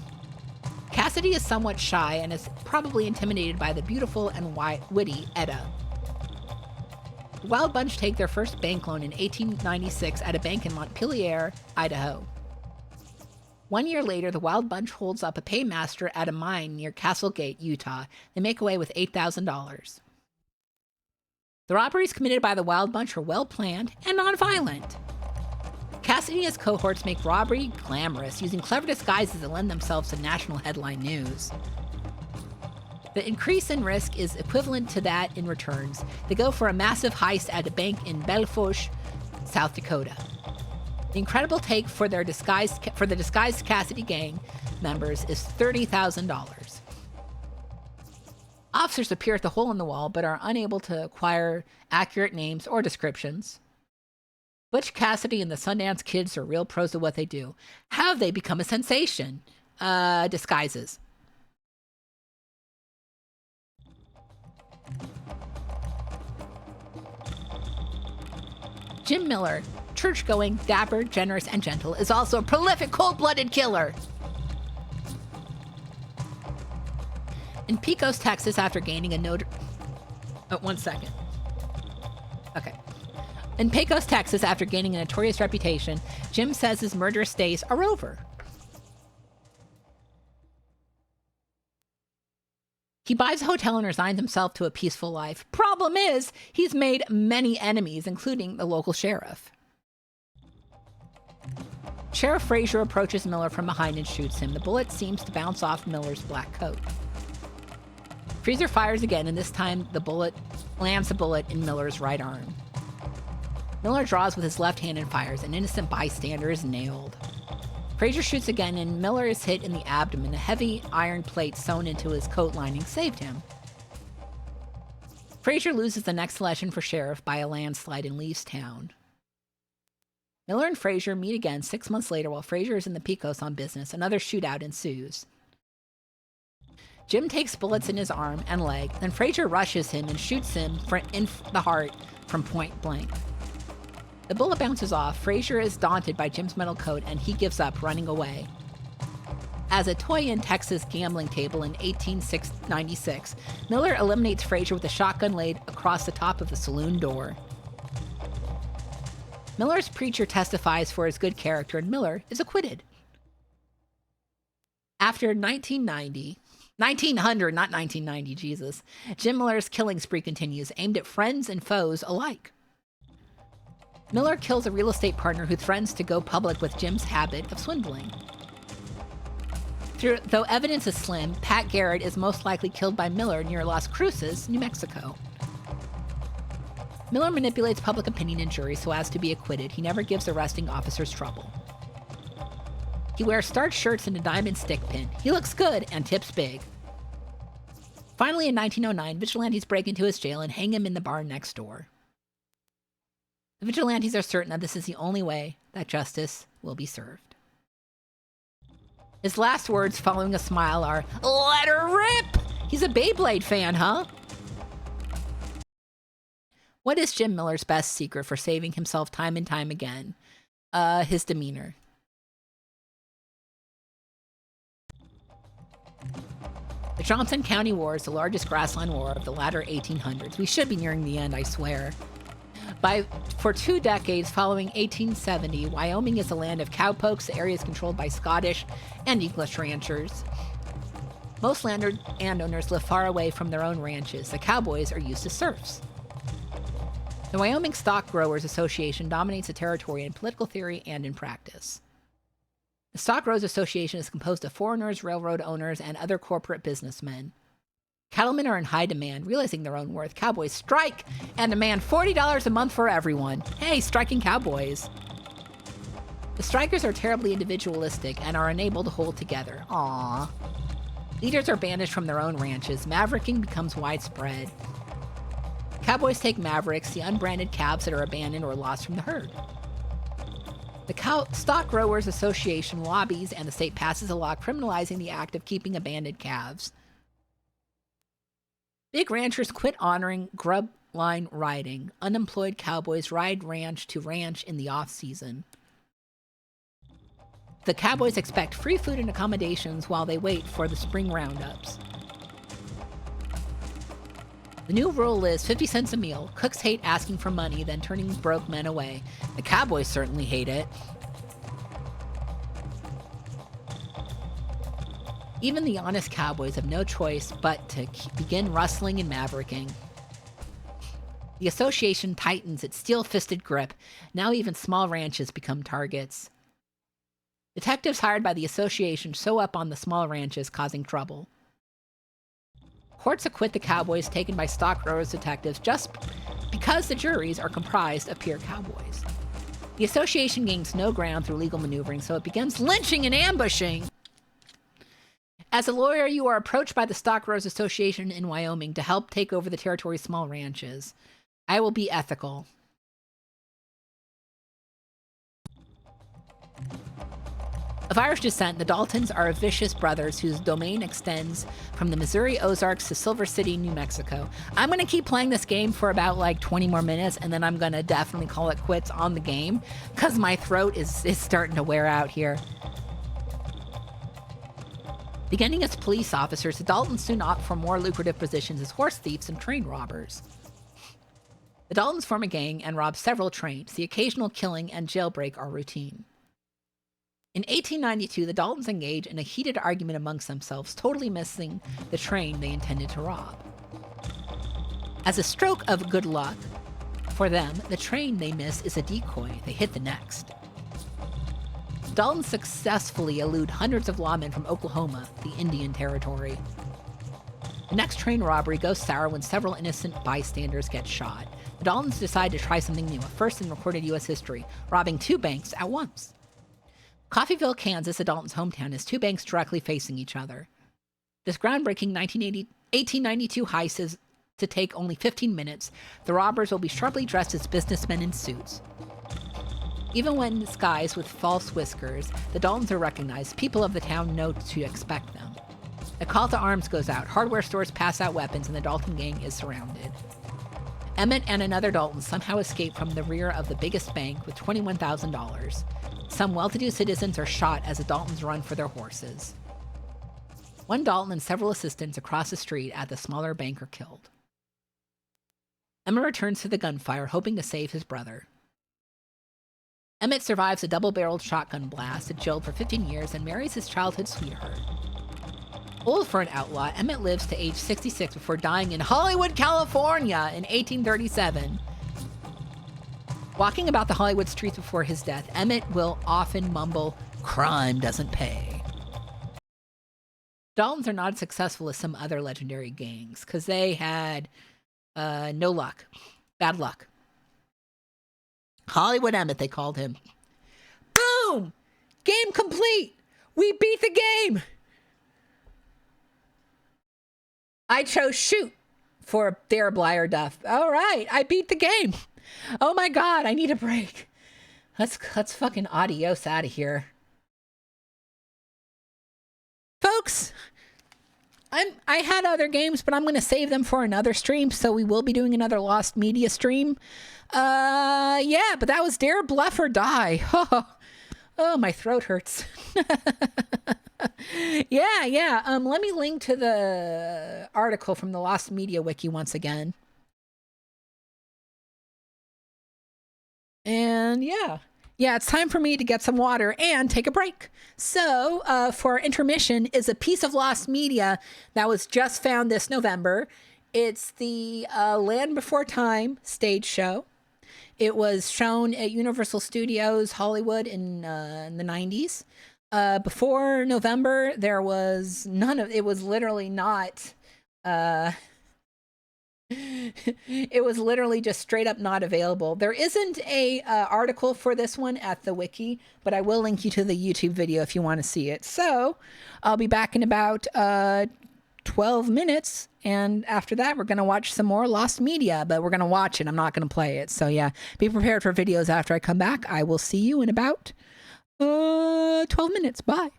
Cassidy is somewhat shy and is probably intimidated by the beautiful and witty Etta. The Wild Bunch take their first bank loan in 1896 at a bank in Montpelier, Idaho. 1 year later, the Wild Bunch holds up a paymaster at a mine near Castle Gate, Utah. They make away with $8,000. The robberies committed by the Wild Bunch are well-planned and non-violent. Cassidy and his cohorts make robbery glamorous, using clever disguises that lend themselves to national headline news. The increase in risk is equivalent to that in returns. They go for a massive heist at a bank in Belfourche, South Dakota. The incredible take for the disguised Cassidy gang members is $30,000. Officers appear at the Hole in the Wall, but are unable to acquire accurate names or descriptions. Butch Cassidy and the Sundance Kids are real pros at what they do. How have they become a sensation? Disguises. Jim Miller, church-going, dapper, generous, and gentle, is also a prolific, cold-blooded killer. In Pecos, Texas, after gaining a In Pecos, Texas, after gaining a notorious reputation, Jim says his murderous days are over. He buys a hotel and resigns himself to a peaceful life. Problem is, he's made many enemies, including the local sheriff. Sheriff Frazier approaches Miller from behind and shoots him. The bullet seems to bounce off Miller's black coat. Frazier fires again, and this time the bullet lands in Miller's right arm. Miller draws with his left hand and fires. An innocent bystander is nailed. Frazier shoots again, and Miller is hit in the abdomen. A heavy iron plate sewn into his coat lining saved him. Frazier loses the next election for sheriff by a landslide and leaves town. Miller and Frazier meet again 6 months later while Frazier is in the Pecos on business. Another shootout ensues. Jim takes bullets in his arm and leg, then Frazier rushes him and shoots him in the heart from point blank. The bullet bounces off. Frazier is daunted by Jim's metal coat, and he gives up, running away. As a toy in Texas gambling table in 1896, Miller eliminates Frazier with a shotgun laid across the top of the saloon door. Miller's preacher testifies for his good character, and Miller is acquitted. After 1990, Jesus, Jim Miller's killing spree continues, aimed at friends and foes alike. Miller kills a real estate partner who threatens to go public with Jim's habit of swindling. Though evidence is slim, Pat Garrett is most likely killed by Miller near Las Cruces, New Mexico. Miller manipulates public opinion and jury so as to be acquitted. He never gives arresting officers trouble. He wears starched shirts and a diamond stick pin. He looks good and tips big. Finally, in 1909, vigilantes break into his jail and hang him in the barn next door. The vigilantes are certain that this is the only way that justice will be served. His last words following a smile are, "Let her rip!" He's a Beyblade fan, huh? What is Jim Miller's best secret for saving himself time and time again? His demeanor. The Johnson County War is the largest grassland war of the latter 1800s. We should be nearing the end, I swear. For 2 decades following 1870, Wyoming is a land of cowpokes. The area is controlled by Scottish and English ranchers. Most landowners live far away from their own ranches. The cowboys are used as serfs. The Wyoming Stock Growers Association dominates the territory in political theory and in practice. The Stock Growers Association is composed of foreigners, railroad owners, and other corporate businessmen. Cattlemen are in high demand. Realizing their own worth, cowboys strike and demand $40 a month for everyone. Hey, striking cowboys. The strikers are terribly individualistic and are unable to hold together. Aww. Leaders are banished from their own ranches. Mavericking becomes widespread. Cowboys take mavericks, the unbranded calves that are abandoned or lost from the herd. The Stock Growers Association lobbies and the state passes a law criminalizing the act of keeping abandoned calves. Big ranchers quit honoring grub line riding. Unemployed cowboys ride ranch to ranch in the off-season. The cowboys expect free food and accommodations while they wait for the spring roundups. The new rule is 50 cents a meal. Cooks hate asking for money, then turning broke men away. The cowboys certainly hate it. Even the honest cowboys have no choice but to begin rustling and mavericking. The association tightens its steel-fisted grip. Now even small ranches become targets. Detectives hired by the association show up on the small ranches, causing trouble. Courts acquit the cowboys taken by stock growers detectives just because the juries are comprised of pure cowboys. The association gains no ground through legal maneuvering, so it begins lynching and ambushing. As a lawyer, you are approached by the Stock Growers Association in Wyoming to help take over the territory's small ranches. I will be ethical. Of Irish descent, the Daltons are vicious brothers whose domain extends from the Missouri Ozarks to Silver City, New Mexico. I'm going to keep playing this game for about like 20 more minutes, and then I'm going to definitely call it quits on the game because my throat is starting to wear out here. Beginning as police officers, the Daltons soon opt for more lucrative positions as horse thieves and train robbers. The Daltons form a gang and rob several trains. The occasional killing and jailbreak are routine. In 1892, the Daltons engage in a heated argument amongst themselves, totally missing the train they intended to rob. As a stroke of good luck for them, the train they miss is a decoy. They hit the next. Daltons successfully elude hundreds of lawmen from Oklahoma, the Indian Territory. The next train robbery goes sour when several innocent bystanders get shot. The Daltons decide to try something new, a first in recorded U.S. history, robbing 2 banks at once. Coffeyville, Kansas, the Daltons' hometown, has 2 banks directly facing each other. This groundbreaking 1892 heist is to take only 15 minutes. The robbers will be sharply dressed as businessmen in suits. Even when disguised with false whiskers, the Daltons are recognized. People of the town know to expect them. A call to arms goes out. Hardware stores pass out weapons, and the Dalton gang is surrounded. Emmett and another Dalton somehow escape from the rear of the biggest bank with $21,000. Some well-to-do citizens are shot as the Daltons run for their horses. One Dalton and several assistants across the street at the smaller bank are killed. Emmett returns to the gunfire, hoping to save his brother. Emmett survives a double-barreled shotgun blast, jailed for 15 years, and marries his childhood sweetheart. Old for an outlaw, Emmett lives to age 66 before dying in Hollywood, California in 1837. Walking about the Hollywood streets before his death, Emmett will often mumble, "Crime doesn't pay." Daltons are not as successful as some other legendary gangs, because they had no luck. Bad luck. Hollywood Emmett, they called him. Boom! Game complete! We beat the game! I chose shoot for their Blyer Duff. All right, I beat the game. Oh my God, I need a break. Let's fucking adios out of here. Folks, I had other games, but I'm going to save them for another stream, so we will be doing another Lost Media stream. Yeah, but that was Dare, Bluff, or Die. Oh, my throat hurts. Yeah. Let me link to the article from the Lost Media Wiki once again. And yeah, it's time for me to get some water and take a break. So for intermission is a piece of Lost Media that was just found this November. It's the Land Before Time stage show. It was shown at Universal Studios Hollywood in the 90s. Before November, there was it was literally not... it was literally just straight up not available. There isn't a article for this one at the wiki, but I will link you to the YouTube video if you want to see it. So I'll be back in about 12 minutes, and after that we're going to watch some more Lost Media, but we're going to watch it. I'm not going to play it. So yeah, be prepared for videos after I come back. I will see you in about 12 minutes. Bye.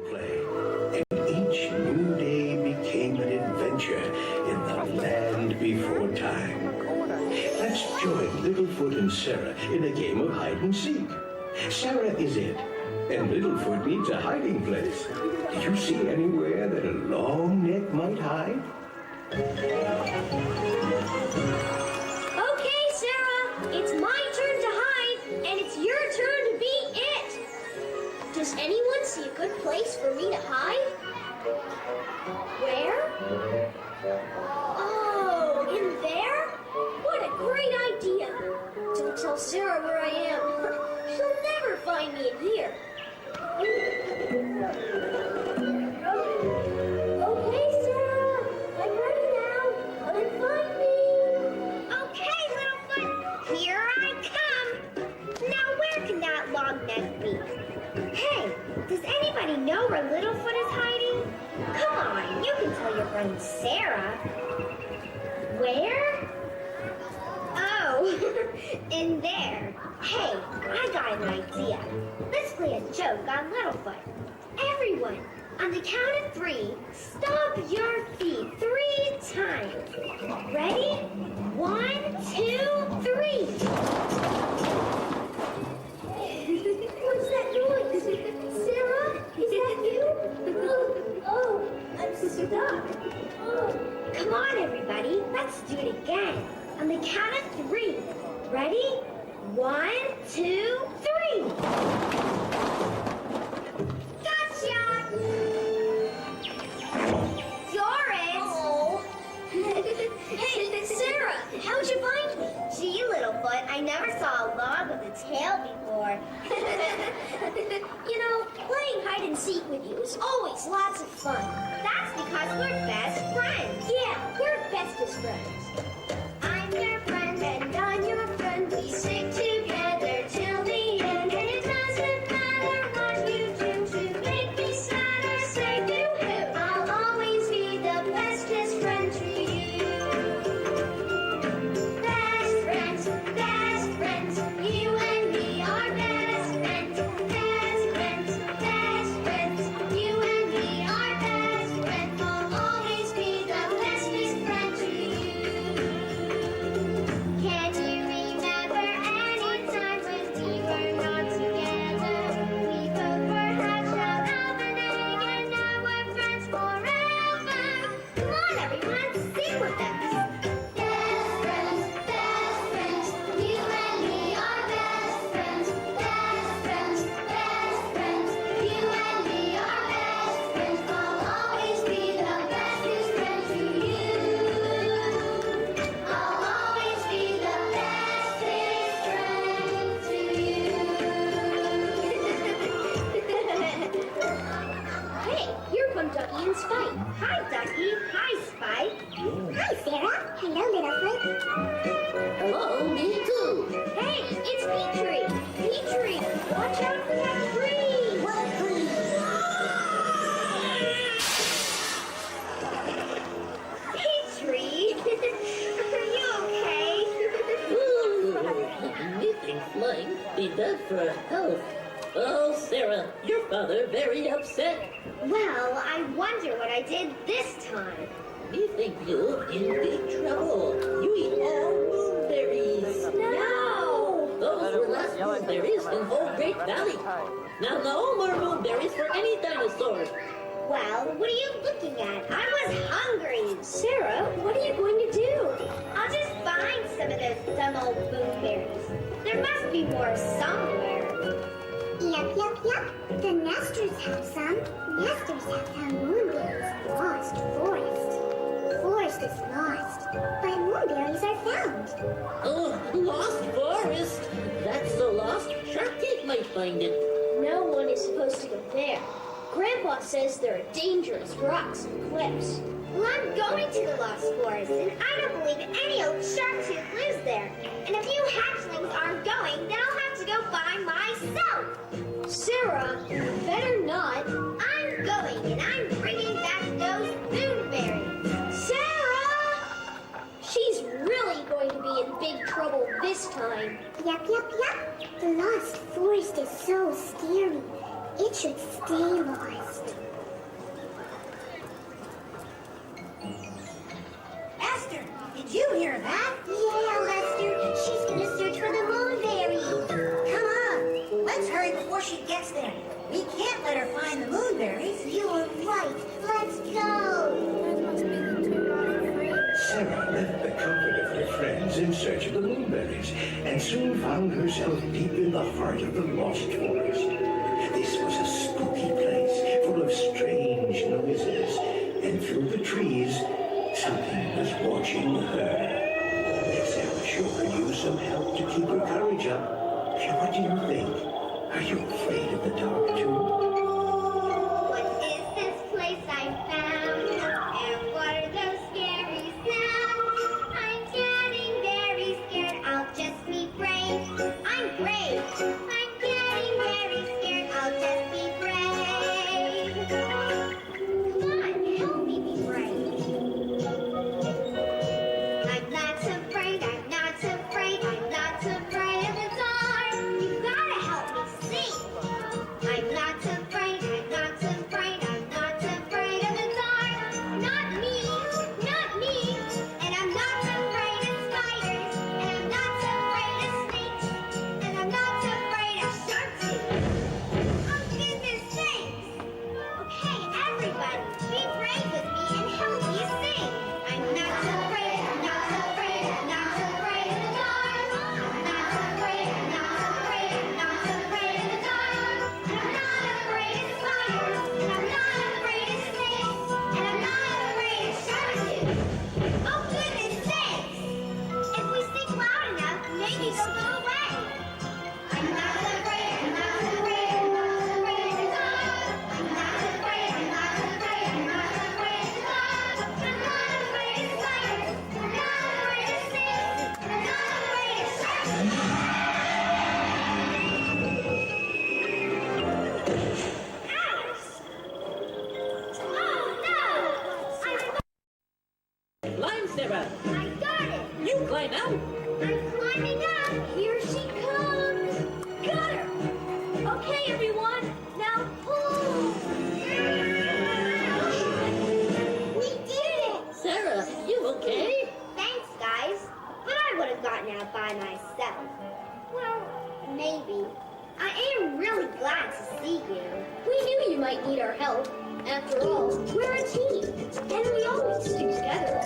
Play, and each new day became an adventure in the land before time. Let's join Littlefoot and Sarah in a game of hide and seek. Sarah is it, and Littlefoot needs a hiding place. Did you see anywhere that a long neck might hide? Okay, Sarah, it's my turn to hide, and it's your turn to be it. Does anyone see a good place for me to hide? Where? Oh, in there? What a great idea! Don't tell Sarah where I am. She'll never find me in here. Okay, Sarah, I'm ready now. Come and find me. Okay, Littlefoot, here I come. Now where can that long neck be? Hey, does anybody know where Littlefoot is hiding? Come on, you can tell your friend Sarah. Where? Oh, in there. Hey, I got an idea. Let's play a joke on Littlefoot. Everyone, on the count of 3, stomp your feet 3 times. Ready? 1, 2, 3. What's that noise? Sarah, is that you? Oh, I'm stuck. Oh. Come on, everybody. Let's do it again. On the count of 3. Ready? 1, 2, 3. Gotcha! Doris! Oh. Hey, Sarah, how'd you find me? Gee, Littlefoot, I never saw a log with a tail before. You know, playing hide and seek with you is always lots of fun. That's because we're best friends. Yeah, we're bestest friends. I'm your friend and I'm your friend. We stick together till the end. And it doesn't matter what you do to make me sad or say boo-hoo. I'll always be the bestest friend to you. Best friends, you and me are best friends. Best friends, you and me are best friends. I'll always be the bestest friend to you. Sarah. Hello, Littlefoot. Hello, me too. Hey, it's Petrie. Petrie, watch out for that tree. What tree? Petrie, are you okay? Ooh, you think flying be bad for our health? Oh, Sarah, your father very upset. Well, I wonder what I did this time. We think you in big trouble. You eat all moonberries. No! Those were last moonberries in whole Great Valley. Now no more moonberries for any dinosaur. Well, what are you looking at? I was hungry. Sarah, what are you going to do? I'll just find some of those dumb old moonberries. There must be more somewhere. Yep. The nesters have some. Nesters have found moonberries. Lost forest. Forest is lost, but moonberries are found. Oh, lost forest. That's so lost, Shark Teeth might find it. No one is supposed to go there. Grandpa says there are dangerous rocks and cliffs. Well, I'm going to the Lost Forest, and I don't believe any old shark tooth lives there. And if you hatchlings aren't going, then I'll have to go by myself. Sarah, you better not. I'm going, and I'm bringing back those moonberries. Sarah! She's really going to be in big trouble this time. Yep. The Lost Forest is so scary. It should stay lost. Esther, did you hear that? Yeah, Lester. She's gonna search for the moonberries. Come on, let's hurry before she gets there. We can't let her find the moonberries. You are right. Let's go. Sarah left the comfort of her friends in search of the moonberries and soon found herself deep in the heart of the Lost Forest. This was a spooky place full of strange noises, and through the trees, something was watching her. Sarah sure could use some help to keep her courage up. And what do you think? Are you afraid of the dark too? What is this place I found? And what are those scary sounds? I'm getting very scared. I'll just be brave. I'm brave. I'm getting very scared. I'll just be brave. Come on, help me be brave. I'm not afraid. I'm not afraid. I'm not afraid of the dark. You gotta help me see. I'm not afraid. I'm not afraid. I'm not afraid of the dark. Not me. Not me. And I'm not afraid of spiders. And I'm not afraid of snakes. And I'm not afraid of sharks. Oh, goodness sakes. Okay, everybody, be brave with me and help me sing. I'm not afraid. I'm not afraid. I'm not afraid of the dark. I'm not afraid. I'm not afraid. I'm not afraid of the dark. And I'm not afraid of spiders. And I'm not afraid of snakes. And I'm not afraid of sharks. Oh, goodness sakes. If we sing loud enough, maybe they'll go away. I'm not afraid. I'm not afraid. I'm not afraid of the dark. I'm not afraid. I'm not afraid. I'm not afraid of the dark. I'm not afraid of spiders. I'm not afraid of snakes. I'm not afraid of sharks. Ouch! Oh no! Climb, Sarah. I got it! You climb out. I'm climbing up! Here she comes! Got her! Okay, everyone, now pull! We did it! Sarah, you okay? Thanks, guys. But I would have gotten out by myself. Well, maybe. I am really glad to see you. We knew you might need our help. After all, we're a team, and we always stick together.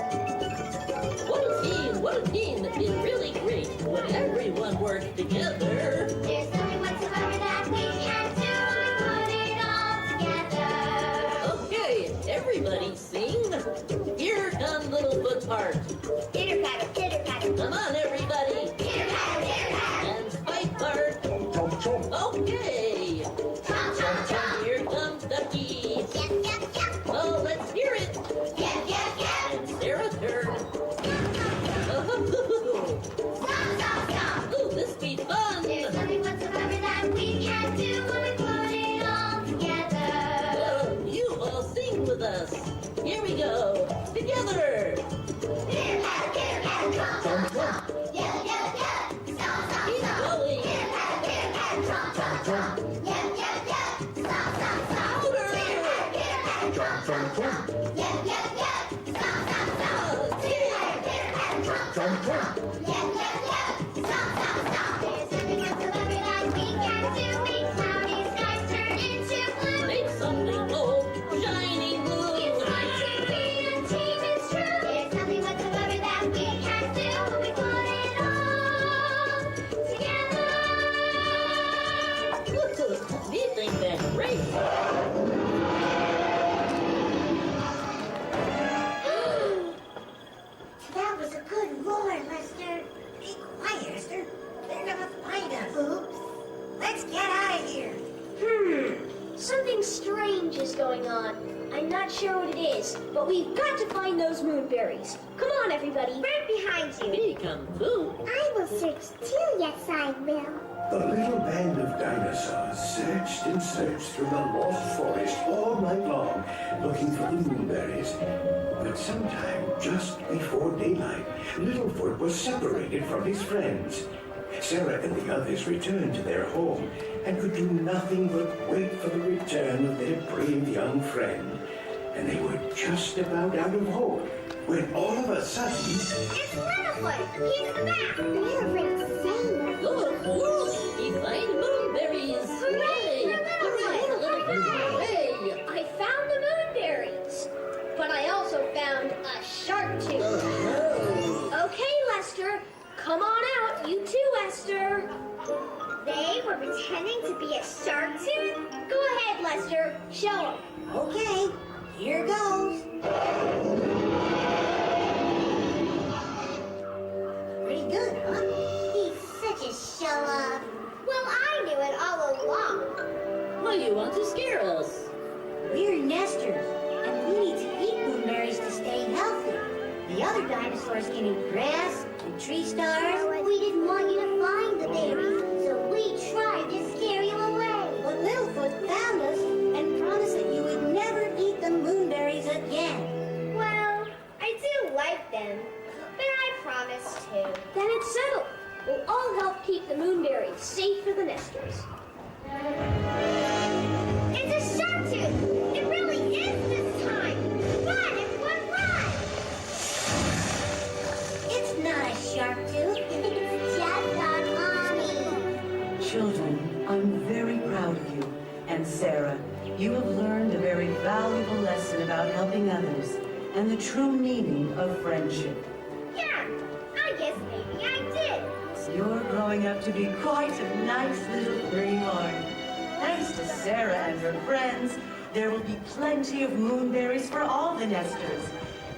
What a team. It's really great when everyone works together. There's nothing whatsoever that we can do when we put it all together. Okay, everybody sing. Here comes Littlefoot's heart. Pitter patter, pitter patter. Come on, everybody. Pitter patter, pitter patter. And Spike part. Okay. Chomp, chomp, chomp. Here comes Ducky. Yep, yep, yep. Oh, let's hear it. Yep, yep, yep. And Sarah's turn. Make something gold, shiny blue. We think that's great. That was a good roar, Lester. Be quiet, Esther. They're gonna find us. Oops. Let's get out of here. Something strange is going on. I'm not sure what it is, but we've got to find those moonberries. Come on, everybody. Right behind you. We come too. I will search too, yes I will. The little band of dinosaurs searched and searched through the lost forest all night long, looking for the moonberries. But sometime just before daylight, Littlefoot was separated from his friends. Sarah and the others returned to their home and could do nothing but wait for the return of their brave young friend. And they were just about out of hope when all of a sudden... It's Littlefoot. He's back. Littlefoot's saying. Look, he finds moonberries. Hooray for Littlefoot. Hooray! I found the moonberries, but I also found a shark tooth. Okay, Lester, come on out. You too, Esther. They were pretending to be a shark tooth? Go ahead, Lester. Show them. Okay, here goes. Pretty good, huh? He's such a show-off. Well, I knew it all along. Why you want to scare us? We're nesters, and we need to eat moonberries to stay healthy. The other dinosaurs can eat grass and tree stars. We didn't want you to find the berries, so we tried to scare you away. But Littlefoot found us and promised that you would never eat the moonberries again. Well, I do like them, but I promise to. Then it's settled. We'll all help keep the moonberries safe for the nesters. It's a shark tooth! It really is this time! Run, everyone, run! It's not a shark tooth. It's just our mommy. Children, I'm very proud of you. And Sarah, you have learned a very valuable lesson about helping others and the true meaning of friendship. Yeah, I guess maybe I did. You're growing up to be quite a nice little greenhorn. Thanks to Sarah and her friends, there will be plenty of moonberries for all the nesters.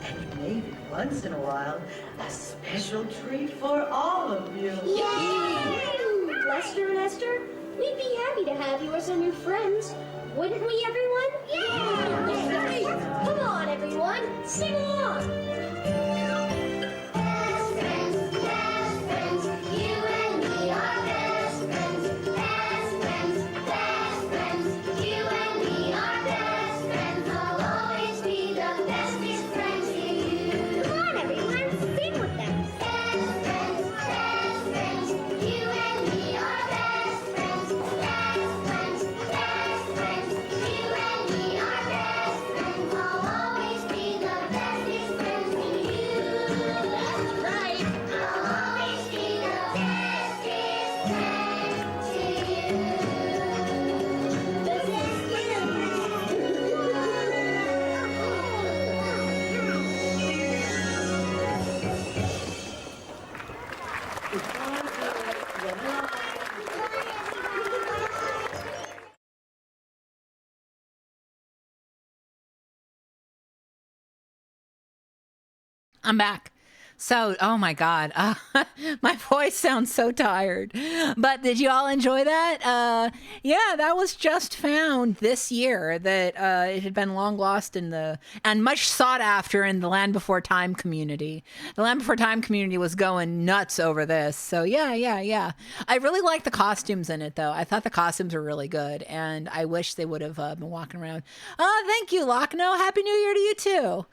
And maybe once in a while, a special treat for all of you. Yay! Lester and Esther, we'd be happy to have you as our new friends. Wouldn't we, everyone? Yeah! Come on, everyone, sing along. Best friends, you and me are best friends. Best friends, you and me are best friends. I'll always be the bestest friend to you. Come on, everyone, sing with them. Best friends, you and me are best friends. Best friends, you and me are best friends. I'll always be the bestest friend to you. That's right. I'll always be the bestest friend to I'm back. So, oh my God, my voice sounds so tired. But did you all enjoy that? Yeah, that was just found this year. That it had been long lost in and much sought after in the Land Before Time community. The Land Before Time community was going nuts over this. So yeah. I really like the costumes in it, though. I thought the costumes were really good, and I wish they would have been walking around. Thank you, Lochno. Happy New Year to you too.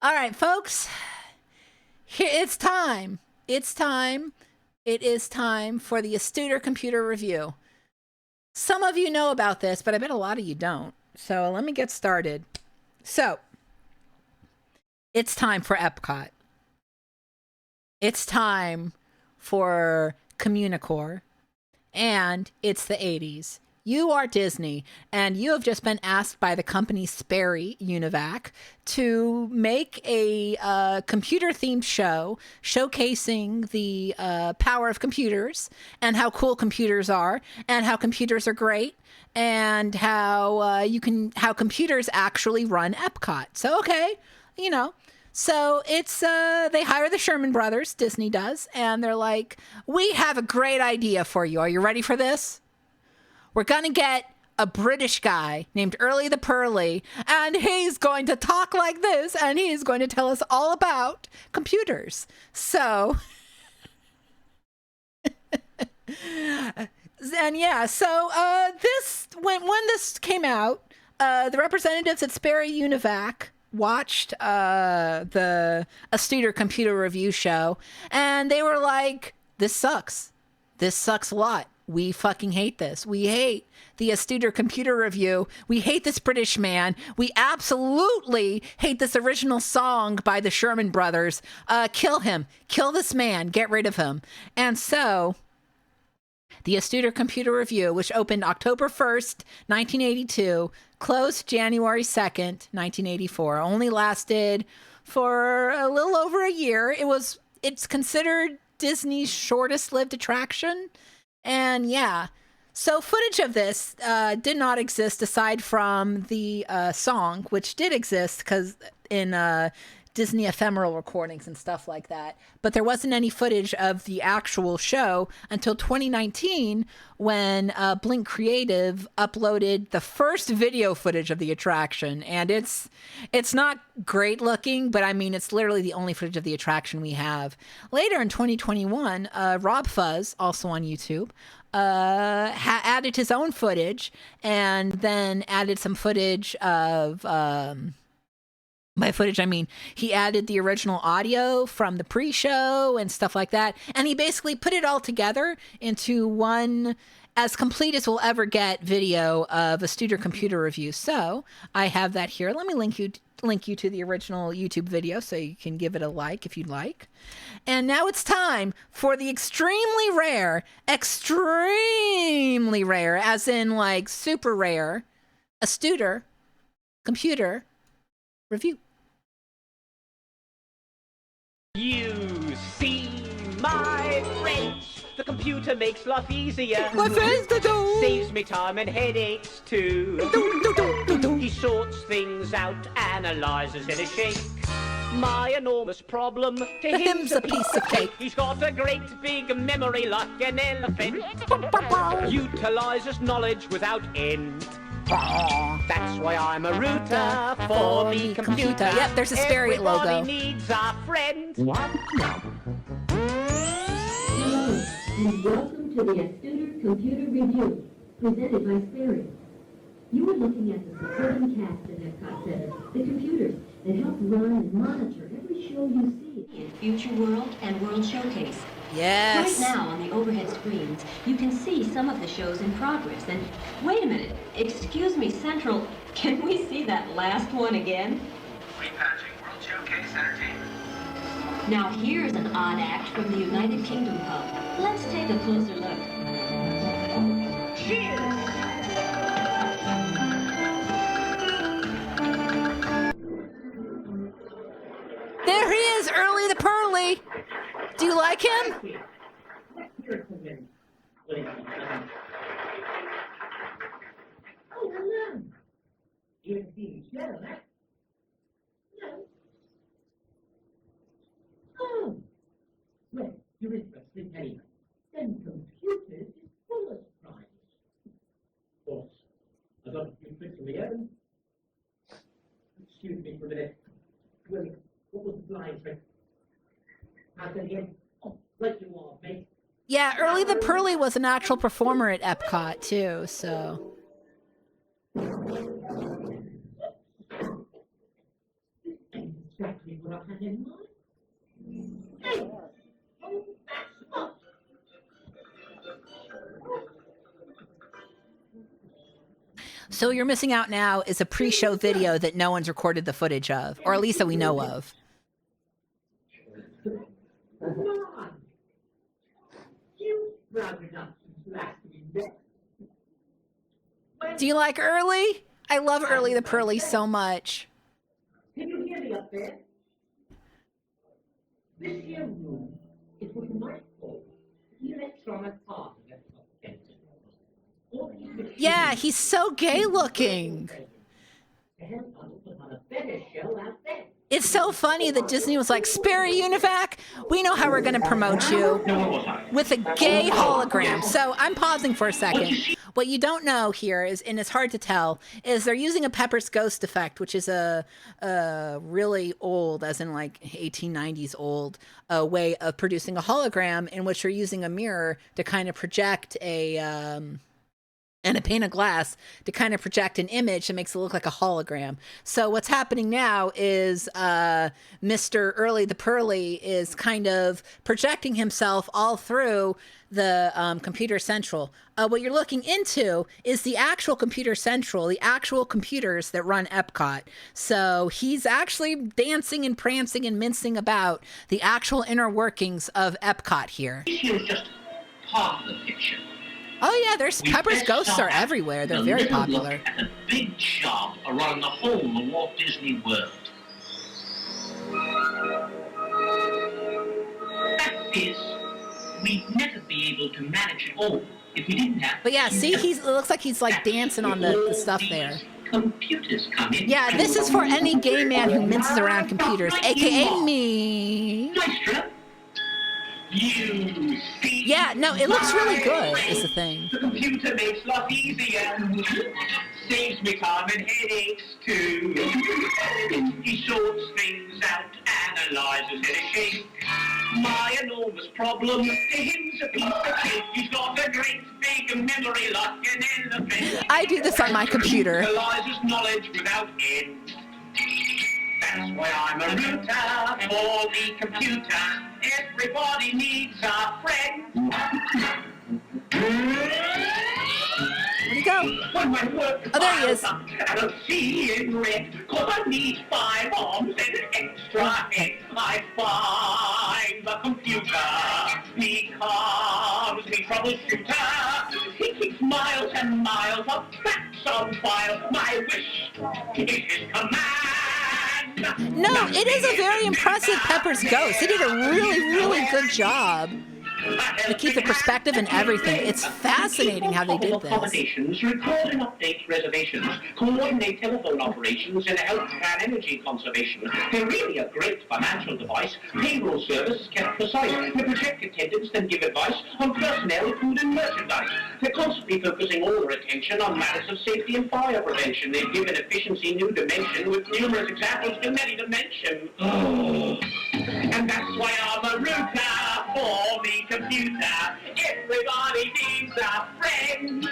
All right, folks. It's time. It is time for the Astuter computer review. Some of you know about this, but I bet a lot of you don't. So let me get started. So it's time for Epcot. It's time for Communicore, and it's the 80s. You are Disney, and you have just been asked by the company Sperry Univac to make a computer-themed show showcasing the power of computers and how cool computers are and how computers are great and how computers actually run Epcot. So, okay, you know. So it's, they hire the Sherman Brothers, Disney does, and they're like, we have a great idea for you. Are you ready for this? We're going to get a British guy named Early the Pearly, and he's going to talk like this, and he's going to tell us all about computers. So, and yeah, so this, when this came out, the representatives at Sperry Univac watched the Astuter Computer Review show, and they were like, this sucks. This sucks a lot. We fucking hate this. We hate the Astuter Computer Review. We hate this British man. We absolutely hate this original song by the Sherman Brothers. Kill him. Kill this man. Get rid of him. And so the Astuter Computer Review, which opened October 1st, 1982, closed January 2nd, 1984, only lasted for a little over a year. It's considered Disney's shortest lived attraction. And yeah, so footage of this did not exist aside from the song, which did exist because in Disney ephemeral recordings and stuff like that. But there wasn't any footage of the actual show until 2019 when Blink Creative uploaded the first video footage of the attraction. And it's not great looking, but I mean, it's literally the only footage of the attraction we have. Later in 2021, Rob Fuzz, also on YouTube, added his own footage and then added some footage of... by footage, I mean, he added the original audio from the pre-show and stuff like that. And he basically put it all together into one as complete as we'll ever get video of Astuter Computer Review. So I have that here. Let me link you to the original YouTube video so you can give it a like if you'd like. And now it's time for the extremely rare, as in like super rare, Astuter Computer Review. You see, my friends, the computer makes life easier. My friends, saves me time and headaches too. He sorts things out, analyzes in a shake. My enormous problem to him's a piece of cake. He's got a great big memory like an elephant. Utilizes knowledge without end. That's why I'm a router for me computer. Yep, there's a Sperry logo. Everybody needs a friend. What? Hello, and welcome to the Astuter Computer Review, presented by Sperry. You are looking at the supporting cast in Epcot Center, the computers that help run and monitor every show you see in Future World and World Showcase. Yes. Right now on the overhead screens, you can see some of the shows in progress. And wait a minute, excuse me, Central, can we see that last one again? Repatching World Showcase Entertainment. Now here's an odd act from the United Kingdom Hub. Let's take a closer look. Cheers! There he is, Early the Pearly. Do you like him? Oh, hello. You're the show, huh? No. Oh. Well, you're interested anyway. Then computers is full of surprises. Of course. I've got a few tricks of my own. Excuse me for a minute. Well, what was the blind trick? How's that again? Oh, like you are, mate. Yeah, Early the Pearly was an actual performer at Epcot too, so. Exactly what I had in mind. Hey! Oh, that's not. So what you're missing out now is a pre-show video that no one's recorded the footage of, or at least that we know of. Come on. You proud enough to last me there. Do you like Early? I love Early the Pearly so much. Can you hear me up there? This here room is what you might call the electronic part of it. Yeah, he's so gay looking. It's so funny that Disney was like, Sperry Univac, we know how we're going to promote you with a gay hologram. So I'm pausing for a second. What you don't know here is, and it's hard to tell, is they're using a Pepper's Ghost effect, which is a really old, as in like 1890s old, way of producing a hologram in which you're using a mirror to kind of project and a pane of glass to kind of project an image that makes it look like a hologram. So what's happening now is Mr. Early the Pearly is kind of projecting himself all through the Computer Central. What you're looking into is the actual Computer Central, the actual computers that run Epcot. So he's actually dancing and prancing and mincing about the actual inner workings of Epcot here. This here is just part of the picture. Oh yeah, there's Pepper's Ghosts are everywhere. They're very popular. At the big job around the whole of Walt Disney World. Fact is, we'd never be able to manage it all if we didn't have. But yeah, see, it looks like he's like dancing on the stuff there. Computers come in. Yeah, this is for any gay man who minces around computers, aka me. Nice trip. You see, yeah, no, it looks really good, is the thing. The computer makes life easier. Saves me time and headaches too. He sorts things out, analyzes in a shake. My enormous problem, to him's a piece of cake. He's got a great big memory like an elephant. I do this on my computer. Analyzes knowledge without end. That's why I'm a router for the computer. Everybody needs a friend. Where'd he go? When my work Oh, there he is. and I'll see in red, 'cause I need 5 arms and an extra head. I find the computer becomes me troubleshooter. He keeps miles and miles of facts on file. My wish is his command. No, it is a very impressive Pepper's Ghost. He did a really, really good job to keep the perspective and everything. It's fascinating how they did this. Accommodations, record and update reservations, coordinate telephone operations, and help plan energy conservation. They're really a great financial device. Payroll service is kept precise. They project attendance, then give advice on personnel, food, and merchandise. They're constantly focusing all their attention on matters of safety and fire prevention. They've given efficiency new dimension with numerous examples too many to mention. And that's why I'm a router for the computer. Everybody needs a friend.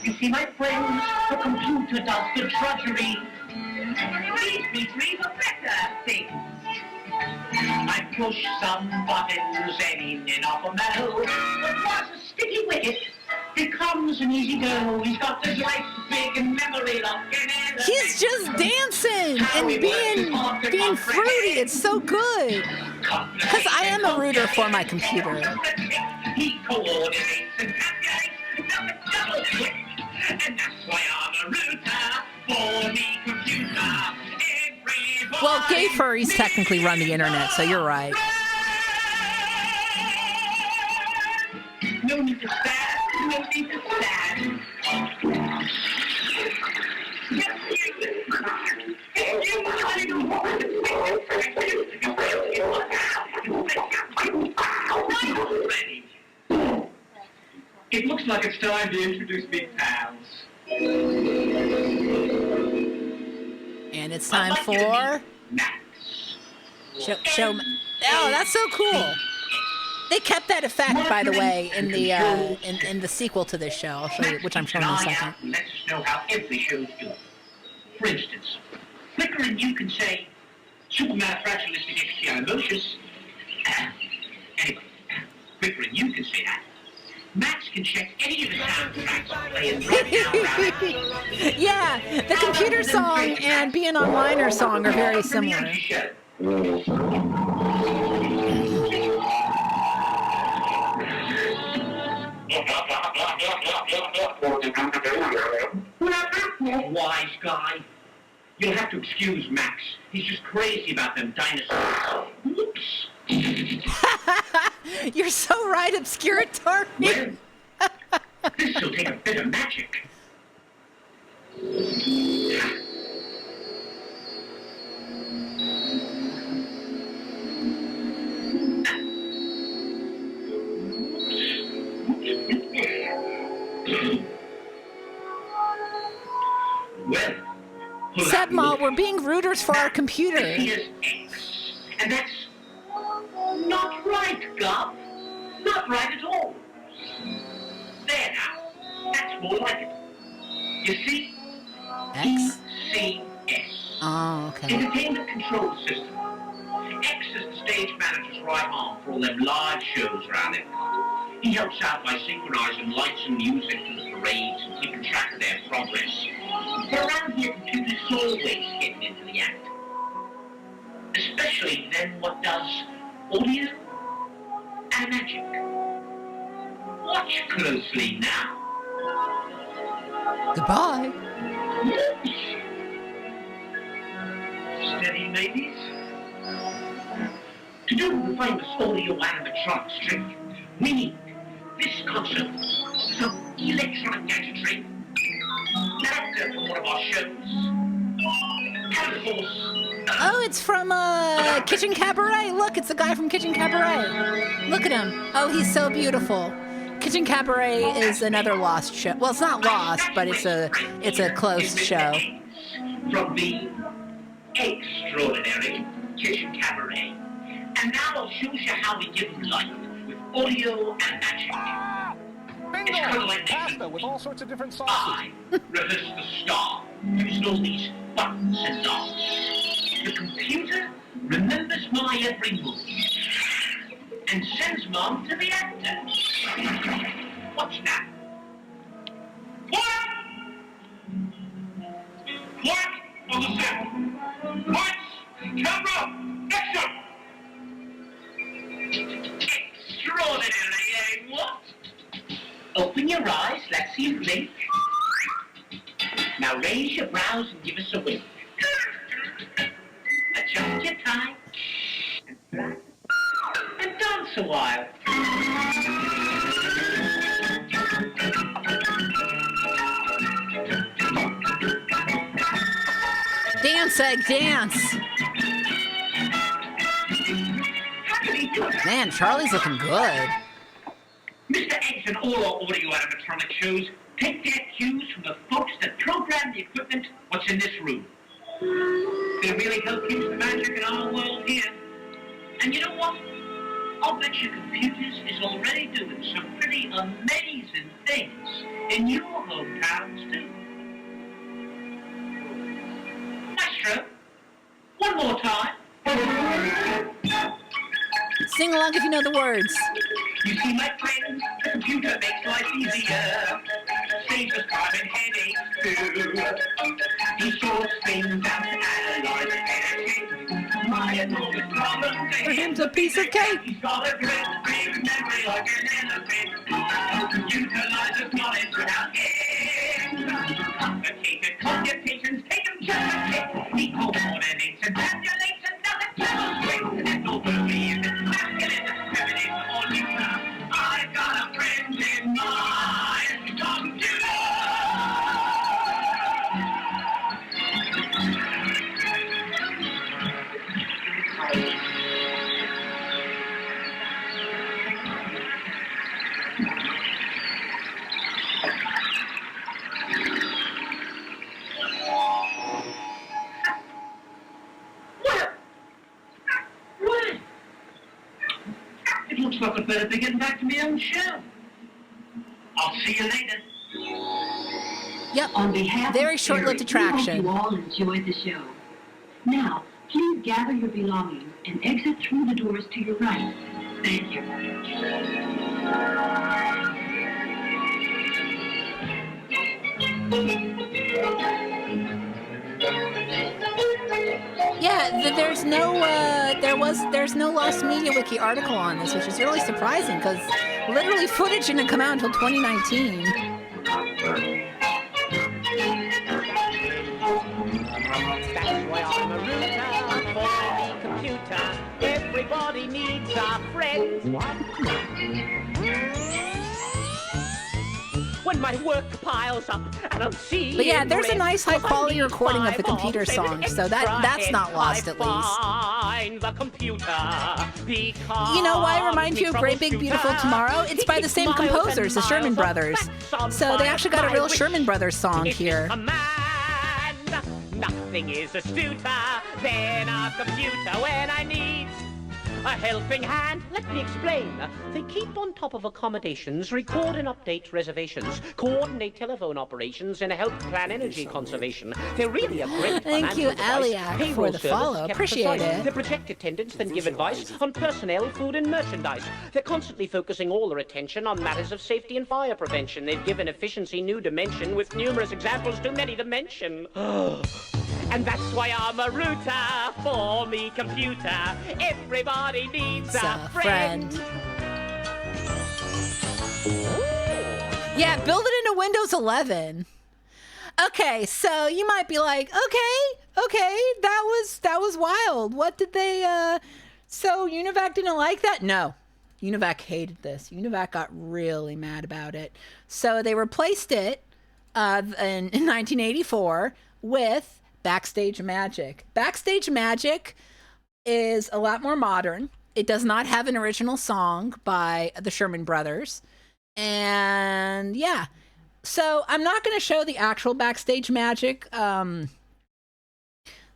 You see, my friends, the computer does the drudgery. Leads me to even better things. I push some buttons and in off a mellow. But once a sticky wicket becomes an easy go. He's got this great big memory lock. He's just dancing and being fruity. It's so good. Because I am a rooter for my computer. He coordinates and calculates nothing double quick. And that's why I'm a router for the computer. Well, gay furries technically run the internet, so you're right. No need to stand. No need to stand. It looks like it's time to introduce big pals. And it's time for show. Oh, that's so cool. They kept that effect, by the way, in the in the sequel to this show. I'll show you, which I'm showing in a second. Let us know how every show's doing. For instance, Flicker and you can say, Superman fragilistic expialidocious. Anyway, Flicker and you can say that. Max can check any of the soundtracks playing right now around. Yeah, the computer song and being online song are very similar. Wise guy. You'll have to excuse Max. He's just crazy about them dinosaurs. Oops. You're so right, Obscuratory. Well, this'll take a bit of magic. Well, Sedma, we're being rooters for our computer. Here's X, and that's not right, Gov. Not right at all. There now. That's more like it. You see? X? ECS. Oh, okay. Entertainment Control System. X is the stage manager's right arm for all them live shows around it. He helps out by synchronizing lights and music to the parades and keeping track of their progress. But around here, computers always getting into the act. Especially then what does audio and magic. Watch closely now. Goodbye. Steady, ladies. To do the famous audio animatronics trick, we need this console, some electronic gadgetry, an actor from one of our shows, and of course... Oh, it's from Kitchen Cabaret. Look, it's the guy from Kitchen Cabaret. Look at him. Oh, he's so beautiful. Kitchen Cabaret is another lost show. Well, it's not lost, but it's a closed show. From the extraordinary Kitchen Cabaret. And now I'll show you how we give them life with audio and magic. It's kind of like Pasta with all sorts of different sauces. I rehearse the star, using all these buttons and knobs. The computer remembers my every move and sends them on to the actor. Watch now. What? What on the set? Lights, camera, action! Extraordinary, eh? What? Open your eyes, let's see you blink. Now raise your brows and give us a wink. Adjust your tie and flat and dance a while. Dance, egg, dance. Man, Charlie's looking good. Mr. Eggs and all our audio animatronic shows take their cues from the folks that program the equipment what's in this room. They really help use the magic in our world here. And you know what? I'll bet your computers is already doing some pretty amazing things in your hometowns too. Maestro, one more time. Sing along if you know the words. You see, my friends, the computer makes life easier. Saves us time and headaches too. He sorts things out and analyzes everything. My enormous problem For him's a piece of cake. He's got a great big memory like an elephant. Utilizes knowledge without end. Complicated computations take him just a kick. He coordinates and tabulates and nothing tells straight. And nobody is masculine, feminine, or neutral. I got a friend in mind. Computer! What? It looks like I'd better be getting back to my own show. I'll see you later. Yep. On behalf Very of short-lived Terry, we hope attraction. you all enjoyed the show. Now, please gather your belongings and exit through the doors to your right. Thank you. Yeah, there's no Lost Media Wiki article on this, which is really surprising because literally footage didn't come out until 2019. That's why I'm a router for the computer. Everybody needs a friend. When my work piles up and I'm seeing But yeah, there's a nice high quality recording of the computer song, so that's not lost at least. The computer You know why it reminds you of Great Big Beautiful Tomorrow? It's by the same composers, the Sherman Brothers. So they actually got a real Sherman Brothers song here. Nothing is astuter than a computer when I need a helping hand. Let me explain. They keep on top of accommodations, record and update reservations, coordinate telephone operations, and help plan energy conservation. They're really a great Thank you, financial device. Aliak, Payroll for the service follow. kept Appreciate precise. it. They project attendance, then give advice on personnel, food, and merchandise. They're constantly focusing all their attention on matters of safety and fire prevention. They've given efficiency new dimension with numerous examples too many to mention. And that's why I'm a router for me computer. Everybody needs a friend. Yeah, build it into Windows 11. Okay, so you might be like, okay, that was wild. What did they? So Univac didn't like that? No, Univac hated this. Univac got really mad about it. So they replaced it in 1984 with Backstage Magic. Backstage Magic is a lot more modern. It does not have an original song by the Sherman Brothers. And yeah, so I'm not going to show the actual Backstage Magic, the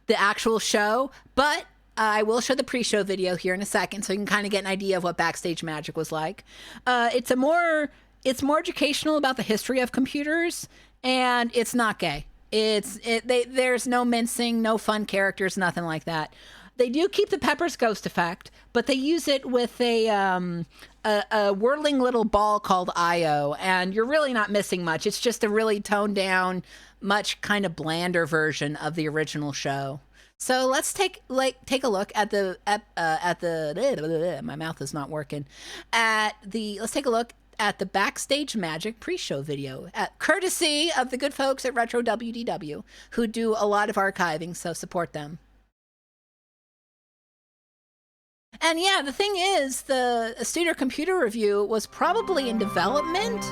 actual show, but I will show the pre-show video here in a second so you can kind of get an idea of what Backstage Magic was like. It's more educational about the history of computers, and it's not gay. There's no mincing, no fun characters, nothing like that. They do keep the Pepper's Ghost effect, but they use it with a whirling little ball called IO, and you're really not missing much. It's just a really toned down, much kind of blander version of the original show. So let's take a look at the my mouth is not working. Let's take a look at the Backstage Magic pre-show video, courtesy of the good folks at Retro WDW, who do a lot of archiving, so support them. And yeah, the thing is, the Astuter Computer Review was probably in development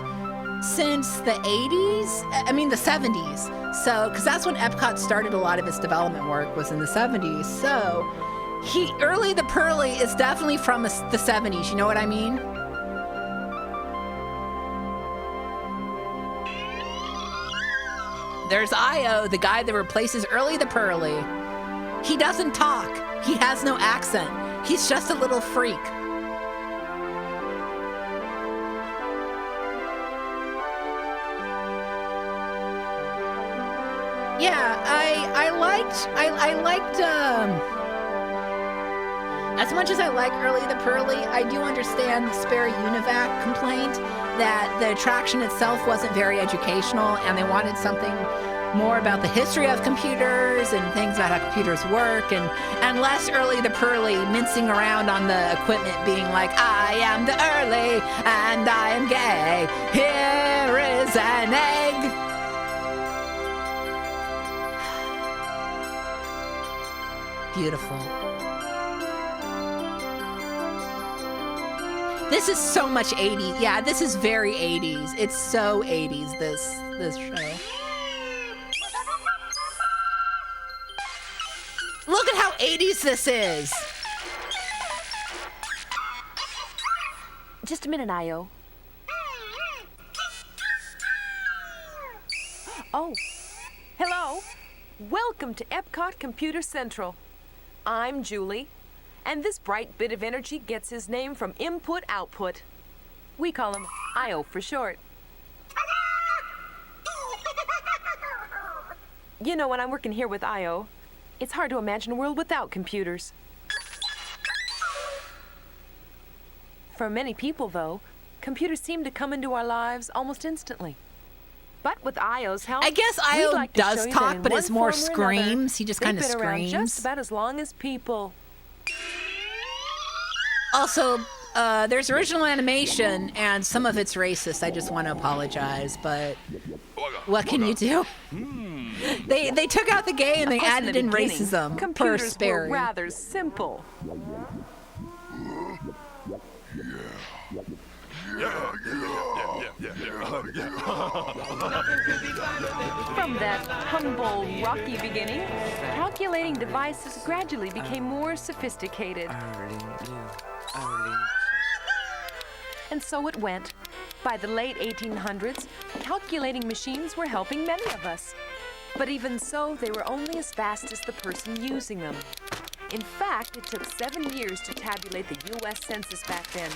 since the 70s. So, because that's when Epcot started a lot of its development work, was in the 70s. So, Early the Pearly is definitely from the 70s, you know what I mean? There's Io, the guy that replaces Early the Pearly. He doesn't talk. He has no accent. He's just a little freak. Yeah, I liked as much as I like Early the Pearly, I do understand the Spare Univac complaint that the attraction itself wasn't very educational and they wanted something more about the history of computers and things about how computers work and less Early the Pearly mincing around on the equipment being like, I am the Early and I am gay. Here is an egg. Beautiful. This is so much 80s. Yeah, this is very 80s. It's so 80s, this show. Look at how 80s this is. Just a minute, Io. Oh, hello. Welcome to Epcot Computer Central. I'm Julie, and this bright bit of energy gets his name from input-output. We call him Io for short. You know, when I'm working here with Io, it's hard to imagine a world without computers. For many people, though, computers seem to come into our lives almost instantly. But with Io's help, I guess we'd Io like to show does you talk, that in but one it's more form or another, screams. He just they've kind of been around screams. just about as long as people. Also, there's original animation, and some of it's racist. I just want to apologize, but what can you do? They took out the gay and they added in racism per Computers Sperry. were rather simple. From that humble, rocky beginning, calculating devices gradually became more sophisticated. And so it went. By the late 1800s, calculating machines were helping many of us. But even so, they were only as fast as the person using them. In fact, it took 7 years to tabulate the U.S. Census back then.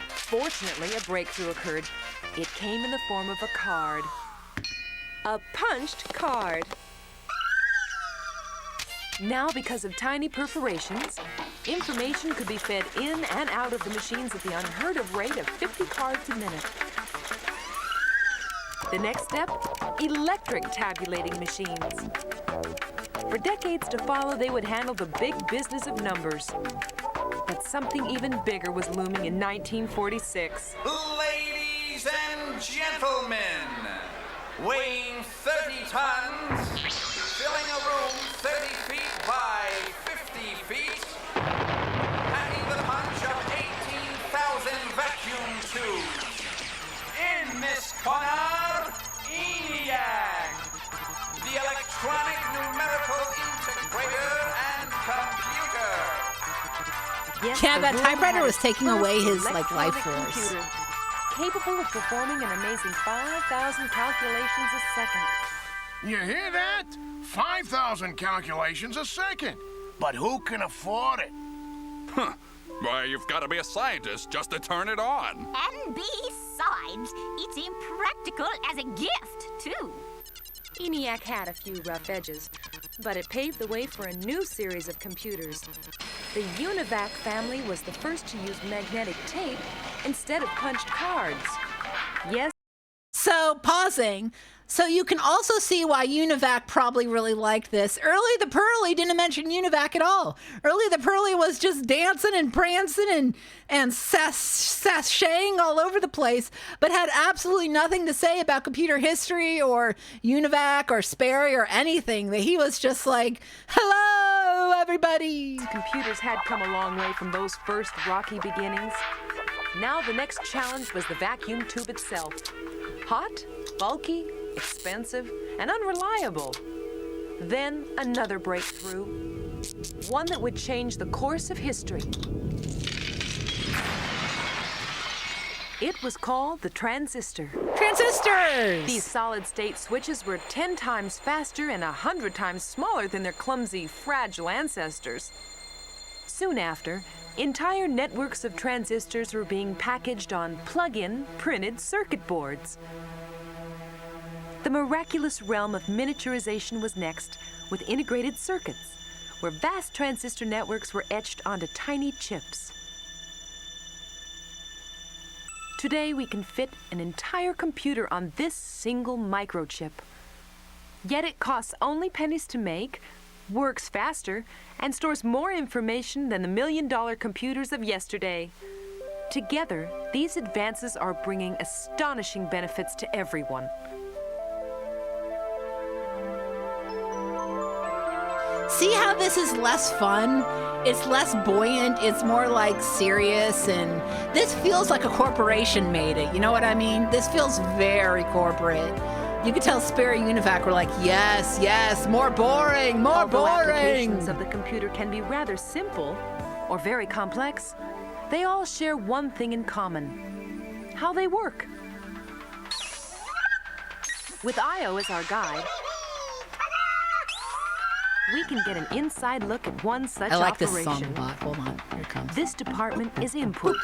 Fortunately, a breakthrough occurred. It came in the form of a card. A punched card. Now, because of tiny perforations, information could be fed in and out of the machines at the unheard of rate of 50 cards a minute. The next step, electric tabulating machines. For decades to follow, they would handle the big business of numbers. But something even bigger was looming in 1946. Ladies and gentlemen, weighing 30 tons, filling a room 30 feet by 50 feet, packing the punch of 18,000 vacuum tubes. In this corner, ENIAC, the electronic numerical integrator and computer. Yes, Yeah, the that room typewriter had was its taking first away his life electronic force. computer, capable of performing an amazing 5,000 calculations a second. You hear that? 5,000 calculations a second. But who can afford it? Huh. Why, you've got to be a scientist just to turn it on. And besides, it's impractical as a gift, too. ENIAC had a few rough edges, but it paved the way for a new series of computers. The UNIVAC family was the first to use magnetic tape instead of punched cards. Yes. So, pausing. So you can also see why UNIVAC probably really liked this. Early the Pearly didn't mention UNIVAC at all. Early the Pearly was just dancing and prancing and sashaying all over the place, but had absolutely nothing to say about computer history or UNIVAC or Sperry or anything. That he was just like, hello, everybody. Computers had come a long way from those first rocky beginnings. Now the next challenge was the vacuum tube itself. Hot, bulky, expensive, and unreliable. Then another breakthrough, one that would change the course of history. It was called the transistor. Transistors! These solid-state switches were 10 times faster and 100 times smaller than their clumsy, fragile ancestors. Soon after, entire networks of transistors were being packaged on plug-in printed circuit boards. The miraculous realm of miniaturization was next, with integrated circuits, where vast transistor networks were etched onto tiny chips. Today, we can fit an entire computer on this single microchip. Yet it costs only pennies to make, works faster, and stores more information than the million-dollar computers of yesterday. Together, these advances are bringing astonishing benefits to everyone. See how this is less fun? It's less buoyant, it's more like serious, and this feels like a corporation made it, you know what I mean? This feels very corporate. You could tell Sperry UNIVAC were like, yes, yes, more boring, more Although boring. applications of the computer can be rather simple or very complex, they all share one thing in common: how they work. With Io as our guide, we can get an inside look at one such I like operation. this song a lot. Hold on, here it comes. This department is input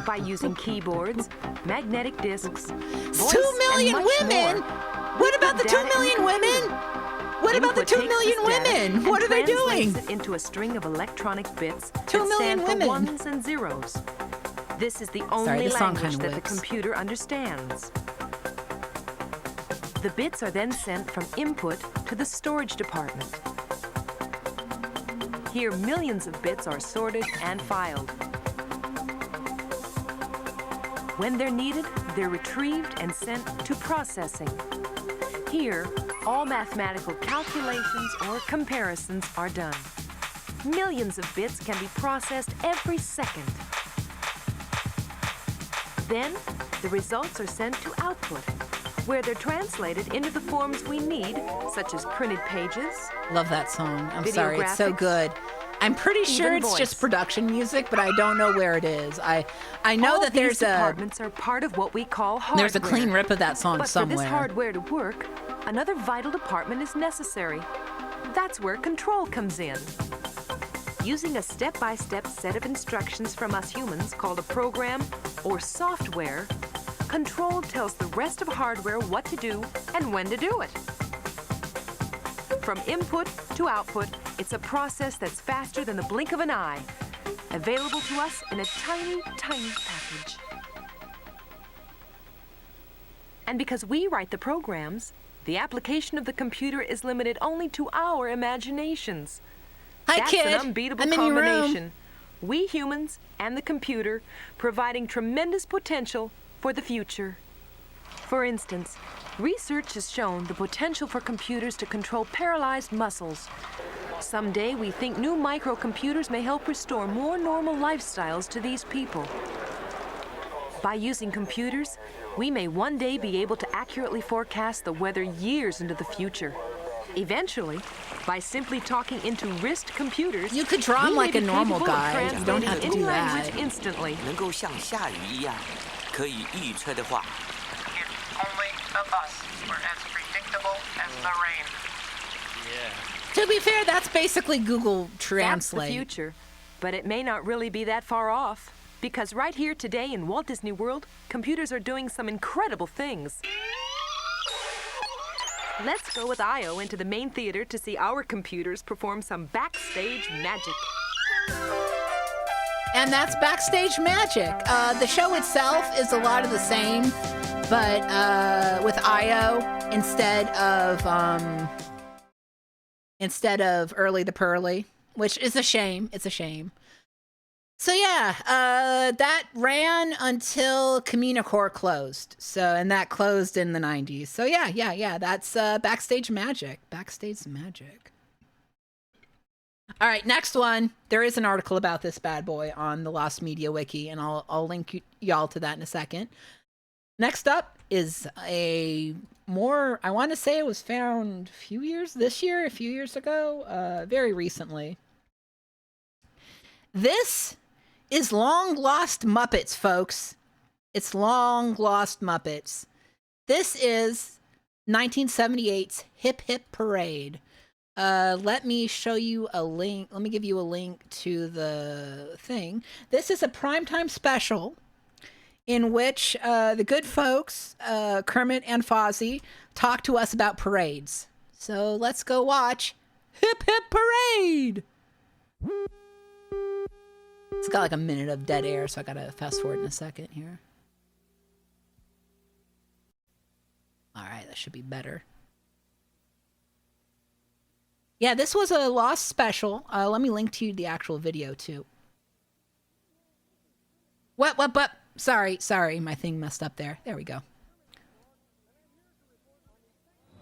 by using keyboards, magnetic disks, voice, 2 million and much women? more. What about the 2 million women? What about the 2 million women? What are they doing? It into a string of electronic bits 2 that million stand for women. ones and zeros. This is the only this song language kinda that the whips. computer understands. The bits are then sent from input to the storage department. Here, millions of bits are sorted and filed. When they're needed, they're retrieved and sent to processing. Here, all mathematical calculations or comparisons are done. Millions of bits can be processed every second. Then, the results are sent to output, where they're translated into the forms we need, such as printed pages. Love that song. I'm video sorry, it's so graphics, good. I'm pretty sure even it's voice. just production music, but I don't know where it is. I know All that these there's a departments are part of what we call hardware. there's a clean rip of that song But somewhere. for this hardware to work, another vital department is necessary. That's where control comes in. Using a step-by-step set of instructions from us humans called a program or software, control tells the rest of hardware what to do and when to do it. From input to output, it's a process that's faster than the blink of an eye, available to us in a tiny, tiny package. And because we write the programs, the application of the computer is limited only to our imaginations. Hi, That's kid. an unbeatable I'm in your room. combination. We humans and the computer providing tremendous potential for the future. For instance, research has shown the potential for computers to control paralyzed muscles. Someday, we think new microcomputers may help restore more normal lifestyles to these people. By using computers, we may one day be able to accurately forecast the weather years into the future. Eventually, by simply talking into wrist computers, You could draw 'em we like may a be normal capable of guy. You don't translating have to any do that. language instantly. 能够像下雨一样，可以预测的话， Only the bus were as predictable as the rain. To be fair, that's basically Google That's the Translate. future, but it may not really be that far off. Because right here today in Walt Disney World, computers are doing some incredible things. Let's go with Io into the main theater to see our computers perform some backstage magic. And that's Backstage Magic. The show itself is a lot of the same, but with Io instead of Early the Pearly, which is a shame. It's a shame. So yeah, that ran until Communicore closed. And that closed in the 90s. So yeah. That's Backstage Magic. Backstage Magic. All right, next one. There is an article about this bad boy on the Lost Media Wiki, and I'll link y'all to that in a second. Next up is I want to say it was found a few years ago, very recently. This is Long Lost Muppets, folks. It's Long Lost Muppets. This is 1978's Hip Hip Parade. Let me show you a link. Let me give you a link to the thing. This is a primetime special in which the good folks, Kermit and Fozzie, talk to us about parades. So let's go watch Hip Hip Parade. It's got like a minute of dead air, so I gotta fast forward in a second here. All right, that should be better. Yeah, this was a Lost special. Let me link to you the actual video too. What? Sorry, my thing messed up there. There we go.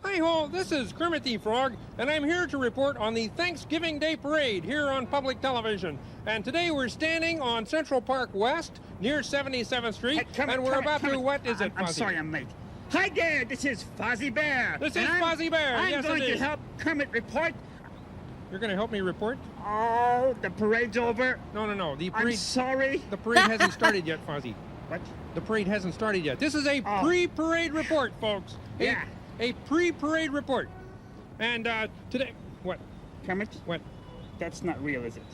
Hi-ho, this is Kermit the Frog, and I'm here to report on the Thanksgiving Day Parade here on public television. And today we're standing on Central Park West near 77th Street, and we're about to, what is it, I'm Fozzie? sorry I'm late. Hi there, this is Fozzie Bear. This is Fozzie Bear, I'm yes going it to is. help Kermit report. You're going to help me report? Oh, the parade's over. No. The parade, I'm sorry. The parade hasn't started yet, Fozzie. What? The parade hasn't started yet. This is a pre-parade report, folks. Yeah. A pre-parade report. And today, what? Kermit? What? That's not real, is it?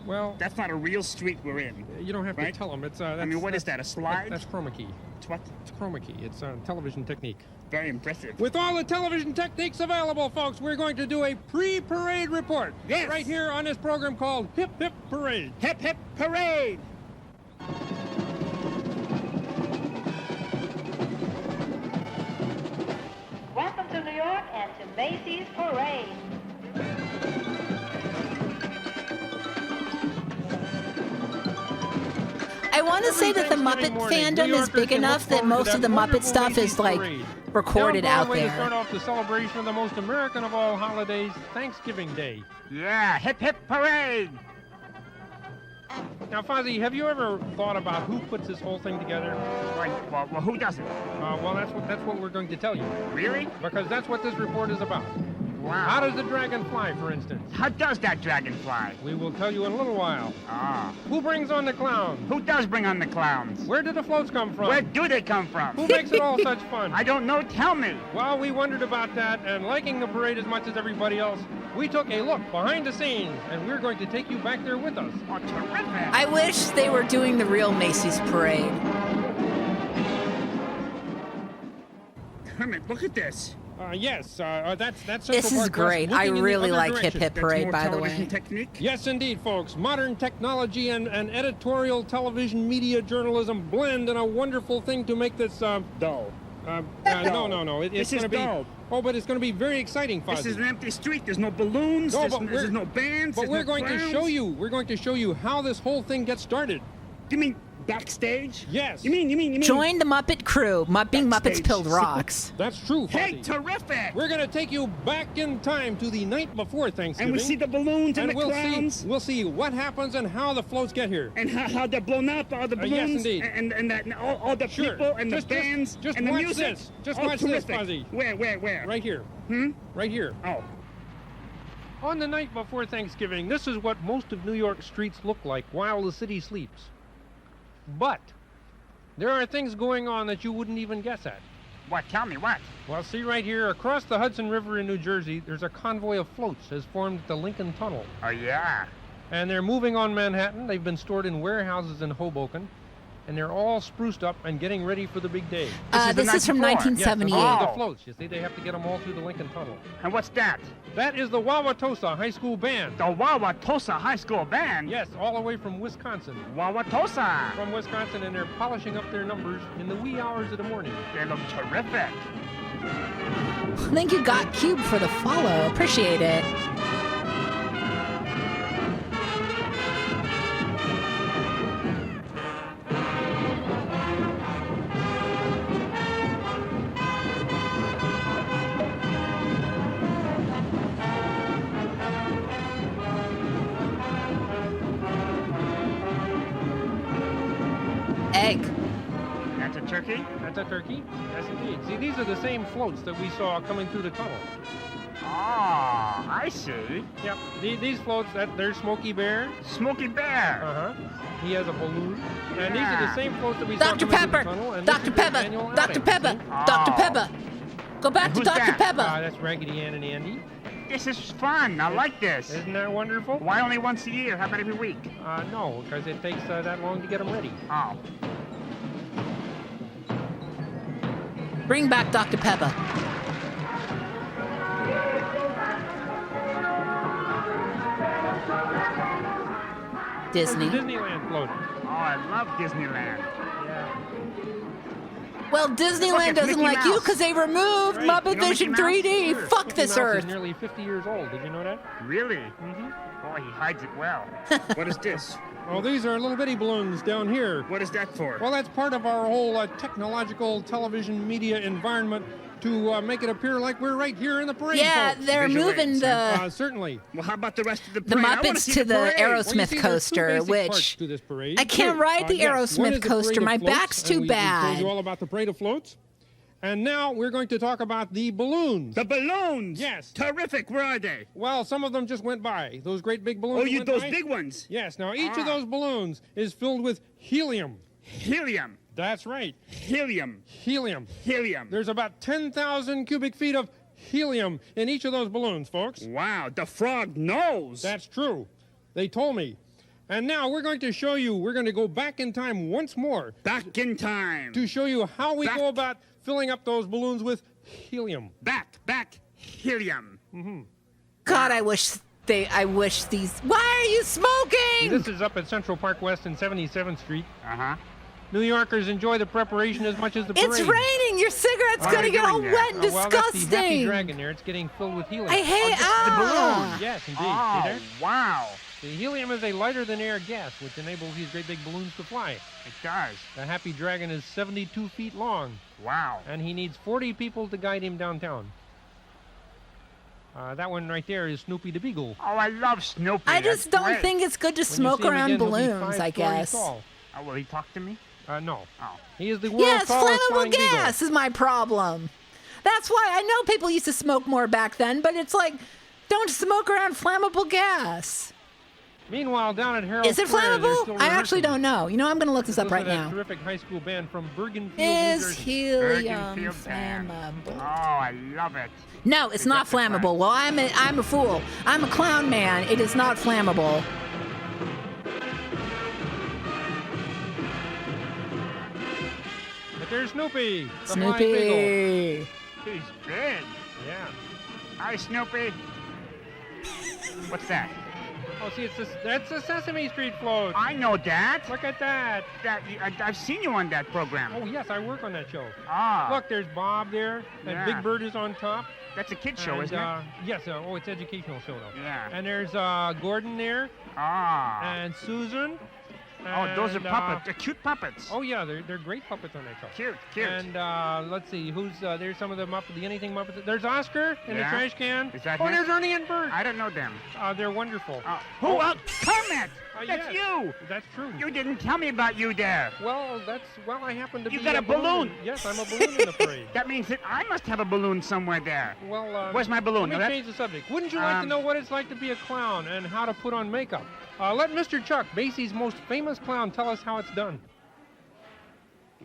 Well, that's not a real street we're in. You don't have right? to tell them. It's I mean, what is that? A slide? That's chroma key. It's what? It's chroma key. It's a television technique. Very impressive. With all the television techniques available, folks, we're going to do a pre-parade report. Yes. Right here on this program called Hip Hip Parade. Hip Hip Parade. What? to Macy's Parade. I want to say that the Muppet fandom is big enough that most of the Muppet stuff is like recorded out To there. start off the celebration of the most American of all holidays, Thanksgiving Day. Yeah, hip hip parade! Now, Fozzie, have you ever thought about who puts this whole thing together? Well, who doesn't? Well, that's what we're going to tell you. Really? Because that's what this report is about. Wow. How does the dragon fly, for instance? How does that dragon fly? We will tell you in a little while. Ah. Who brings on the clowns? Who does bring on the clowns? Where do the floats come from? Where do they come from? Who makes it all such fun? I don't know. Tell me. Well, we wondered about that, and liking the parade as much as everybody else, we took a look behind the scenes, and we're going to take you back there with us. Oh, terrific. I wish they were doing the real Macy's Parade. Kermit, look at this. Yes, that's Central This is Park great. West, I looking in really other like Hip directions. Hip Parade, by the way. Technique? Yes, indeed, folks. Modern technology and editorial television media journalism blend in a wonderful thing to make this, dull. No. It's This is going to be... dull. Oh, but it's going to be very exciting, Fozzie. This is an empty street. There's no balloons. There's no bands. But there's we're no going to clowns. show you. We're going to show you how this whole thing gets started. You mean backstage? Yes. You mean? Join the Muppet crew. Being Muppets Pilled Rocks. That's true, Fozzie. Hey, terrific! We're going to take you back in time to the night before Thanksgiving. And we see the balloons and the clowns. We'll see what happens and how the floats get here. And how they're blown up, all the balloons. Yes, indeed. And that, all the people and the bands just and the watch music. This. Just oh, watch terrific. this, Fozzie. Where? Right here. Right here. Oh. On the night before Thanksgiving, this is what most of New York streets look like while the city sleeps. But there are things going on that you wouldn't even guess at. What? Tell me, what? Well, see right here, across the Hudson River in New Jersey, there's a convoy of floats has formed at the Lincoln Tunnel. Oh, yeah. And they're moving on Manhattan. They've been stored in warehouses in Hoboken. And they're all spruced up and getting ready for the big day. This is from 1978. Yes, the floats. You see, they have to get them all through the Lincoln Tunnel. And what's that? That is the Wauwatosa High School Band. The Wauwatosa High School Band? Yes, all the way from Wisconsin. Wauwatosa! From Wisconsin, and they're polishing up their numbers in the wee hours of the morning. They look terrific. Thank you, Got Cube, for the follow. Appreciate it. Egg. That's a turkey? That's a turkey? Yes, indeed. See, these are the same floats that we saw coming through the tunnel. Oh, I see. Yep. These floats, there's Smokey Bear. Smokey Bear? Uh-huh. He has a balloon. And these are the same floats that we saw Dr. coming Pepper! through the tunnel. And Dr. Pepper! Dr. Pepper! Dr. Pepper! Go back to Dr. Pepper! That's Raggedy Ann and Andy. This is fun. I like this. Isn't that wonderful? Why only once a year? How about every week? No, because it takes that long to get them ready. Oh. Bring back Dr. Pepper. Disney. That's the Disneyland float. Oh, I love Disneyland. Yeah. Well, Disneyland doesn't like you because they removed Muppet Vision 3D. Sure. Fuck Mickey this Mouse earth. is nearly 50 years old. Did you know that? Really? Mm-hmm. Boy, he hides it well. What is this? Well, these are little bitty balloons down here. What is that for? Well, that's part of our whole technological television media environment to make it appear like we're right here in the parade. Yeah, folks. they're moving the certainly. Well, how about the rest of the the parade? I wanna Muppets see to the parade. Aerosmith coaster, which to this parade. I can't ride the yes. One Aerosmith is the coaster. parade of My floats, back's and too we told bad. you all about the parade of floats. And now we're going to talk about the balloons. The balloons? Yes. Terrific. Where are they? Well, some of them just went by. Those great big balloons. Oh, went those by. big ones? Yes. Now, each of those balloons is filled with helium. Helium. That's right. Helium. Helium. Helium. There's about 10,000 cubic feet of helium in each of those balloons, folks. Wow, the frog knows. That's true. They told me. And now we're going to show you, we're going to go back in time once more. Back in time. To show you how we go about filling up those balloons with helium. Back, helium. Mm-hmm. God, I wish these. Why are you smoking? This is up at Central Park West and 77th Street. Uh-huh. New Yorkers enjoy the preparation as much as the parade. It's raining. Your cigarette's What going to are get we all doing wet and there? Well, that's the Happy disgusting. Dragon there. It's getting filled with helium. I hate the balloon. Yes, indeed. Oh, See there? wow. The helium is a lighter-than-air gas, which enables these great big balloons to fly. It does. The Happy Dragon is 72 feet long. Wow. And he needs 40 people to guide him downtown. That one right there is Snoopy the Beagle. Oh, I love Snoopy. I just That's don't great. think it's good to When smoke you see him around again, he'll be balloons, 5 I stories guess. tall. Oh, will he talk to me? No. Oh. He is the world's Yes, tallest flammable flying beagle. gas is my problem. That's why I know people used to smoke more back then, but it's like, don't smoke around flammable gas. Meanwhile, down at Herald Is it Square, they're flammable? still I actually rehearsing. don't know. You know, I'm going to look this up right Listen to now. that terrific high school band from Bergenfield, New Is Jersey. helium Bergenfield Band. flammable? Oh, I love it. No, it's not flammable. Well, I'm a fool. I'm a clown man. It is not flammable. But there's Snoopy. The flying beagle. Snoopy. He's big. Yeah. Hi, Snoopy. What's that? Oh, see, that's a Sesame Street float. I know that. Look at that. I've seen you on that program. Oh, yes, I work on that show. Ah. Look, there's Bob there, and Yeah. Big Bird is on top. That's a kid show, And, isn't it? Yes, it's an educational show, though. Yeah. And there's Gordon there, Ah. and Susan. Oh, those are and, puppets. They're cute puppets. Oh, yeah, they're great puppets on that show. Cute, cute. And let's see, there's some of the Muppets, the Anything Muppets. There's Oscar in the Yeah. trash can. Is that Oh, him? there's Ernie and Bert. I don't know them. They're wonderful. Who else? Kermit! That's yes, you! That's true. You didn't tell me about you there. Well, I happen to be You got a balloon. Yes, I'm a balloon in the parade. That means that I must have a balloon somewhere there. Well, where's my balloon? Let me change the subject. Wouldn't you like to know what it's like to be a clown and how to put on makeup? Let Mr. Chuck, Basie's most famous clown, tell us how it's done.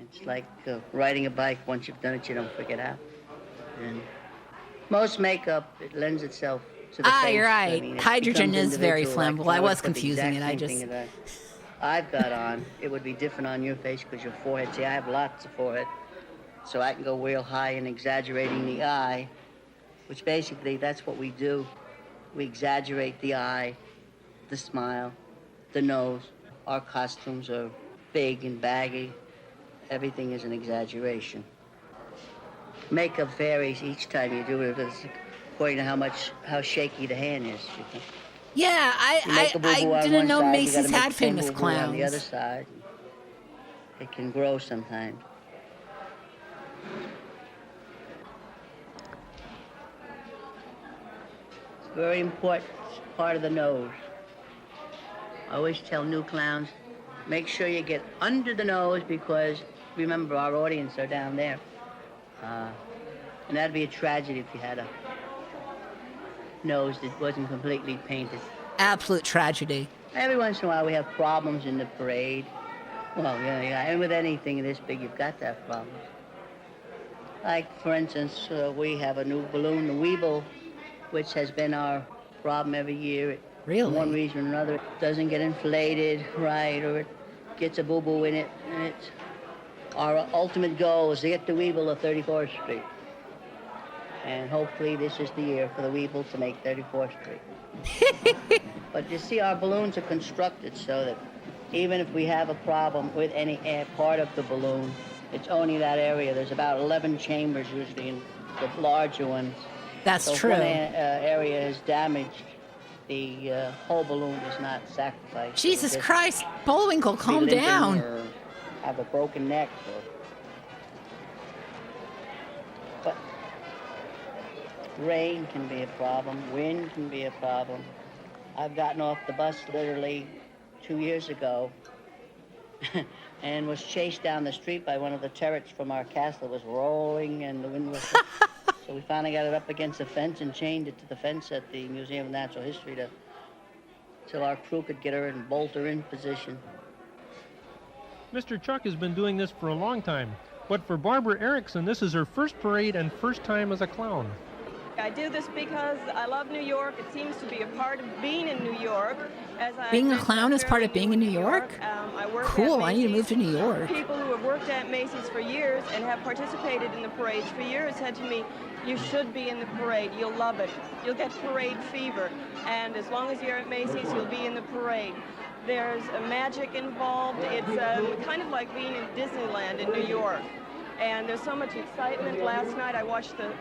It's like riding a bike. Once you've done it, you don't forget how. And most makeup, it lends itself to the face. You're I right. mean, it Hydrogen becomes is very individual. flammable. Like, I was put the confusing exact it. I same just. thing that I've got on. It would be different on your face because your forehead. See, I have lots of forehead, so I can go real high and exaggerating the eye, which basically that's what we do. We exaggerate the eye, the smile, the nose. Our costumes are big and baggy. Everything is an exaggeration. Makeup varies each time you do it, according to how shaky the hand is. Yeah, You make a boo-boo I on didn't one know side, you Macy's gotta make had the same famous boo-boo on the other clowns. side. It can grow sometimes. It's a very important part of the nose. I always tell new clowns, make sure you get under the nose because remember our audience are down there. And that'd be a tragedy if you had a nose that wasn't completely painted. Absolute tragedy. Every once in a while we have problems in the parade. Well, yeah, and with anything this big, you've got to have problems. Like, for instance, we have a new balloon, the Weeble, which has been our problem every year. Really? For one reason or another, it doesn't get inflated right, or it gets a boo-boo in it. And it's our ultimate goal is to get the Weeble to 34th Street. And hopefully this is the year for the Weeble to make 34th Street. But you see, our balloons are constructed so that even if we have a problem with any part of the balloon, it's only that area. There's about 11 chambers usually in the larger ones. That's so true. If one area is damaged, the whole balloon is not sacrificed. Jesus It'll just Christ, Bullwinkle, be calm limping down. Or have a broken neck. But rain can be a problem. Wind can be a problem. I've gotten off the bus literally 2 years ago and was chased down the street by one of the turrets from our castle. It was rolling and the wind was... So we finally got it up against the fence and chained it to the fence at the Museum of Natural History till our crew could get her and bolt her in position. Mr. Chuck has been doing this for a long time, but for Barbara Erickson, this is her first parade and first time as a clown. I do this because I love New York. It seems to be a part of being in New York. Being a clown is part of being in New York? Cool, I need to move to New York. People who have worked at Macy's for years and have participated in the parades for years said to me, you should be in the parade. You'll love it. You'll get parade fever. And as long as you're at Macy's, you'll be in the parade. There's magic involved. It's kind of like being in Disneyland in New York. And there's so much excitement. Last night I watched the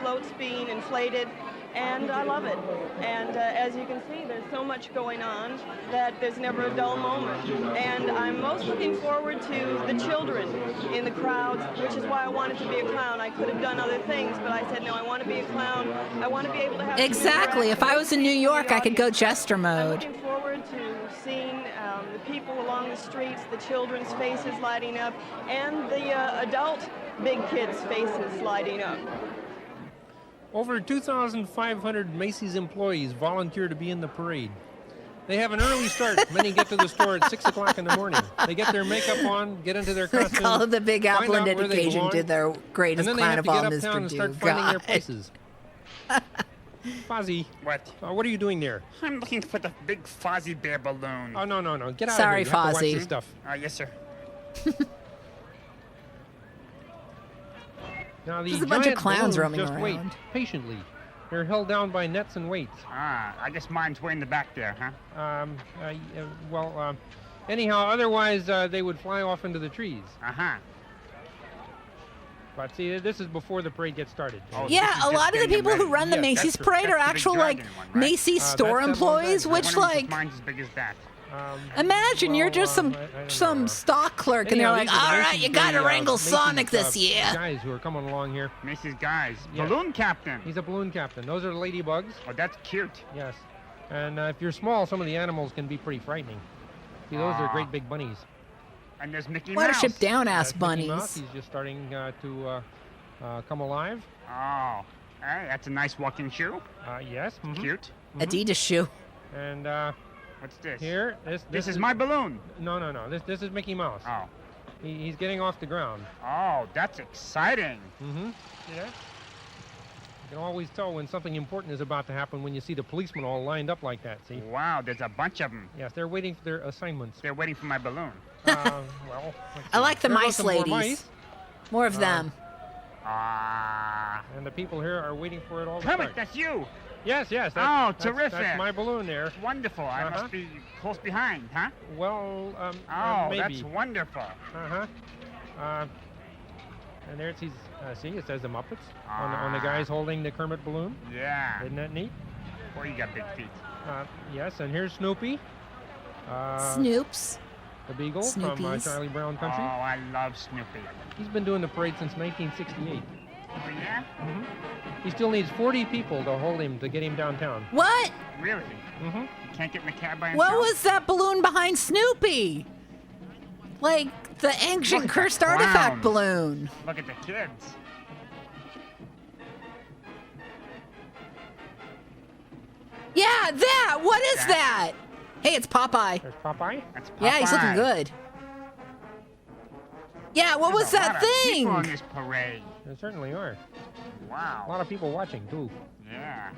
floats being inflated, and I love it. And as you can see, there's so much going on that there's never a dull moment. And I'm most looking forward to the children in the crowds, which is why I wanted to be a clown. I could have done other things, but I said, no, I want to be a clown. I want to be able to have Exactly. If I was in New York, I could go jester mode. I'm looking forward to seeing the people along the streets, the children's faces lighting up, and the adult big kids' faces lighting up. Over 2,500 Macy's employees volunteer to be in the parade. They have an early start. Many get to the store at 6 o'clock in the morning. They get their makeup on, get into their costumes. Call it the Big Apple and occasion did their greatest clown of all, Mr. And then they have to get uptown and start finding their places. Fozzie. What? What are you doing there? I'm looking for the big Fozzie Bear balloon. Oh, no. Get out Sorry, of here. You have to watch Fozzie. this stuff. Yes, sir. Now, the There's a bunch of giant clowns balloons roaming just around. wait patiently. They're held down by nets and weights. I guess mine's way in the back there, huh? Anyhow, otherwise they would fly off into the trees. Uh-huh. But see, this is before the parade gets started. Yeah, a lot of the people who run the Macy's parade are actual, like, Macy's store employees, which, like, Mine's as big as that. imagine you're just some stock clerk, and they're like, all right, you got to wrangle Sonic this year. Guys who are coming along here. Macy's guys. Yes. Balloon captain. He's a balloon captain. Those are ladybugs. Oh, that's cute. Yes. And if you're small, some of the animals can be pretty frightening. See, those are great big bunnies. And there's Mickey Mouse. Watership down-ass Mickey bunnies. Mouse, he's just starting to come alive. Oh, hey, that's a nice walking shoe. Yes. Mm-hmm. Cute. Adidas shoe. And what's this? Here, this is my balloon. No. This is Mickey Mouse. Oh. He's getting off the ground. Oh, that's exciting. Mm-hmm. Yeah. You can always tell when something important is about to happen when you see the policemen all lined up like that, see? Wow, there's a bunch of them. Yes, they're waiting for their assignments. They're waiting for my balloon. I like the mice ladies. More of them. And the people here are waiting for it all to Kermit, start. that's you. Yes. Terrific. That's my balloon there. Wonderful. I must be close behind, huh? Well, maybe. maybe. That's wonderful. And there's see, it says the Muppets on the guys holding the Kermit balloon. Yeah. Isn't that neat? Boy, you got big feet. Yes, and here's Snoopy. Snoops. The Beagle from Charlie Brown Country. Oh, I love Snoopy. He's been doing the parade since 1968. Oh, yeah? Mm-hmm. He still needs 40 people to hold him to get him downtown. What? Really? Mm-hmm. You can't get in the cab by himself? What was that balloon behind Snoopy? Like the ancient cursed artifact balloon. Look at the kids. Yeah, that. What is that? Hey, it's Popeye. There's Popeye? That's Popeye. Yeah, he's looking good. Yeah, what was that thing? People on this parade. There certainly are. Wow. A lot of people watching, too. Yeah.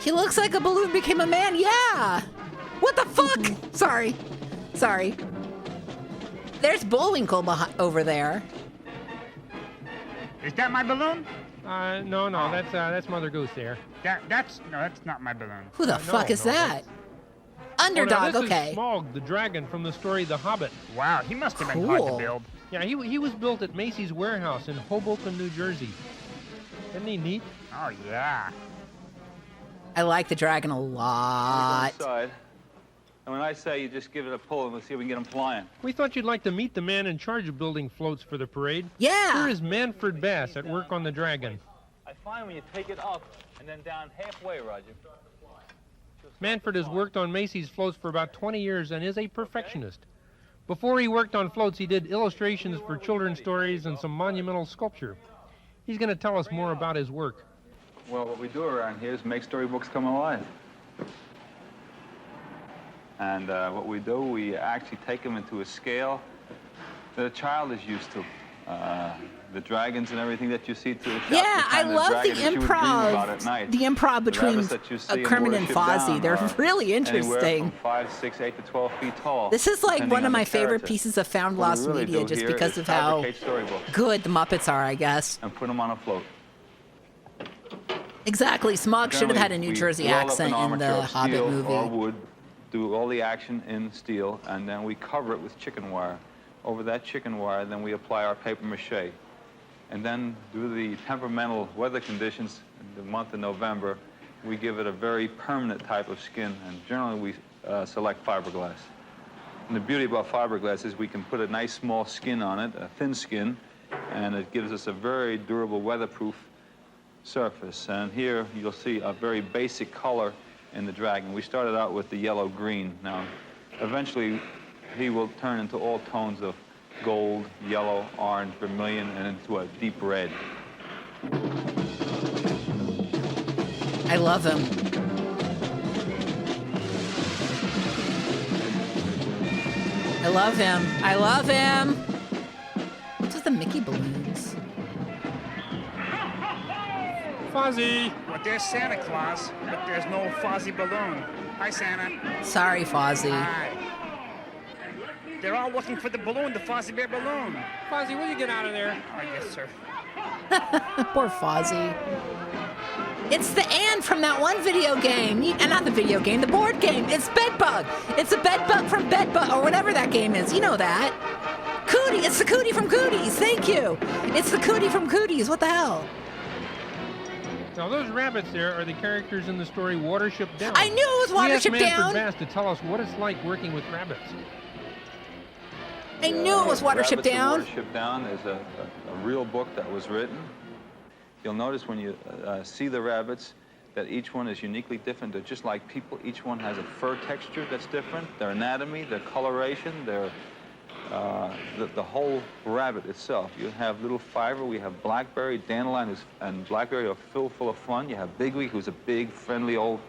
He looks like a balloon became a man. Yeah. What the fuck? Sorry. There's Bullwinkle over there. Is that my balloon? No, that's Mother Goose there. That's not my balloon. Who the fuck is that? Underdog, this okay. is Smaug, the dragon from the story The Hobbit. Wow, he must have been hard to build. Yeah, he was built at Macy's warehouse in Hoboken, New Jersey. Isn't he neat? Oh, yeah. I like the dragon a lot. Inside. And when I say you just give it a pull and we'll see if we can get them flying. We thought you'd like to meet the man in charge of building floats for the parade. Yeah. Here is Manfred Bass at work on the dragon. I find when you take it up and then down halfway, Roger. Manfred has worked on Macy's floats for about 20 years and is a perfectionist. Before he worked on floats, he did illustrations for children's stories and some monumental sculpture. He's going to tell us more about his work. Well, what we do around here is make storybooks come alive. And what we do, we actually take them into a scale that a child is used to. The dragons and everything that you see to the shop. Yeah, I love the improv. The improv between Kermit and Fozzie. They're really interesting. From 5, 6, 8 to 12 feet tall. This is like one of my favorite pieces of found lost media just because of how good the Muppets are, I guess. And put them on a float. Exactly. Smog should have had a New We Jersey roll up accent an in the armature of Hobbit steel movie. or wood, do all the action in steel, and then we cover it with chicken wire. Over that chicken wire, then we apply our paper mache. And then, due to the temperamental weather conditions in the month of November, we give it a very permanent type of skin, and generally we select fiberglass. And the beauty about fiberglass is we can put a nice small skin on it, a thin skin, and it gives us a very durable, weatherproof surface. And here you'll see a very basic color in the dragon. We started out with the yellow-green. Now, eventually he will turn into all tones of gold, yellow, orange, vermilion, and into a deep red. I love him. I love him. I love him. What's with the Mickey balloons? Fozzie! Well, there's Santa Claus, but there's no Fozzie balloon. Hi, Santa. Sorry, Fozzie. Hi. They're all looking for the balloon, the Fozzie Bear balloon. Fozzie, will you get out of there? Oh, yes, sir. Poor Fozzie. It's the Ann from that one video game. And not the video game, the board game. It's Bedbug. It's a Bedbug from Bedbug, or whatever that game is. You know that. Cootie. It's the Cootie from Cooties. Thank you. It's the Cootie from Cooties. What the hell? Now, those rabbits there are the characters in the story Watership Down. I knew it was Watership we asked Down. Manfred Bass to tell us what it's like working with rabbits. I knew it was Watership Rabbits Down. and Watership Down is a real book that was written. You'll notice when you see the rabbits that each one is uniquely different. They're just like people. Each one has a fur texture that's different, their anatomy, their coloration, their the whole rabbit itself. You have little fiber. We have Blackberry, Dandelion, and Blackberry are full of fun. You have Bigwig, who's a big, friendly old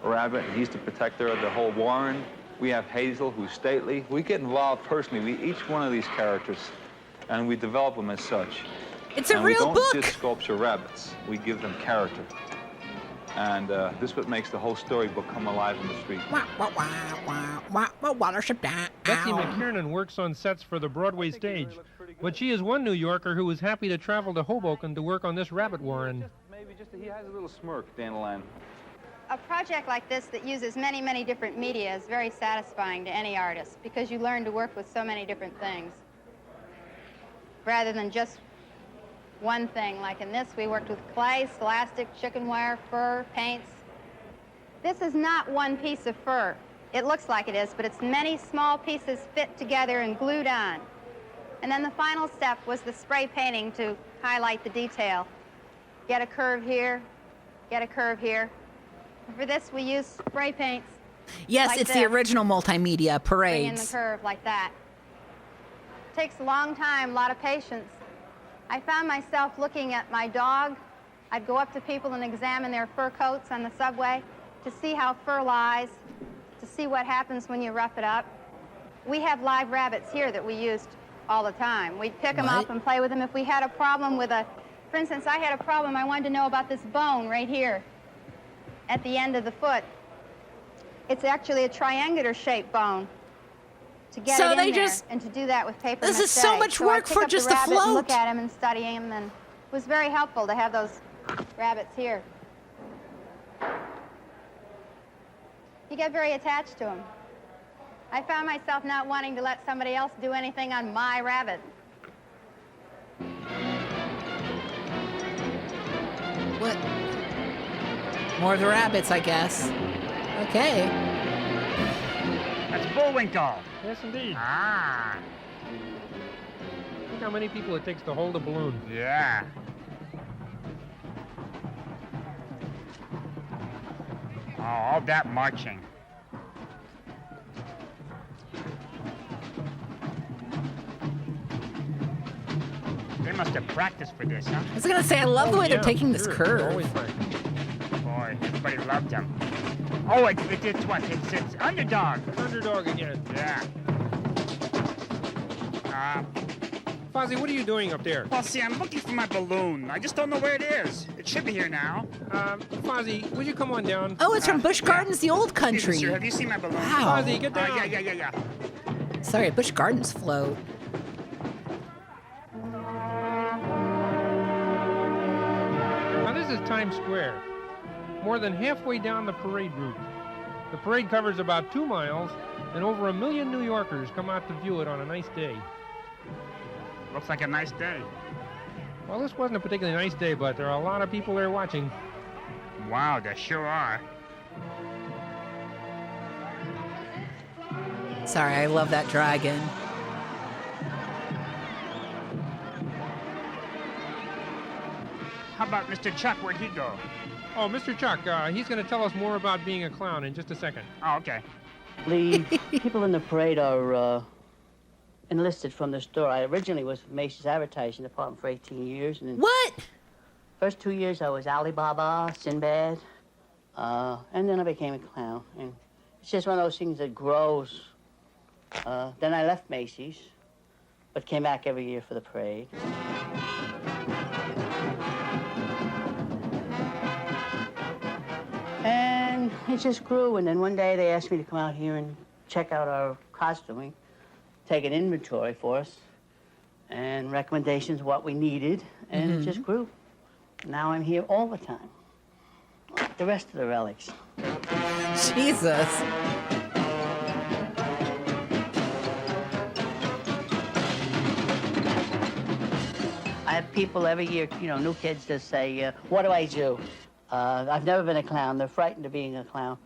rabbit, and he's the protector of the whole warren. We have Hazel, who's stately. We get involved personally. Each one of these characters, and we develop them as such. It's a real book. We don't just sculpture rabbits. We give them character. And this is what makes the whole storybook come alive in the street. Watership Down. Betsy McKiernan works on sets for the Broadway stage, but she is one New Yorker who was happy to travel to Hoboken to work on this rabbit warren. Maybe just he has a little smirk, Dandelion. A project like this that uses many, many different media is very satisfying to any artist because you learn to work with so many different things rather than just one thing. Like in this, we worked with clay, scholastic, chicken wire, fur, paints. This is not one piece of fur. It looks like it is, but it's many small pieces fit together and glued on. And then the final step was the spray painting to highlight the detail. Get a curve here, get a curve here. For this, we use spray paints. Yes, like it's this. the original multimedia Bring in the parades. curve like that. Takes a long time, a lot of patience. I found myself looking at my dog. I'd go up to people and examine their fur coats on the subway to see how fur lies, to see what happens when you rough it up. We have live rabbits here that we used all the time. We'd pick them up and play with them. If we had a problem with for instance, I had a problem. I wanted to know about this bone right here at the end of the foot. It's actually a triangular-shaped bone. To get So it they in there just- and to do that with paper This mache. is so much So I work pick for up just the a rabbit and look float. at him and study him, and it was very helpful to have those rabbits here. You get very attached to them. I found myself not wanting to let somebody else do anything on my rabbit. What? More of the rabbits, I guess. Okay. That's Bullwinkle. Yes, indeed. Ah. Look how many people it takes to hold a balloon. Yeah. Oh, all that marching. They must have practiced for this, huh? I was gonna say, I love the way they're taking this curve. Boy, everybody loved him. Oh, it's what? It's Underdog. Underdog again. Yeah. Fozzie, what are you doing up there? Well, see, I'm looking for my balloon. I just don't know where it is. It should be here now. Fozzie, would you come on down? Oh, it's from Busch Gardens, the old country. Sir, have you seen my balloon? Wow. Fozzie, get down. Yeah. Sorry, Busch Gardens float. Now, this is Times Square, more than halfway down the parade route. The parade covers about 2 miles, and over 1 million New Yorkers come out to view it on a nice day. Looks like a nice day. Well, this wasn't a particularly nice day, but there are a lot of people there watching. Wow, there sure are. Sorry, I love that dragon. How about Mr. Chuck? Where'd he go? Oh, Mr. Chuck, he's going to tell us more about being a clown in just a second. Oh, okay. The people in the parade are enlisted from the store. I originally was with Macy's advertising department for 18 years. And what? First 2 years I was Alibaba, Sinbad, and then I became a clown. And it's just one of those things that grows. Then I left Macy's, but came back every year for the parade. And it just grew, and then one day they asked me to come out here and check out our costuming, take an inventory for us, and recommendations of what we needed, and it just grew. Now I'm here all the time, like the rest of the relics. Jesus. I have people every year, you know, new kids that say, what do I do? I've never been a clown. They're frightened of being a clown.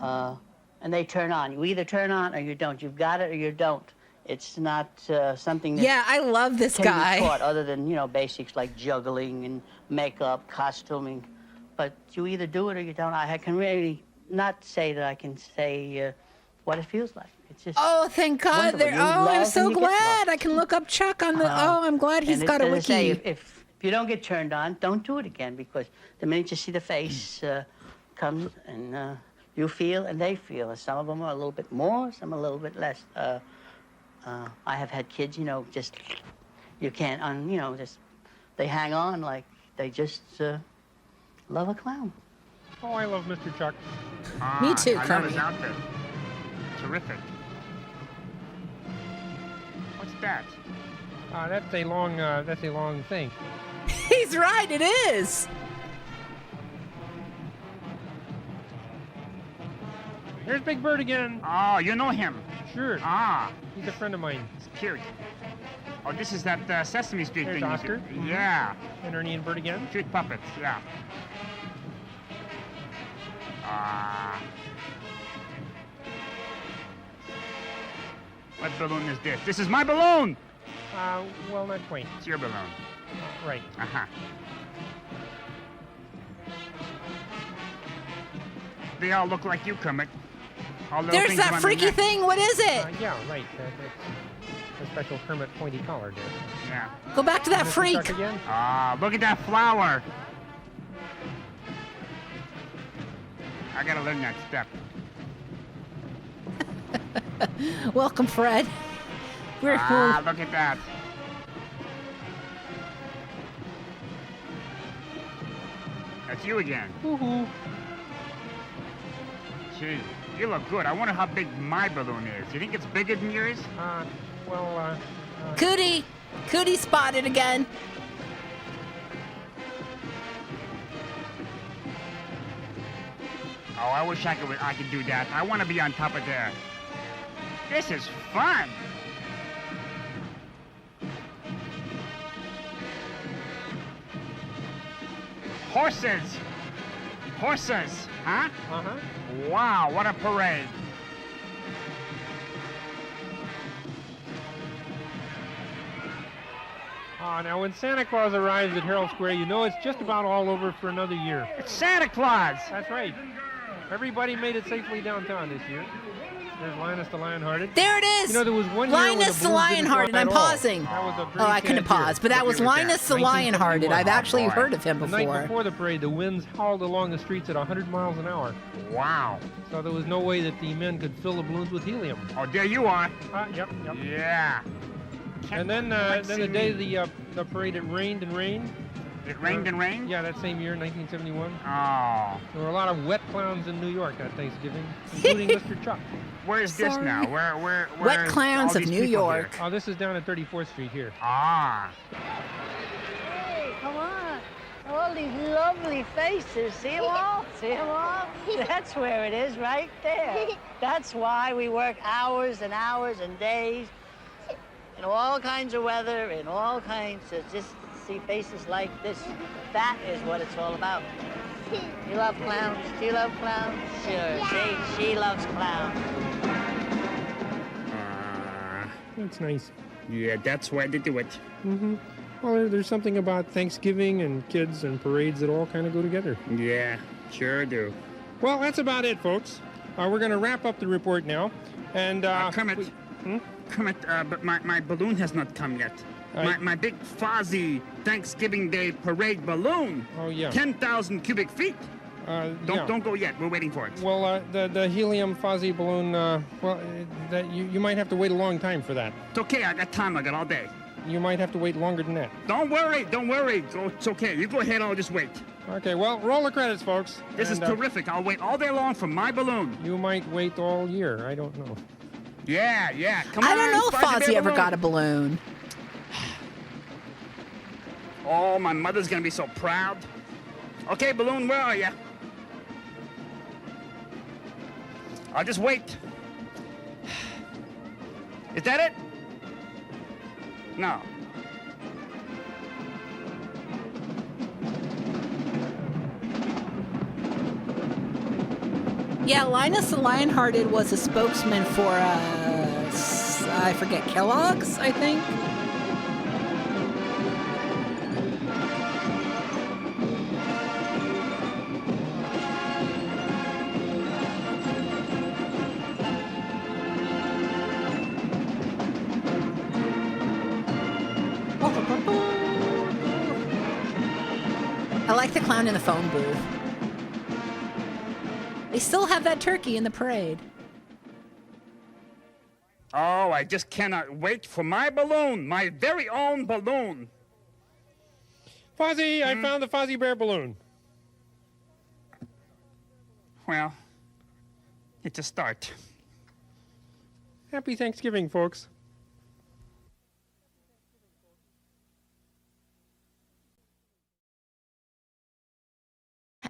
And they turn on. You either turn on or you don't. You've got it or you don't. It's not something that Yeah, I love this can guy. be taught other than, you know, basics like juggling and makeup, costuming. But you either do it or you don't. I can really not say that I can say what it feels like. It's just Oh, thank God. wonderful. You I'm love so and you get glad. loved. I can look up Chuck on the... I'm glad he's And got a as I wiki. say, if you don't get turned on, don't do it again, because the minute you see the face comes and you feel and they feel. And some of them are a little bit more, some a little bit less. I have had kids, you know, just, you can't, you know, just, they hang on like they just love a clown. Oh, I love Mr. Chuck. Me too, I love Kermit. his outfit. Terrific. What's that? That's a long thing. He's right, it is. Here's Big Bird again. Oh, you know him? Sure. Ah. He's a friend of mine. It's cute. Oh, this is that Sesame Street Here's thing. Oscar. Yeah. And Ernie and Bert again. Cute puppets, yeah. What balloon is this? This is my balloon! Well, not quite. It's your balloon. Right. Uh-huh. They all look like you, Kermit. All little There's things that around freaky their neck. thing. What is it? Yeah, right. That's a special Kermit pointy collar there. Yeah. Go back to that Mr. freak. Chuck again. Ah, look at that flower. I gotta learn that step. Welcome, Fred. We're look at that. That's you again. Woohoo. Gee, you look good. I wonder how big my balloon is. You think it's bigger than yours? Cootie. Cootie spotted again. Oh, I wish I could do that. I want to be on top of there. This is fun. Horses. Horses, huh? Uh-huh. Wow, what a parade. Now when Santa Claus arrives at Herald Square, you know it's just about all over for another year. It's Santa Claus. That's right. Everybody made it safely downtown this year. There's Linus the Lionhearted. There it is. You know, there was one year when Linus the the balloons didn't Lionhearted. go up I'm at all. pausing. That was a Oh, very I couldn't sad pause, year. but that was Linus the Lionhearted. I've actually heard of him The night before. before the parade, the winds howled along the streets at 100 miles an hour. Wow. So there was no way that the men could fill the balloons with helium. Oh, there you are. Yep. Yeah. And then the day the parade, it rained and rained. It rained and rained? Yeah, that same year, 1971. Oh. There were a lot of wet clowns in New York that Thanksgiving, including Mr. Chuck. Where is this now? Where Wet Clowns all of these New people York. here? Oh, this is down at 34th Street here. Ah. Hey, come on. Oh, all these lovely faces. See them all? See them all? That's where it is, right there. That's why we work hours and hours and days in all kinds of weather, in all kinds of just see faces like this. That is what it's all about. You love clowns? Do you love clowns? Sure. Yeah. See, she loves clowns. That's nice. Yeah, that's why they do it. Mm-hmm. Well, there's something about Thanksgiving and kids and parades that all kind of go together. Yeah, sure do. Well, that's about it, folks. We're going to wrap up the report now. And, Kermit, Kermit, but my balloon has not come yet. My big Fozzie Thanksgiving Day parade balloon. Oh, yeah. 10,000 cubic feet. Don't go yet. We're waiting for it. Well, the helium Fozzie balloon, that you might have to wait a long time for that. It's okay. I got time. I got all day. You might have to wait longer than that. Don't worry. It's okay. You go ahead. I'll just wait. Okay, well, roll the credits, folks. This is terrific. I'll wait all day long for my balloon. You might wait all year. I don't know. Yeah. Come on. I don't know if Fozzie ever got a balloon. Oh, my mother's going to be so proud. Okay, balloon, where are you? I'll just wait. Is that it? No. Yeah, Linus the Lionhearted was a spokesman for, I forget, Kellogg's, I think? I like the clown in the phone booth. They still have that turkey in the parade. Oh, I just cannot wait for my balloon, my very own balloon. Fozzie, I found the Fozzie Bear balloon. Well, it's a start. Happy Thanksgiving, folks.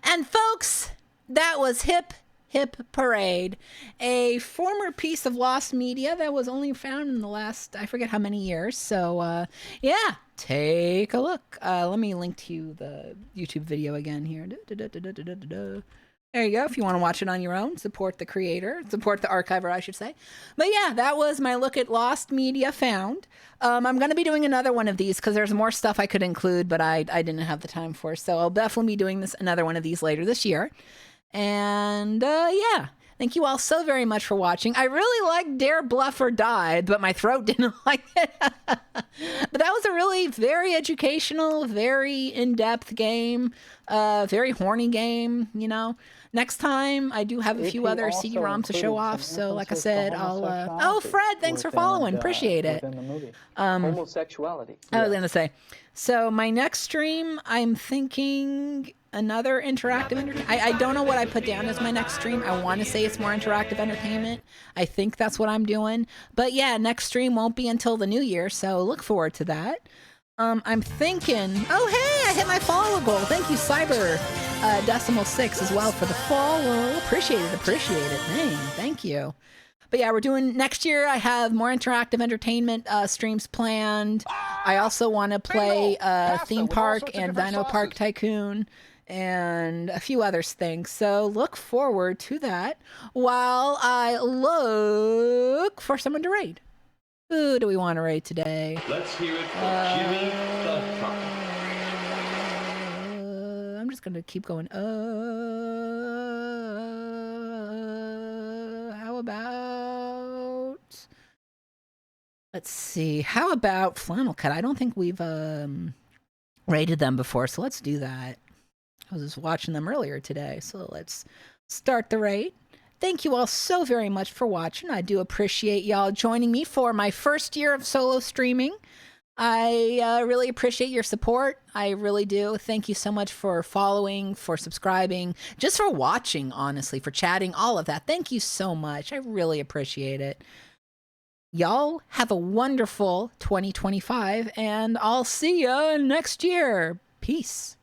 And folks, that was Hip Hip Parade, a former piece of lost media that was only found in the last, I forget how many years. So, yeah, take a look. Let me link to you the YouTube video again here. There you go. If you want to watch it on your own, support the creator, support the archiver, I should say. But yeah, that was my look at lost media found. I'm going to be doing another one of these because there's more stuff I could include, but I didn't have the time for. So I'll definitely be doing another one of these later this year. And yeah, thank you all so very much for watching. I really liked Dare, Bluff, or Die, but my throat didn't like it. But that was a really very educational, very in-depth game, very horny game, you know. Next time, I do have a few other CD-ROMs to show off. So, like I said, I'll... oh, Fred, thanks for following. Appreciate it. Homosexuality. I was going to say. So, my next stream, I'm thinking another interactive entertainment. I don't know what I put down as my next stream. I want to say it's more interactive entertainment. I think that's what I'm doing. But yeah, next stream won't be until the new year. So, look forward to that. I'm thinking, oh, hey, I hit my follow goal. Thank you, Cyber Decimal 6 as well for the follow. Appreciate it. Man, thank you. But yeah, we're doing next year. I have more interactive entertainment streams planned. I also want to play Theme Park and Dino Park Tycoon and a few other things. So look forward to that while I look for someone to raid. Who do we want to raid today? Let's hear it for Jimmy the Trucker. I'm just going to keep going. How about... Let's see. How about Flannel Cut? I don't think we've raided them before, so let's do that. I was just watching them earlier today, so let's start the raid. Thank you all so very much for watching. I do appreciate y'all joining me for my first year of solo streaming. I really appreciate your support. I really do. Thank you so much for following, for subscribing, just for watching, honestly, for chatting, all of that. Thank you so much. I really appreciate it. Y'all have a wonderful 2025, and I'll see ya next year. Peace.